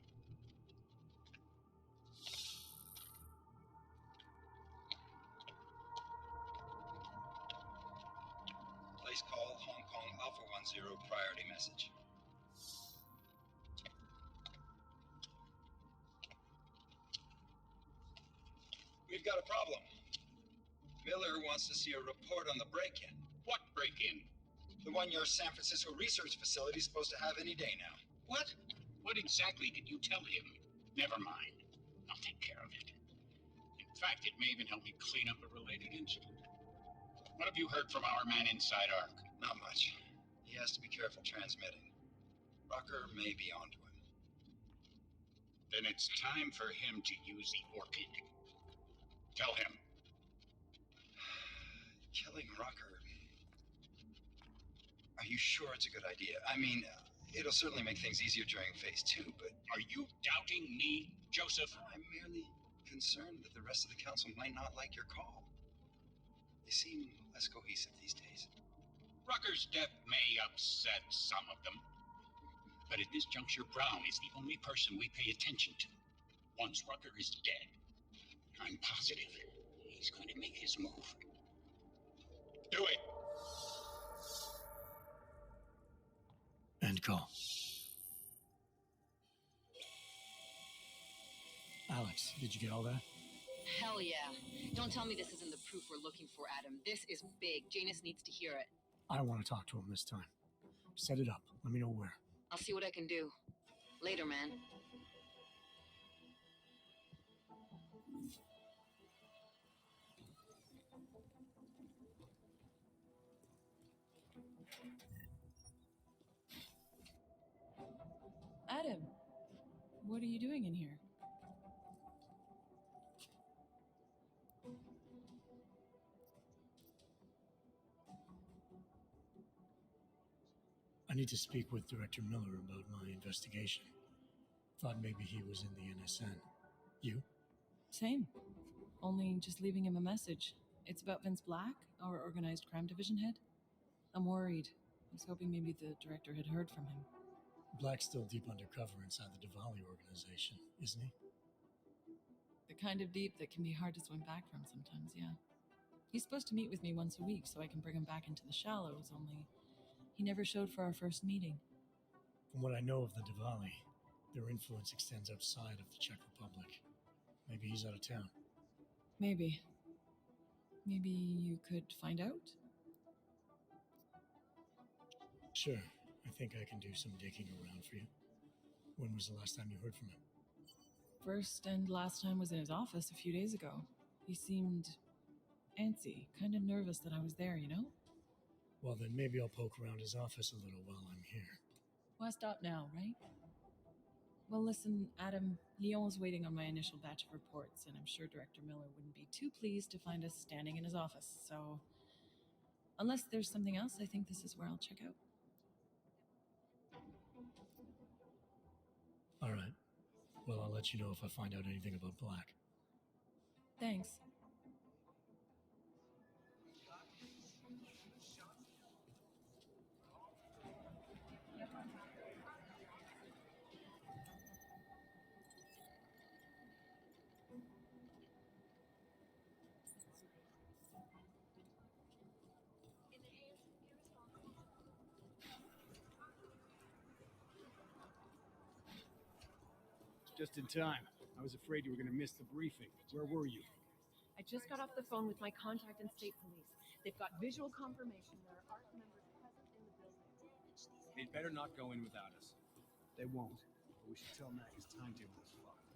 Place call Hong Kong Alpha 10 priority message. We've got a problem. Miller wants to see a report on the break-in. What break-in? The one your San Francisco research facility is supposed to have any day now. What? What exactly did you tell him? Never mind. I'll take care of it. In fact, it may even help me clean up a related incident. What have you heard from our man inside ARC? Not much. He has to be careful transmitting. Rucker may be onto him. Then it's time for him to use the Orchid. Tell him. Killing Rucker. Are you sure it's a good idea? I mean, it'll certainly make things easier during phase 2, but... Are you doubting me, Joseph? I'm merely concerned that the rest of the council might not like your call. They seem less cohesive these days. Rucker's death may upset some of them. But at this juncture, Brown is the only person we pay attention to. Once Rucker is dead, I'm positive he's going to make his move. Do it! End call. Alex, did you get all that? Hell yeah. Don't tell me this isn't the proof we're looking for, Adam. This is big. Janus needs to hear it. I want to talk to him this time. Set it up. Let me know where. I'll see what I can do. Later, man. Adam, what are you doing in here? I need to speak with Director Miller about my investigation. Thought maybe he was in the NSN. You? Same. Only just leaving him a message. It's about Vince Black, our organized crime division head. I'm worried. I was hoping maybe the director had heard from him. Black's still deep undercover inside the Diwali organization, isn't he? The kind of deep that can be hard to swim back from sometimes, yeah. He's supposed to meet with me once a week so I can bring him back into the shallows, only he never showed for our first meeting. From what I know of the Diwali, their influence extends outside of the Czech Republic. Maybe he's out of town. Maybe. Maybe you could find out? Sure. I think I can do some digging around for you. When was the last time you heard from him? First and last time was in his office a few days ago. He seemed antsy, kind of nervous that I was there, you know? Well, then maybe I'll poke around his office a little while I'm here. Why stop now, right? Well, listen, Adam, Leon was waiting on my initial batch of reports, and I'm sure Director Miller wouldn't be too pleased to find us standing in his office, so... Unless there's something else, I think this is where I'll check out. All right. Well, I'll let you know if I find out anything about Black. Thanks. Just in time. I was afraid you were going to miss the briefing. Where were you? I just got off the phone with my contact in state police. They've got visual confirmation there are ARC members present in the building. They'd better not go in without us. They won't. But we should tell Mac his timetable is fucked.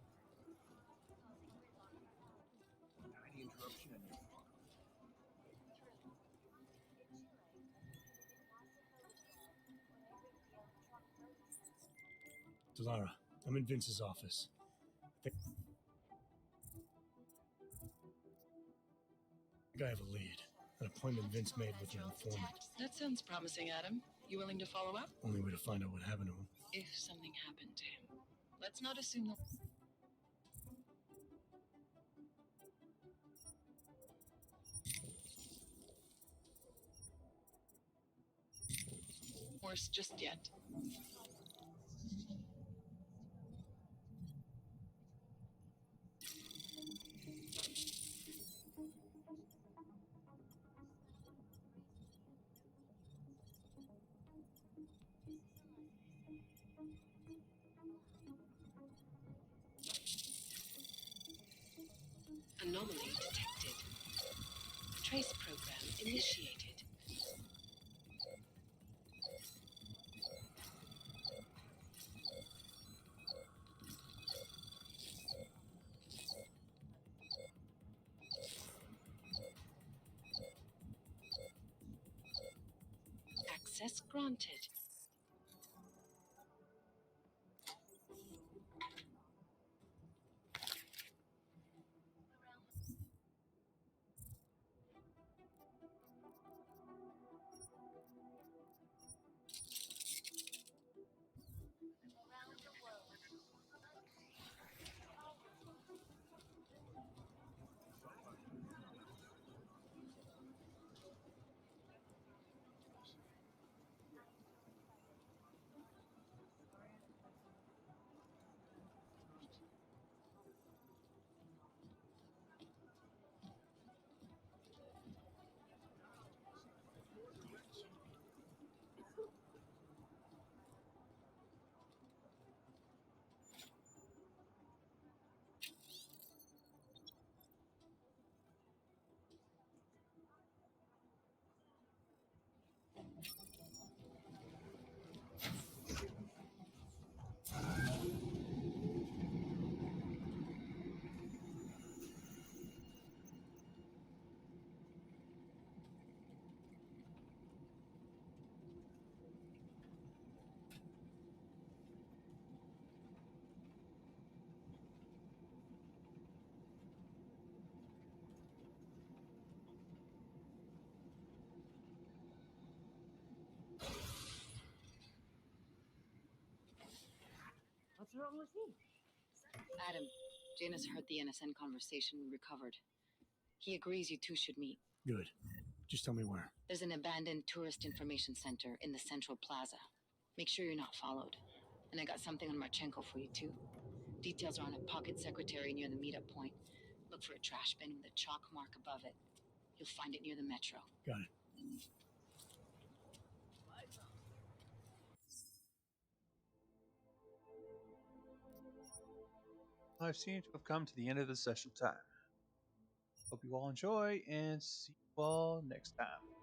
Any interruption and you're fucked. Delara, I'm in Vince's office. I think I have a lead. An appointment Vince made with an informant. That sounds promising, Adam. You willing to follow up? Only way to find out what happened to him. If something happened to him. Let's not assume that... Worse just yet. Anomaly detected. Trace program initiated. Access granted. wrong with him? Adam, Janus heard the NSN conversation we recovered. He agrees you two should meet. Good. Just tell me where. There's an abandoned tourist information center in the central plaza. Make sure you're not followed. And I got something on Marchenko for you too. Details are on a pocket secretary near the meetup point. Look for a trash bin with a chalk mark above it. You'll find it near the metro. Got it. I seem to have come to the end of the session time. Hope you all enjoy and see you all next time.